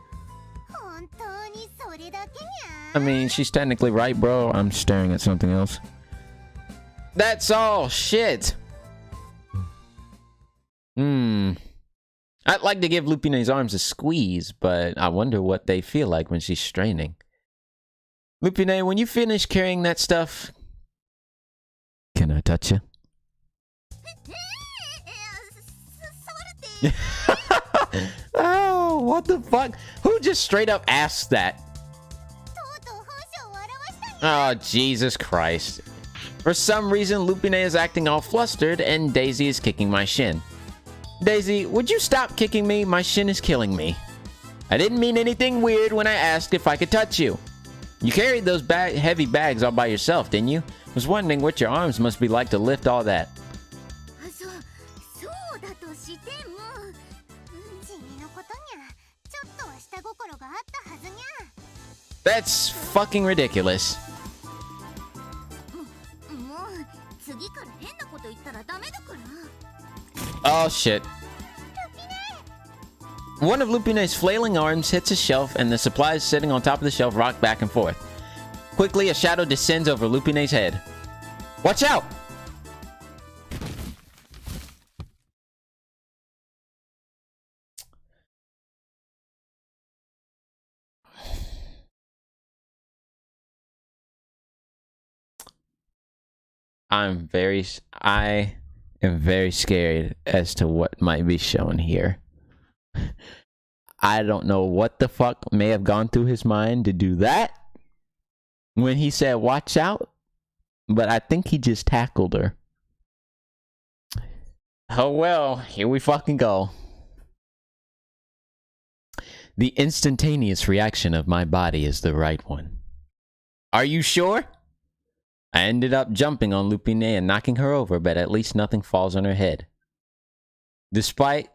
I mean, she's technically right, bro. I'm staring at something else. That's all shit. I'd like to give Lupine's arms a squeeze, but I wonder what they feel like when she's straining. Lupine, when you finish carrying that stuff, can I touch you? Oh, what the fuck? Who just straight up asked that? Oh, Jesus Christ. For some reason, Lupine is acting all flustered and Daisy is kicking my shin. Daisy, would you stop kicking me? My shin is killing me. I didn't mean anything weird when I asked if I could touch you. You carried those heavy bags all by yourself, didn't you? Was wondering what your arms must be like to lift all that. That's fucking ridiculous. Oh shit. One of Lupine's flailing arms hits a shelf and the supplies sitting on top of the shelf rock back and forth. Quickly, a shadow descends over Lupine's head. Watch out! I am very scared as to what might be shown here. I don't know what the fuck may have gone through his mind to do that when he said watch out, but I think he just tackled her. Oh well, here we fucking go. The instantaneous reaction of my body is the right one. Are you sure? I ended up jumping on Lupine and knocking her over, but at least nothing falls on her head.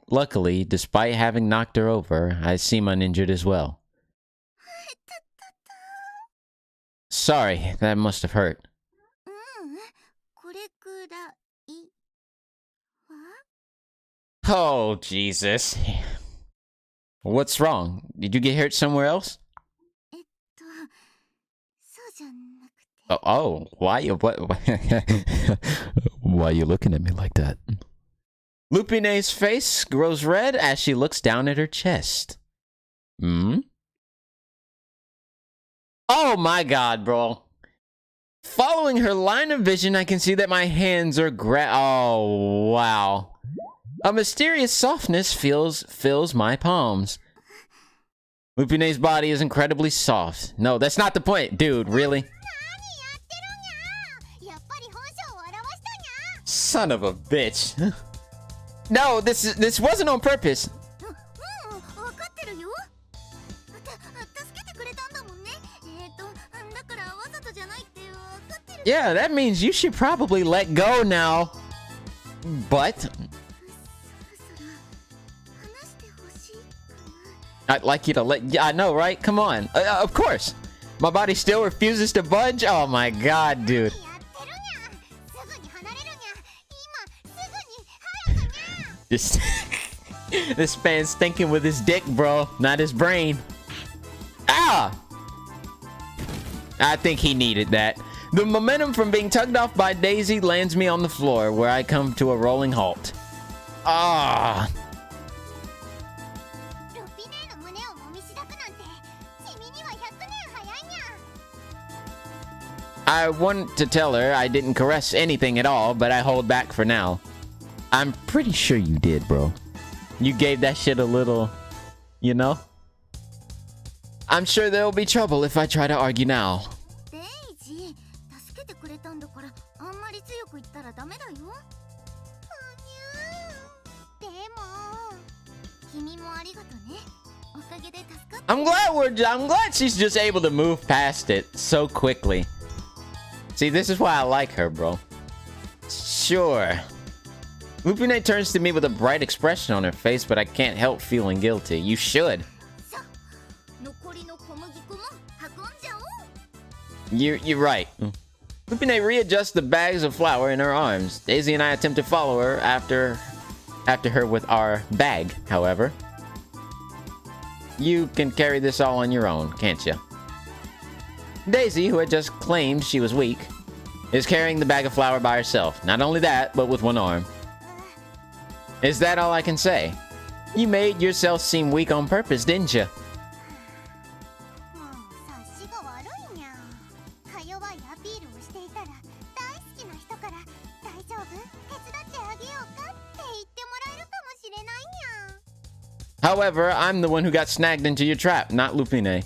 Luckily, despite having knocked her over, I seem uninjured as well. Sorry, that must have hurt. Oh, Jesus. What's wrong? Did you get hurt somewhere else? Oh, why you what? Why are you looking at me like that? Lupine's face grows red as she looks down at her chest. Hmm? Oh my god, bro. Following her line of vision, I can see that my hands are oh, wow. A mysterious softness fills my palms. Lupine's body is incredibly soft. No, that's not the point. Dude, really? Son of a bitch. No, this wasn't on purpose. Yeah, that means you should probably let go now. But I'd like you to let... Yeah, I know, right? Come on. Of course. My body still refuses to budge? Oh my god, dude. This man's thinking with his dick, bro, not his brain. Ah! I think he needed that. The momentum from being tugged off by Daisy lands me on the floor, where I come to a rolling halt. Ah! I want to tell her I didn't caress anything at all, but I hold back for now. I'm pretty sure you did, bro. You gave that shit a little, you know? I'm sure there'll be trouble if I try to argue now. I'm glad she's just able to move past it so quickly. See, this is why I like her, bro. Sure. Lupine turns to me with a bright expression on her face, but I can't help feeling guilty. You should. You're right. Lupine readjusts the bags of flour in her arms. Daisy and I attempt to follow her after her with our bag, however. You can carry this all on your own, can't you? Daisy, who had just claimed she was weak, is carrying the bag of flour by herself. Not only that, but with one arm. Is that all I can say? You made yourself seem weak on purpose, didn't you? However, I'm the one who got snagged into your trap, not Lupine.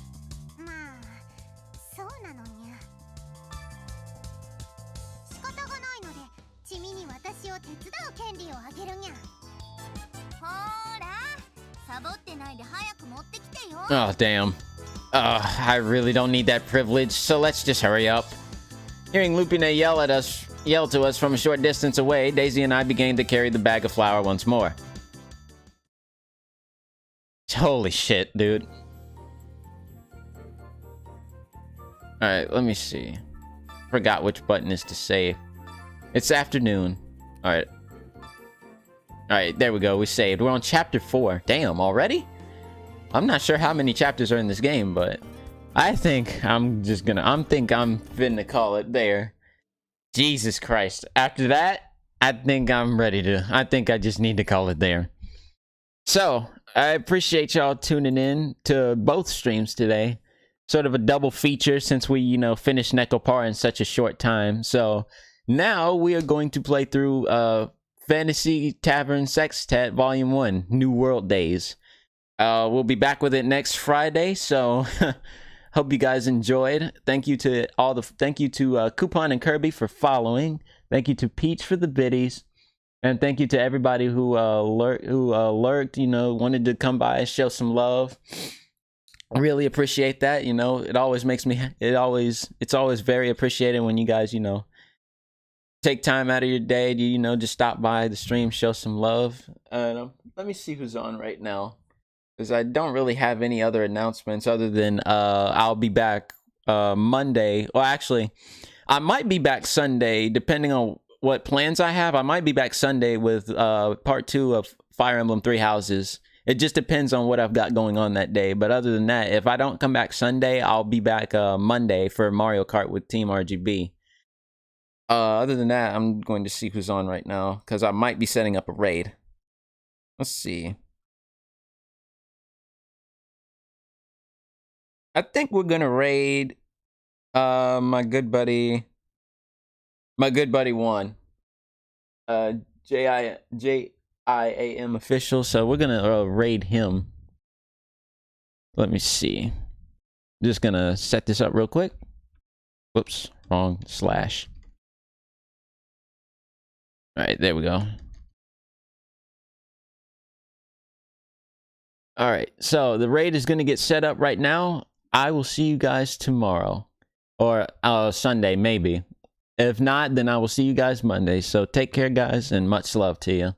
Oh, damn. I really don't need that privilege, so let's just hurry up. Hearing Lupine yell to us from a short distance away, Daisy and I began to carry the bag of flour once more. Holy shit, dude. Alright, let me see. Forgot which button is to save. It's afternoon. Alright. Alright, there we go. We saved. We're on chapter 4. Damn, already? I'm not sure how many chapters are in this game, but I think I'm finna call it there. Jesus Christ. After that, I think I just need to call it there. So, I appreciate y'all tuning in to both streams today. Sort of a double feature since we, finished Nekopar in such a short time. So, now we are going to play through Fantasy Tavern Sextet Volume 1, New World Days. We'll be back with it next Friday, so hope you guys enjoyed. Thank you to Coupon and Kirby for following. Thank you to Peach for the biddies. And thank you to everybody who lurked, wanted to come by and show some love. really appreciate that. You know, it always makes me, it's always very appreciated when you guys, you know, take time out of your day to, you know, just stop by the stream, show some love. Let me see who's on right now, because I don't really have any other announcements other than I'll be back Monday. Well, actually, I might be back Sunday, depending on what plans I have. I might be back Sunday with part 2 of Fire Emblem 3 Houses. It just depends on what I've got going on that day. But other than that, if I don't come back Sunday, I'll be back Monday for Mario Kart with Team RGB. Other than that, I'm going to see who's on right now, because I might be setting up a raid. Let's see. I think we're gonna raid my good buddy Juan. JIAM official. So we're gonna raid him. Let me see. Just gonna set this up real quick. Whoops, wrong slash. All right, there we go. All right, so the raid is gonna get set up right now. I will see you guys tomorrow, or Sunday maybe. If not, then I will see you guys Monday. So take care, guys, and much love to you.